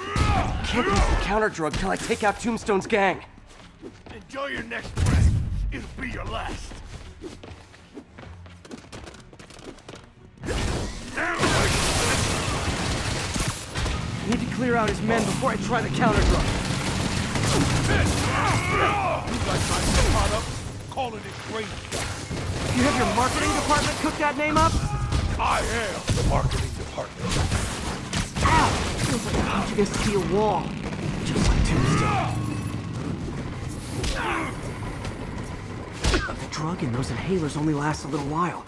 Can't use the counter drug till I take out Tombstone's gang. Enjoy your next breath. It'll be your last. Need to clear out his men before I try the counter drug. You like my spot up? Calling it great. You have your marketing department cook that name up? I am the marketing department. Ow! Feels like a punch against a steel wall. Just like Tombstone. The drug in those inhalers only lasts a little while.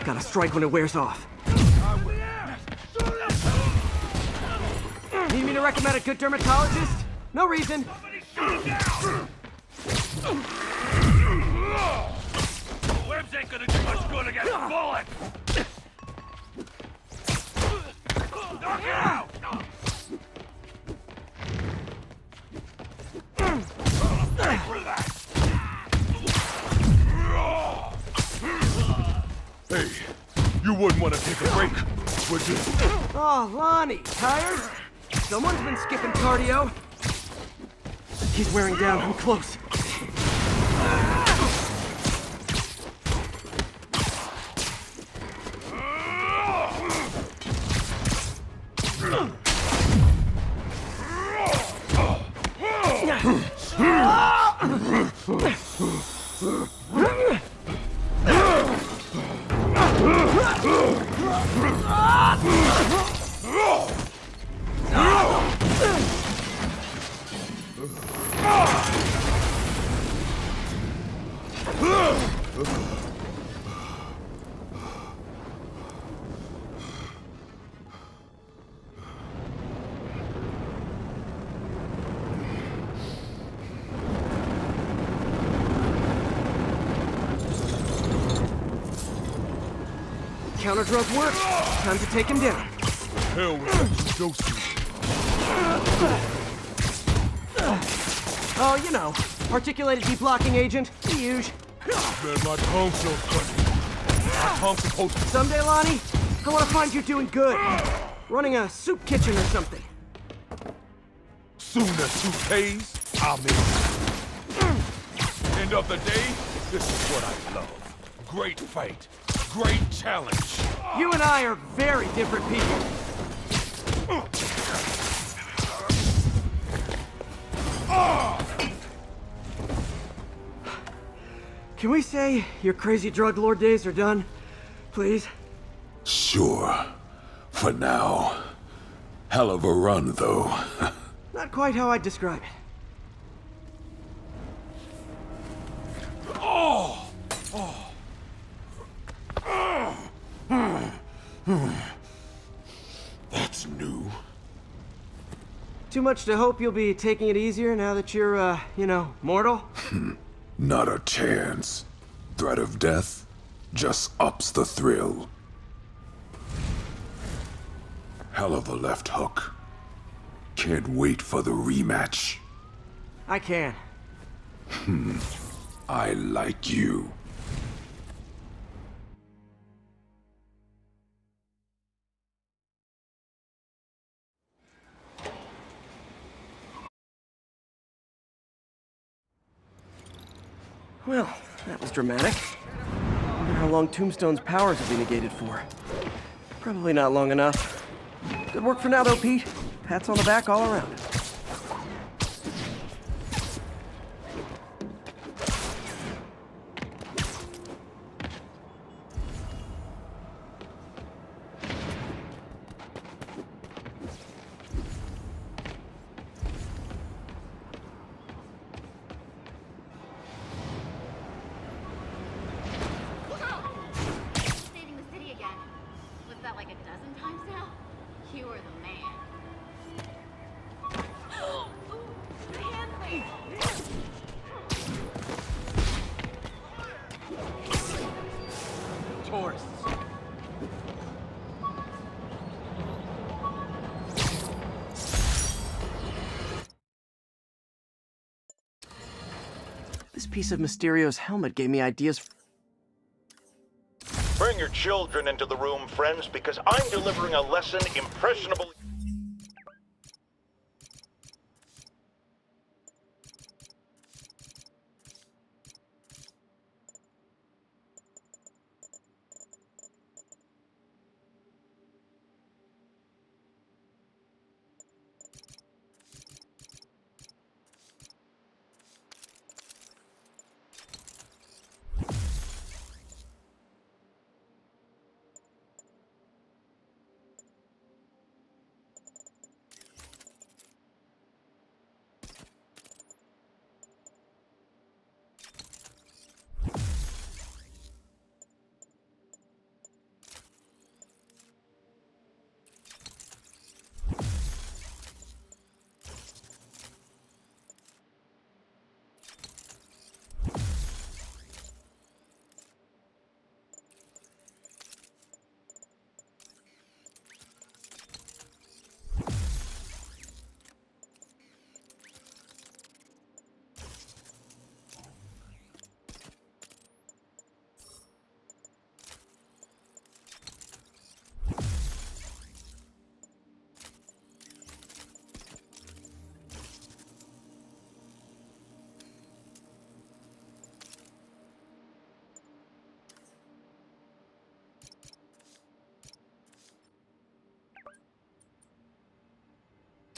Gotta strike when it wears off. Need me to recommend a good dermatologist? No reason. Webs ain't gonna do much good against bullets! Knock it out! Thanks for that! Hey, you wouldn't want to take a break, would you? Oh, Lonnie, tired? Someone's been skipping cardio. He's wearing down. I'm close. counter-drug work. Time to take him down. Hell with that ghost. Oh, you know, articulated deblocking agent, the huge. Man, my tongue so funny. My tongue's supposed to... Someday, Lonnie, I want to find you doing good. Running a soup kitchen or something. Soon as soup pays, I'll make it. End of the day, this is what I love. Great fight. Great challenge. You and I are very different people. Can we say your crazy drug lord days are done? Please? Sure. For now. Hell of a run, though. Not quite how I'd describe it. Oh! That's new. Too much to hope you'll be taking it easier now that you're, mortal? Not a chance. Threat of death just ups the thrill. Hell of a left hook. Can't wait for the rematch. I can. I like you. Well, that was dramatic. I wonder how long Tombstone's powers will be negated for. Probably not long enough. Good work for now, though, Pete. Pats on the back all around. Saving the city again. Was that like a dozen times now? You are the man. Tourists. This piece of Mysterio's helmet gave me ideas. Bring your children into the room, friends, because I'm delivering a lesson impressionable.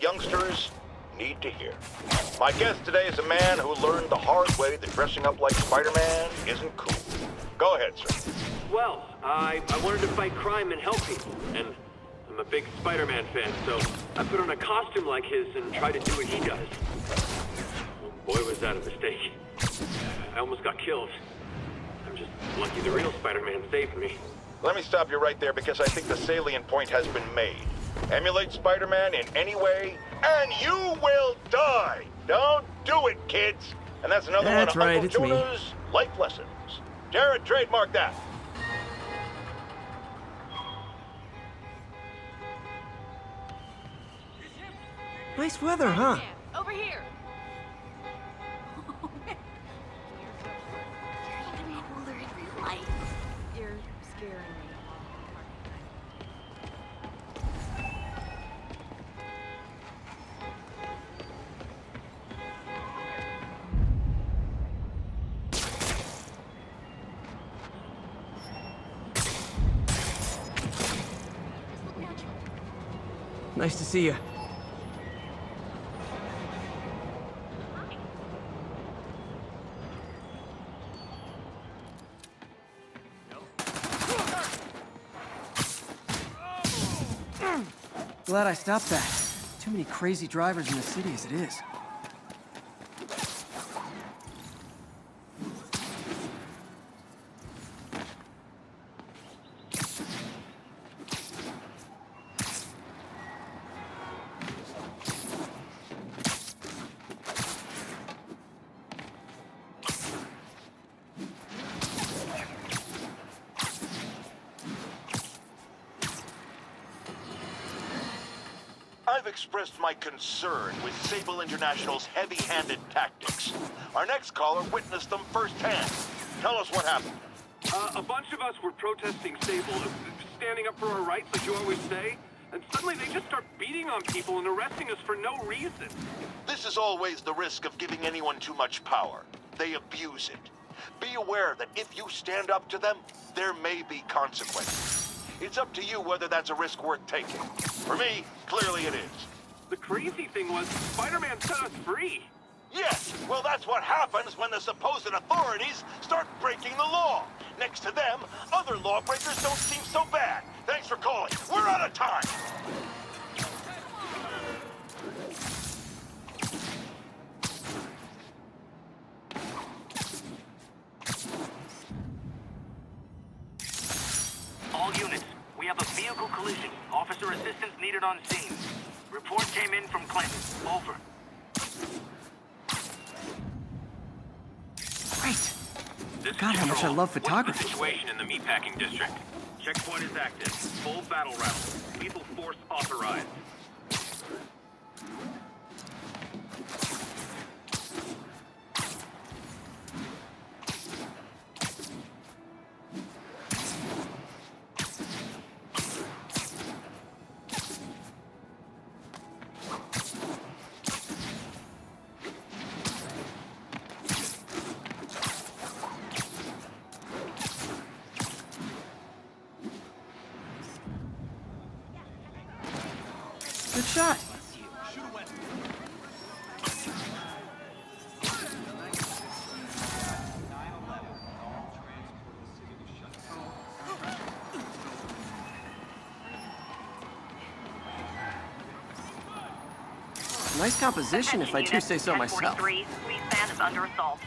Youngsters need to hear. My guest today is a man who learned the hard way that dressing up like Spider-Man isn't cool. Go ahead, sir. Well, I wanted to fight crime and help people, and I'm a big Spider-Man fan, so I put on a costume like his and tried to do what he does. Oh, boy, was that a mistake. I almost got killed. I'm just lucky the real Spider-Man saved me. Let me stop you right there because I think the salient point has been made. Emulate Spider-Man in any way, and you will die! Don't do it, kids! And that's another one of Uncle Jonah's life lessons. Jared, trademark that. Nice weather, huh? Over here. You're even cooler in real life. You're scaring me. Nice to see you. Glad I stopped that. Too many crazy drivers in the city as it is. I've expressed my concern with Sable International's heavy-handed tactics. Our next caller witnessed them firsthand. Tell us what happened. A bunch of us were protesting Sable, standing up for our rights like you always say, and suddenly they just start beating on people and arresting us for no reason. This is always the risk of giving anyone too much power. They abuse it. Be aware that if you stand up to them, there may be consequences. It's up to you whether that's a risk worth taking. For me, clearly it is. The crazy thing was, Spider-Man set us free. Yes, well that's what happens when the supposed authorities start breaking the law. Next to them, other lawbreakers don't seem so bad. Thanks for calling. We're out of time. All units, we have a vehicle collision. Officer assistance needed on scene. Report came in from Clinton. Over. Great. This God, how much I love photography. What's the situation in the meatpacking district? Checkpoint is active. Full battle round. Lethal force authorized. Good shot. Nice composition, if I do say so myself. 43, police van is under assault.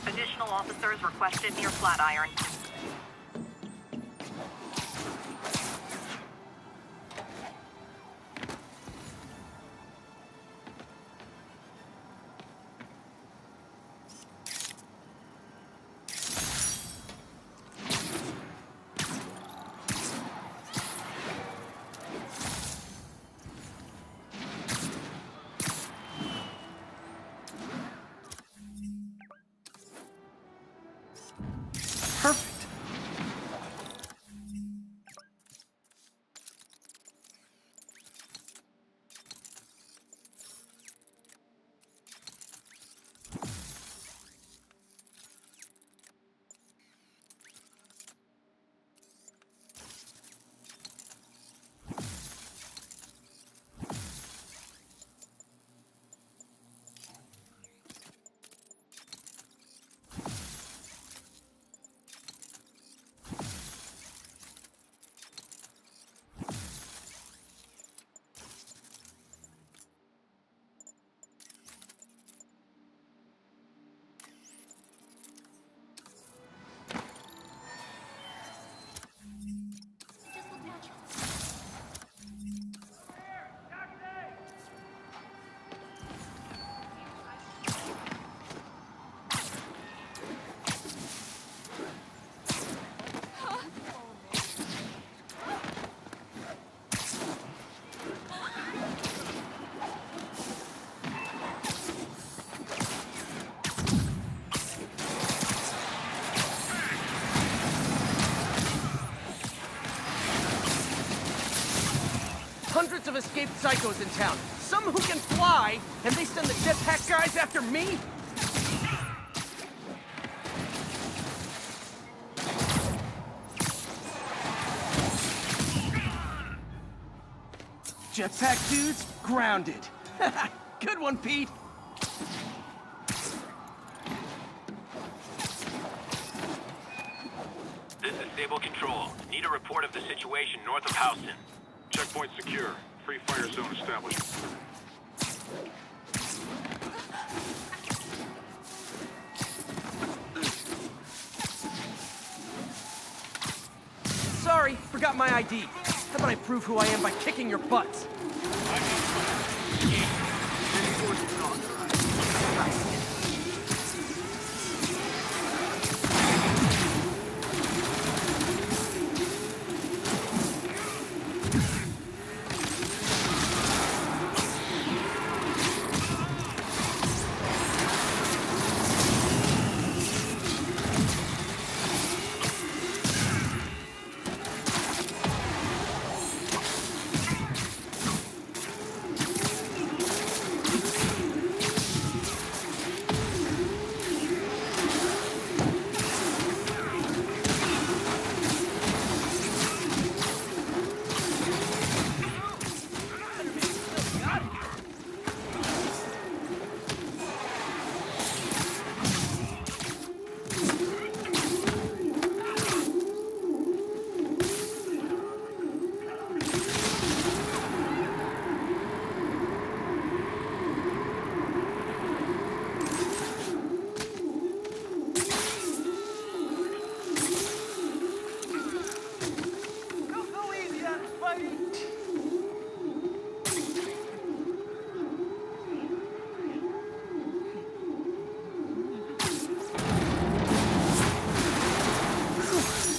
Additional officers requested near Flatiron. Perfect. psychos in town. Some who can fly, and they send the jetpack guys after me? Jetpack dudes grounded. Good one, Pete. This is Stable Control. Need a report of the situation north of Houston. Checkpoint secure. Free fire zone established. Sorry, forgot my ID. How about I prove who I am by kicking your butts?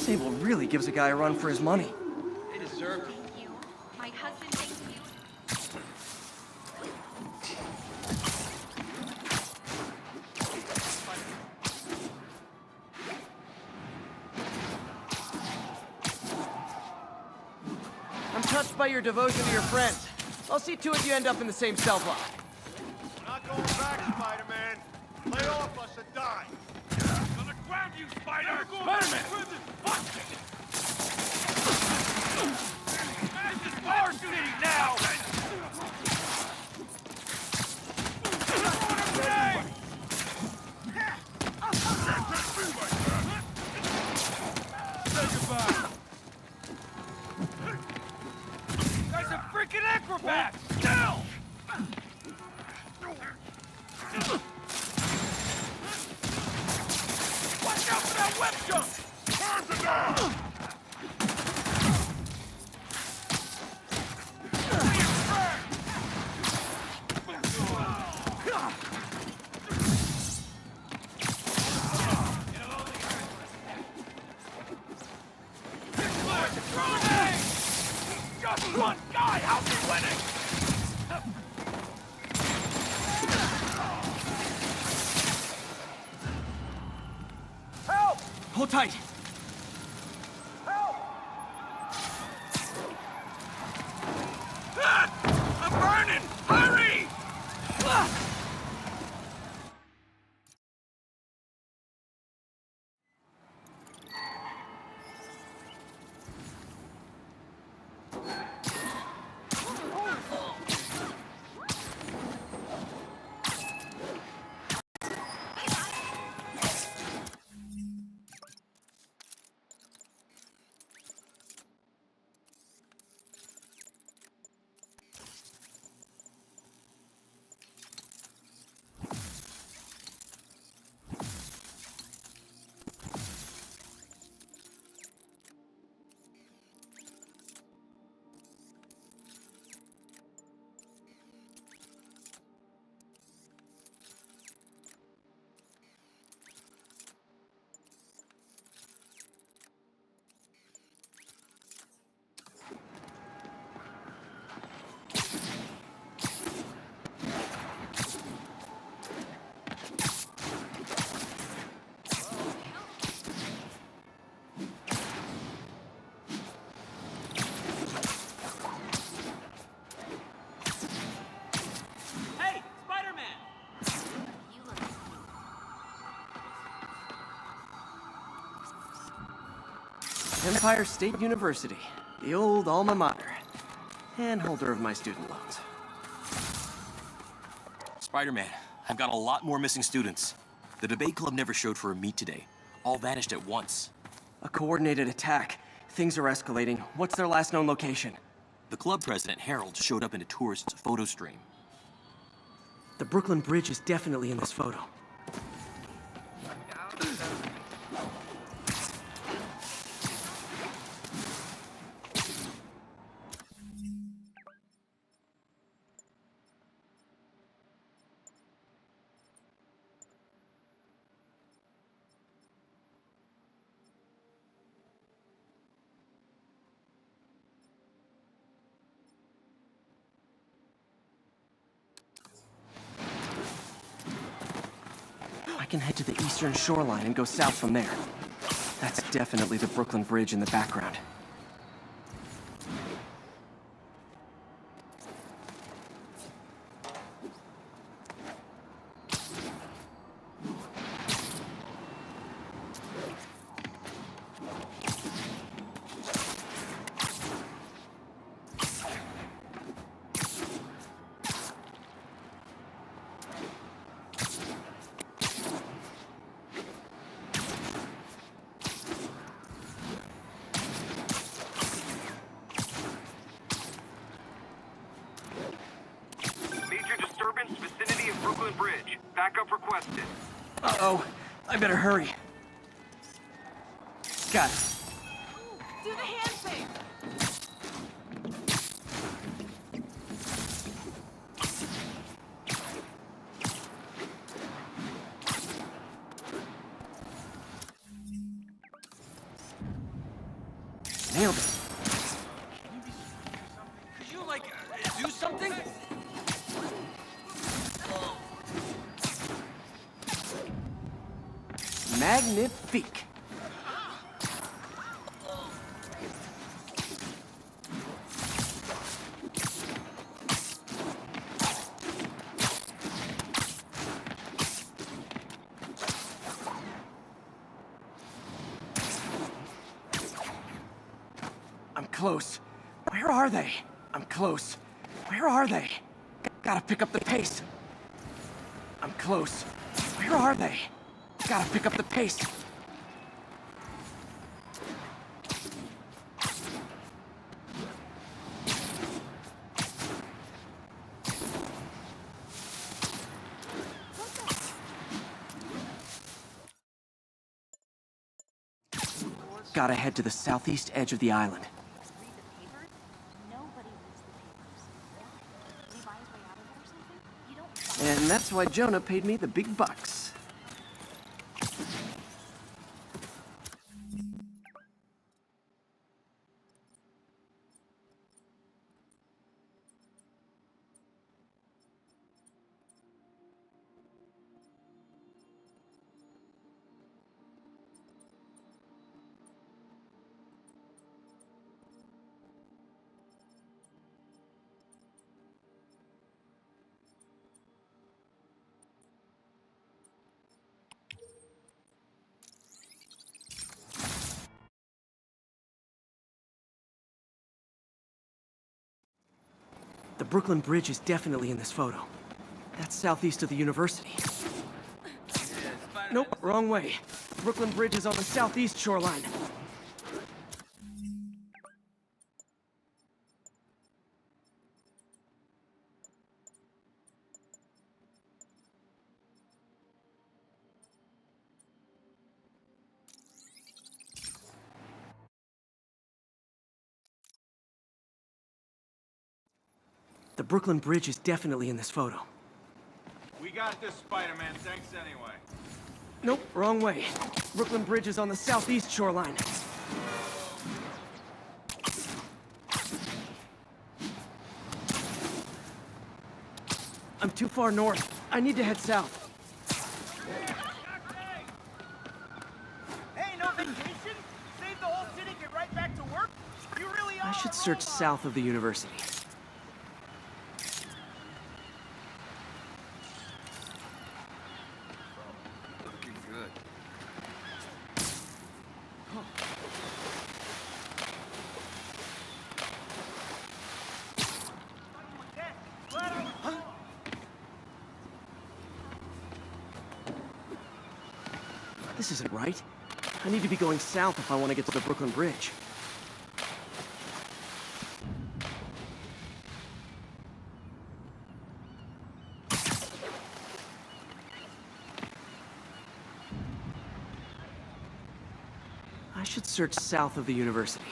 Sable really gives a guy a run for his money. They deserve it. Thank you. My husband, thank you. I'm touched by your devotion to your friends. I'll see to it you end up in the same cell block. Not going back, Spider-Man. Lay off us and die. On the ground, you spider! Spider-Man! This is our city now! Say goodbye. You guys are freaking acrobats! Still! Watch out for that web jump! Turn it down! Just one guy! How's he winning? Help! Hold tight. Help! Ah! I'm burning! Hurry! Ah! Empire State University, the old alma mater, and holder of my student loans. Spider-Man, I've got a lot more missing students. The debate club never showed for a meet today. All vanished at once. A coordinated attack. Things are escalating. What's their last known location? The club president, Harold, showed up in a tourist's photo stream. The Brooklyn Bridge is definitely in this photo. I can head to the eastern shoreline and go south from there. That's definitely the Brooklyn Bridge in the background. Vicinity of Brooklyn Bridge. Backup requested. Uh-oh. I better hurry. Got it. Do the hand thing! Nailed it. Could you, like, do something? Magnifique. I'm close. Where are they? I'm close. Where are they? Gotta pick up the pace. I'm close. Where are they? Gotta pick up the pace. Gotta head to the southeast edge of the island. And that's why Jonah paid me the big bucks. The Brooklyn Bridge is definitely in this photo. That's southeast of the university. Nope, wrong way. Brooklyn Bridge is on the southeast shoreline. The Brooklyn Bridge is definitely in this photo. We got this, Spider-Man. Thanks anyway. Nope, wrong way. Brooklyn Bridge is on the southeast shoreline. I'm too far north. I need to head south. Hey, no vacation? Save the whole city, get right back to work? You really are. I should search south of the university. This isn't right. I need to be going south if I want to get to the Brooklyn Bridge. I should search south of the university.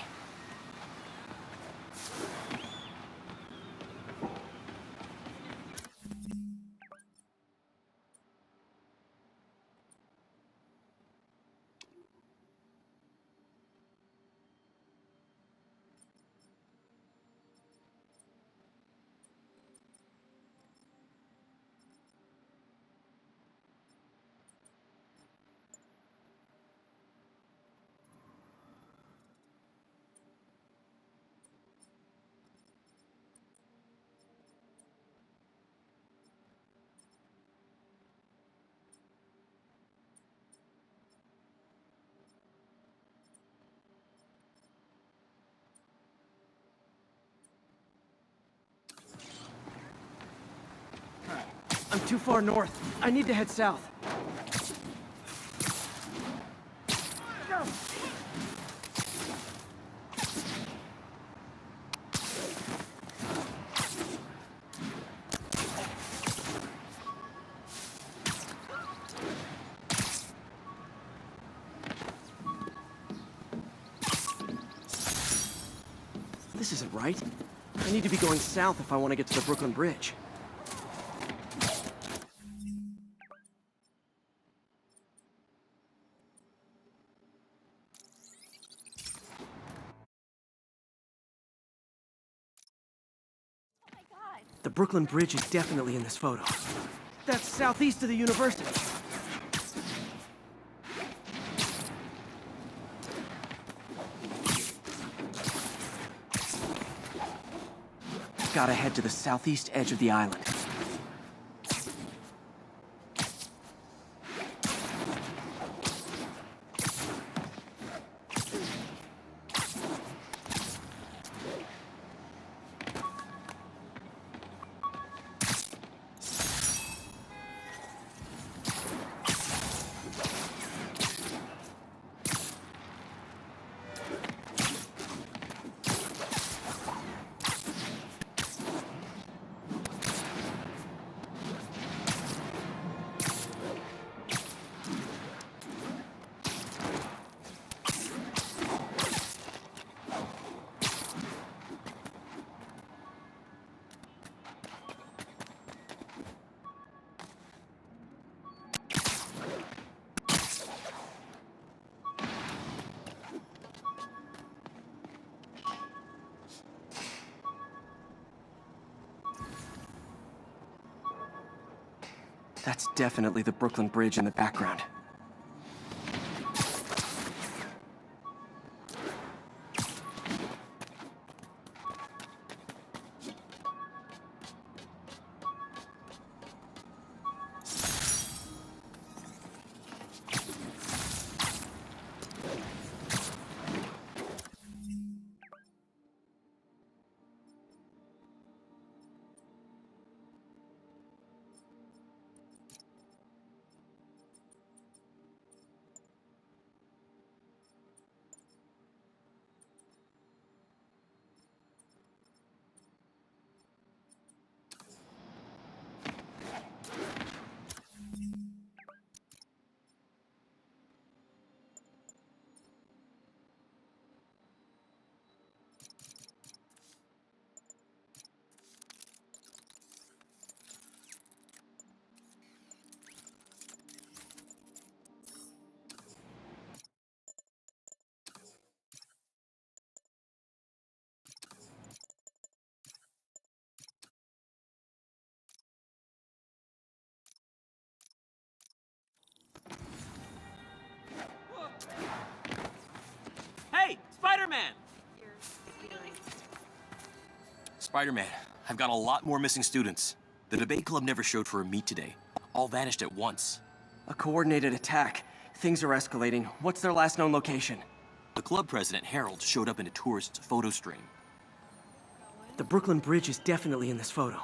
I'm too far north. I need to head south. This isn't right. I need to be going south if I want to get to the Brooklyn Bridge. The Brooklyn Bridge is definitely in this photo. That's southeast of the university. Gotta head to the southeast edge of the island. That's definitely the Brooklyn Bridge in the background. Hey, Spider-Man! Spider-Man, I've got a lot more missing students. The debate club never showed for a meet today. All vanished at once. A coordinated attack. Things are escalating. What's their last known location? The club president, Harold, showed up in a tourist's photo stream. The Brooklyn Bridge is definitely in this photo.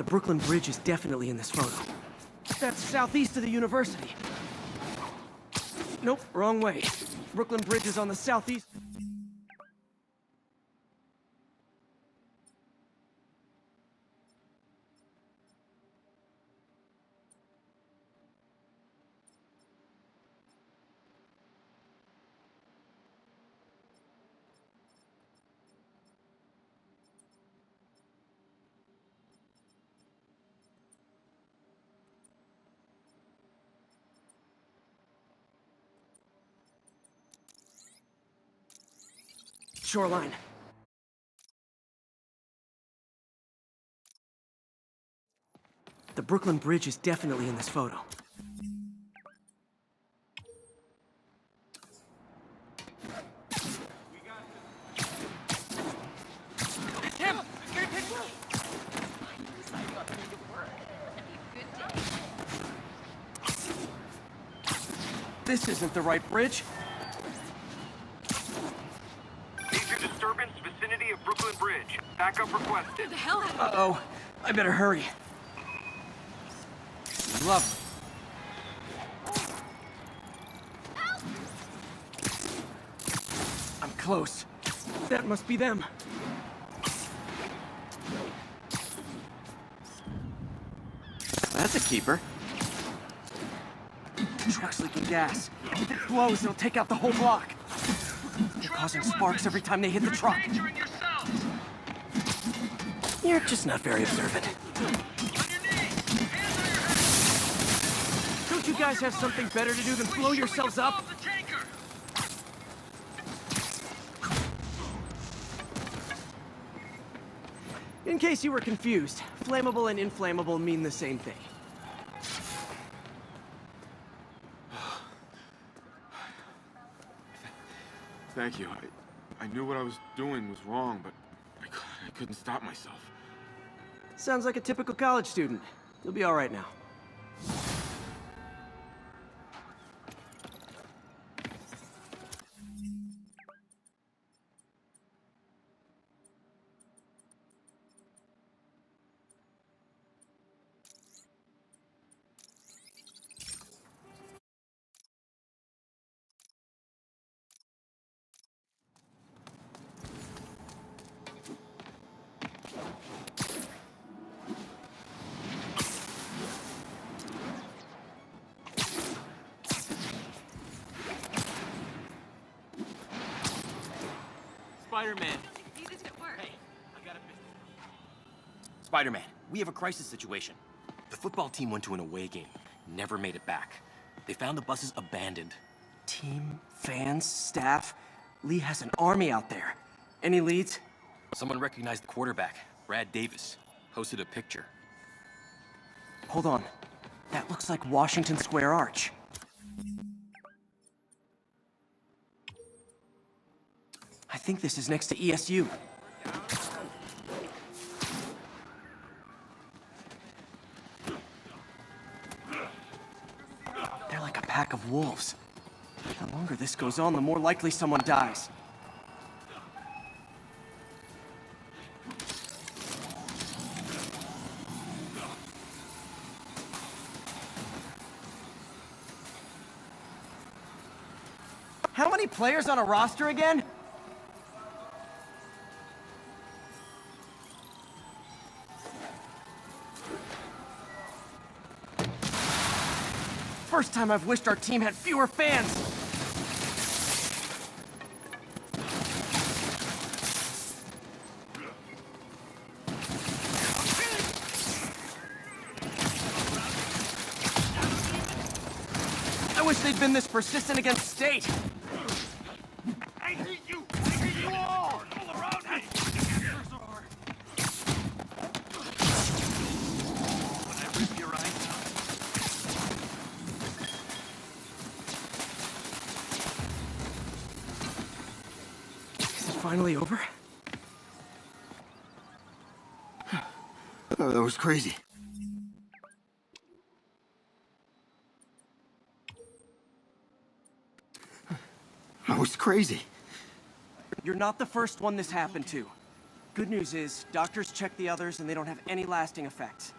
The Brooklyn Bridge is definitely in this photo. That's southeast of the university. Nope, wrong way. Brooklyn Bridge is on the southeast. Shoreline. The Brooklyn Bridge is definitely in this photo. Tim! This isn't the right bridge. Major disturbance vicinity of Brooklyn Bridge. Backup requested. What the hell happened? Uh-oh. I better hurry. Love. I'm close. That must be them. That's a keeper. The truck's leaking gas. If it blows, it'll take out the whole block. They're causing sparks every time they hit the truck. You're just not very observant. Don't you guys have something better to do than blow yourselves up? In case you were confused, flammable and inflammable mean the same thing. Thank you. I knew what I was doing was wrong, but I couldn't stop myself. Sounds like a typical college student. You'll be all right now. Spider-Man. Do this at work. Hey, I got a business. Spider-Man, we have a crisis situation. The football team went to an away game, never made it back. They found the buses abandoned. Team, fans, staff. Lee has an army out there. Any leads? Someone recognized the quarterback, Brad Davis. Posted a picture. Hold on. That looks like Washington Square Arch. I think this is next to ESU. They're like a pack of wolves. The longer this goes on, the more likely someone dies. How many players on a roster again? First time I've wished our team had fewer fans. I wish they'd been this persistent against State. I hate you! I hate you all! All around me! Is it finally over? Oh, that was crazy. I was crazy. You're not the first one this happened to. Good news is, doctors checked the others and they don't have any lasting effects.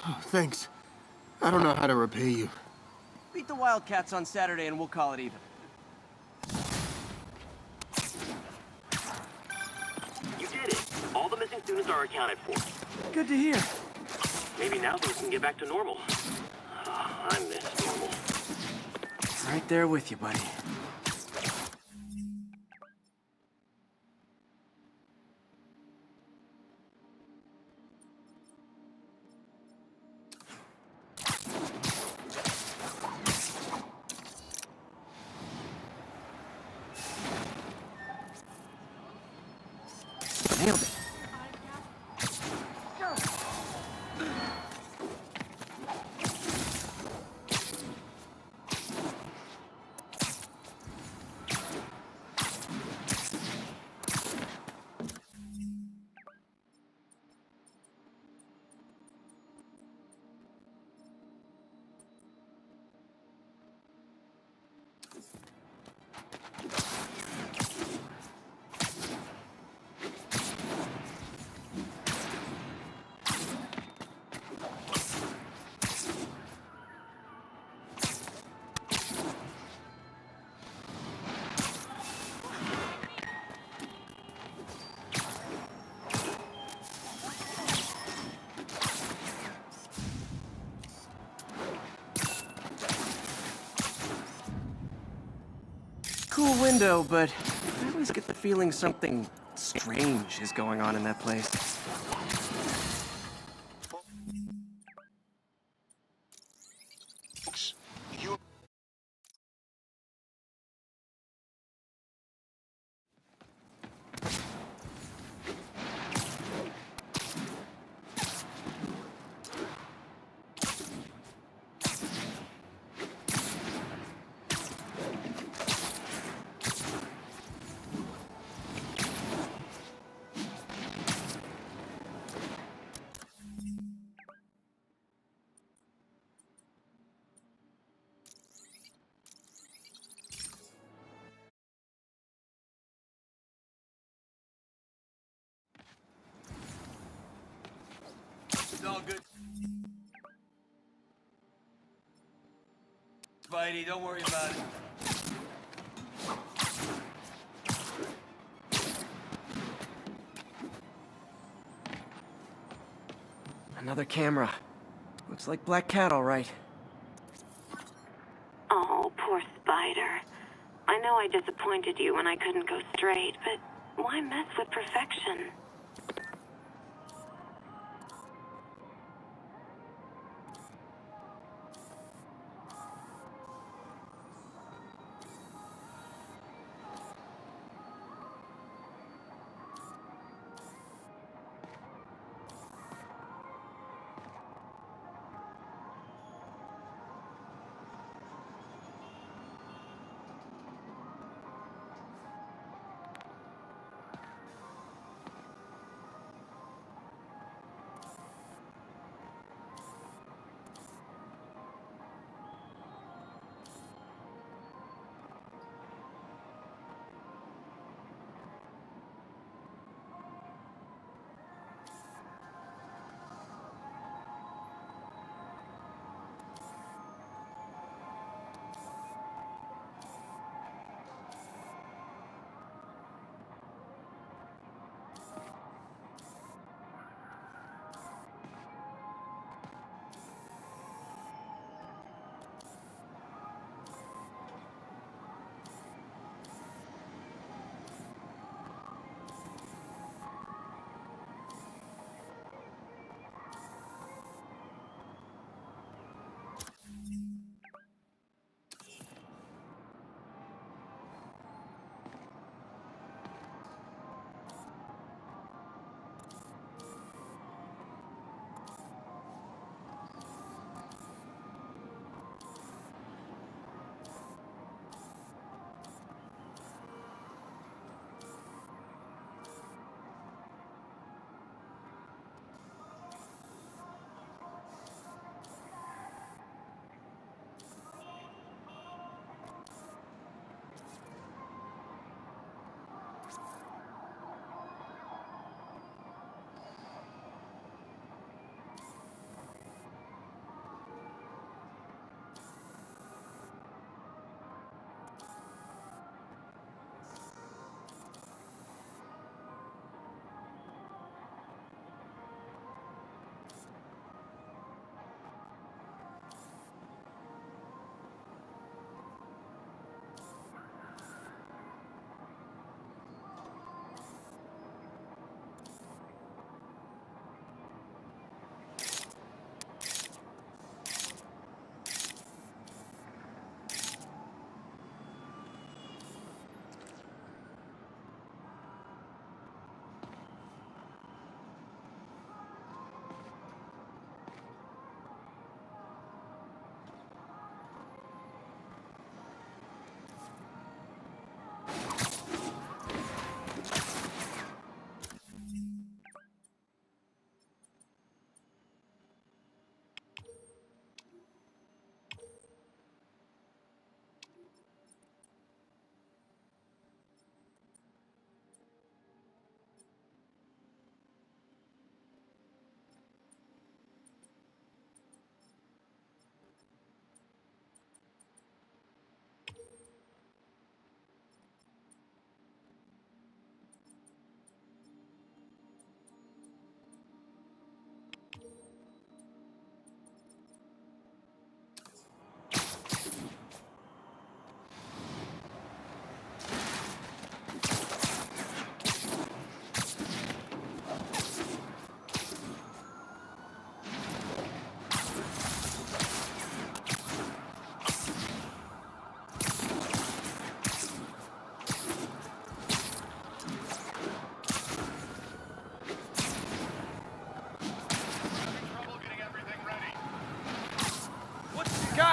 Oh, thanks. I don't know how to repay you. Beat the Wildcats on Saturday and we'll call it even. You did it. All the missing students are accounted for. Good to hear. Maybe now things can get back to normal. I miss normal. Right there with you, buddy. Nailed it. Cool window, but I always get the feeling something strange is going on in that place. It's all good. Spidey, don't worry about it. Another camera. Looks like Black Cat, all right. Oh, poor Spider. I know I disappointed you when I couldn't go straight, but why mess with perfection?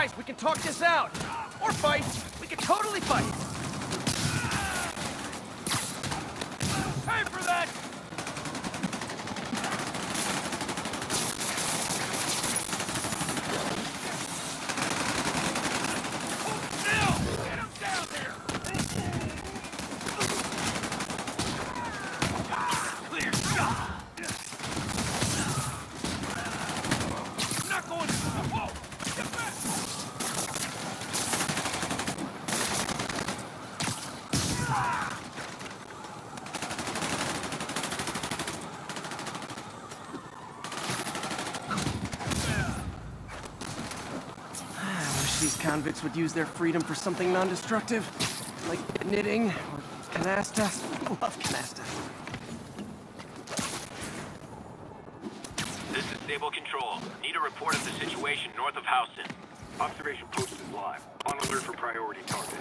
Guys, we can talk this out. Or fight. We can totally fight. Pay for that! These convicts would use their freedom for something non-destructive, like knitting or canasta. I love canasta. This is Stable Control. Need a report of the situation north of Houston. Observation post is live. On alert for priority target.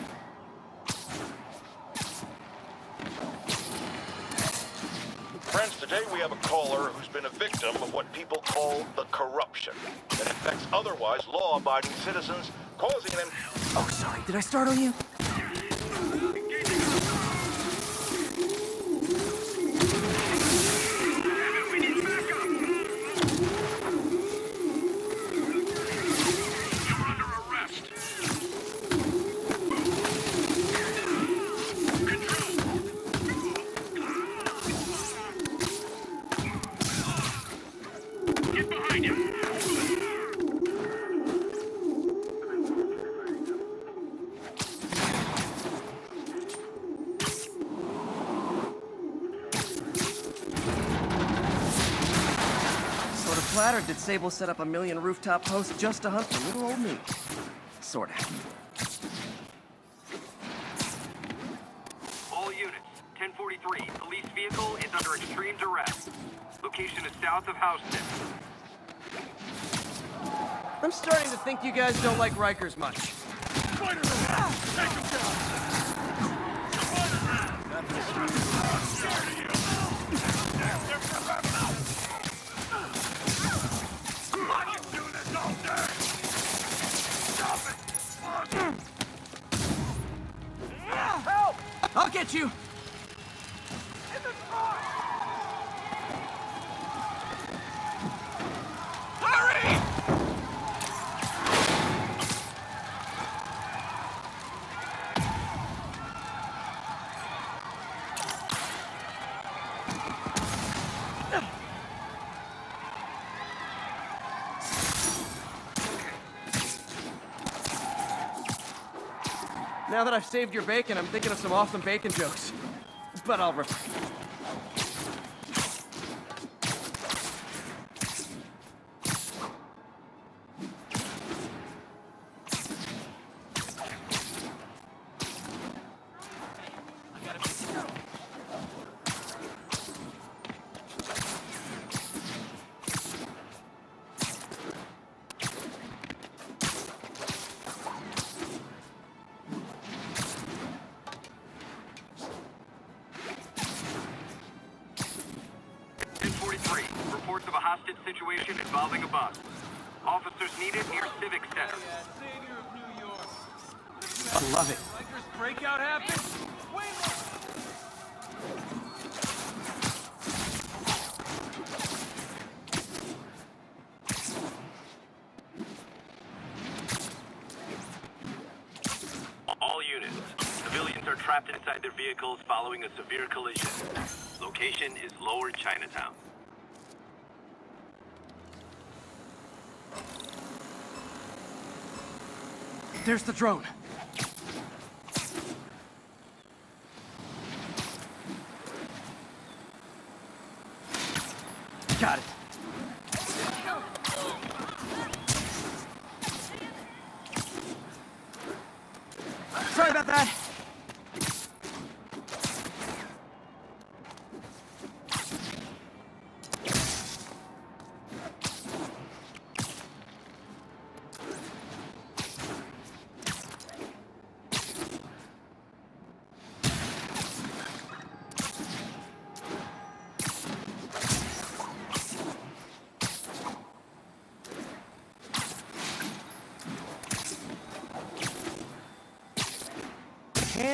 Friends, today we have a caller who's been a victim of what people call the corruption that affects otherwise law-abiding citizens, causing them... Oh, sorry. Did I startle you? Flattered that Sable set up a million rooftop posts just to hunt for little old me. Sorta. All units, 1043. Police vehicle is under extreme duress. Location is south of Houston. I'm starting to think you guys don't like Rikers much. Spider-Man! Take him down! I'll get you! Hurry! Now that I've saved your bacon, I'm thinking of some awesome bacon jokes. But I'll refrain. Reports of a hostage situation involving a bus. Officers needed near Civic Center. I love it. Rikers breakout happened? All units. Civilians are trapped inside their vehicles following a severe collision. Location is Lower Chinatown. There's the drone. Got it. Sorry about that.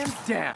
Man down.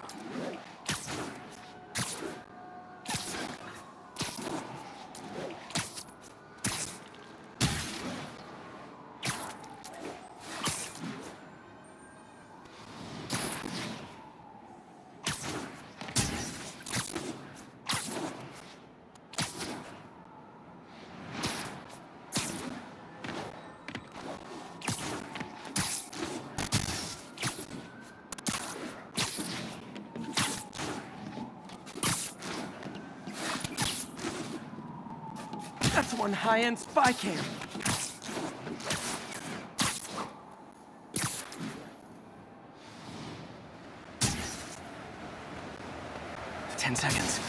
That's one high-end spy cam. Ten seconds.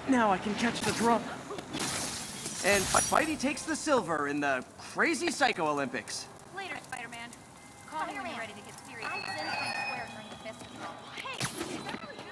Now I can catch the drum. And Spidey takes the silver in the Crazy Psycho Olympics. Later, Spider-Man. Call me when you're ready to get serious. I didn't swear during the festival. Hey, is that really you?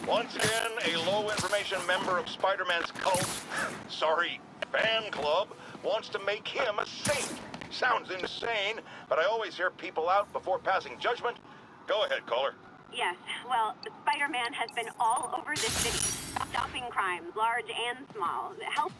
Once again, a low-information member of Spider-Man's cult, sorry, fan club, wants to make him a saint. Sounds insane, but I always hear people out before passing judgment. Go ahead, caller. Yes, well, Spider-Man has been all over this city, stopping crimes, large and small. Help.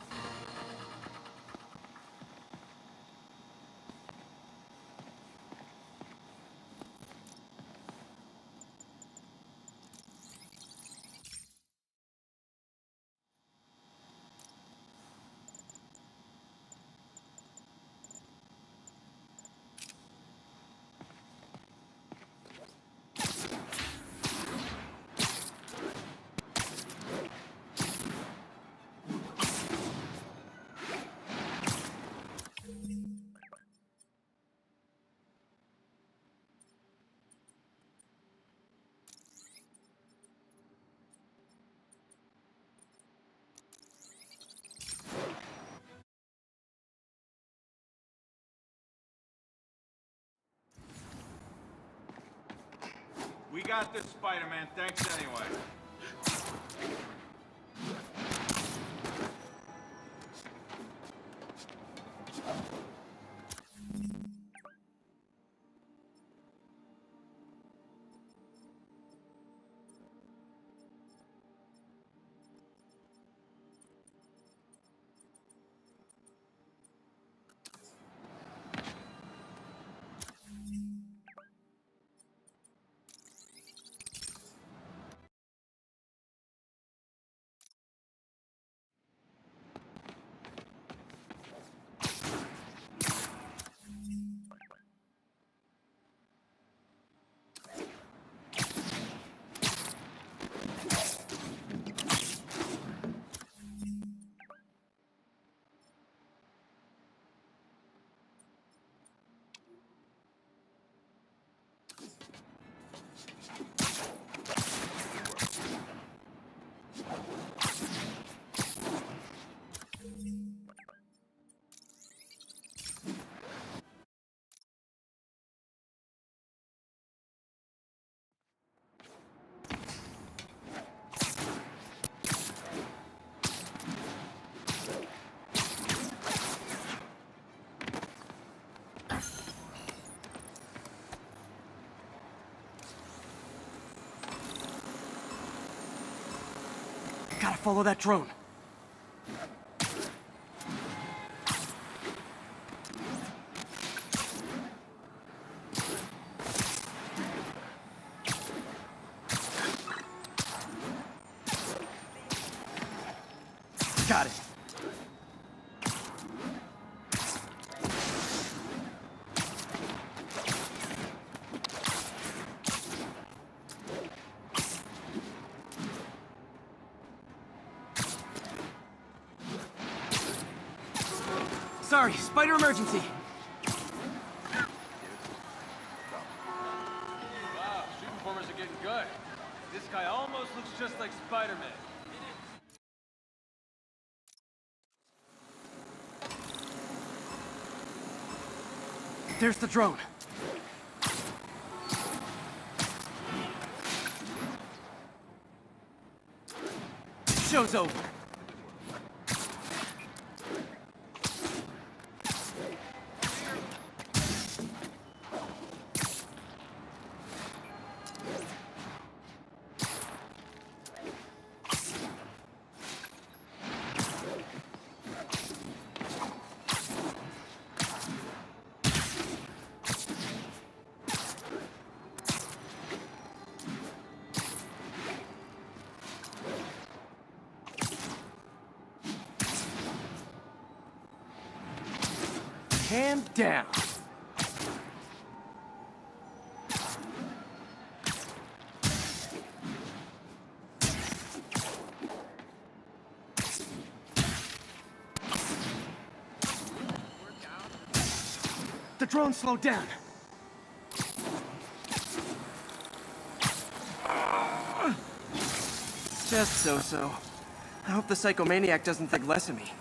We got this, Spider-Man. Thanks anyway. follow that drone. Got it. Sorry, spider emergency. Wow, street performers are getting good. This guy almost looks just like Spider-Man. There's the drone. Show's over. Hand down. The drone slowed down. Just so-so. I hope the psychomaniac doesn't think less of me.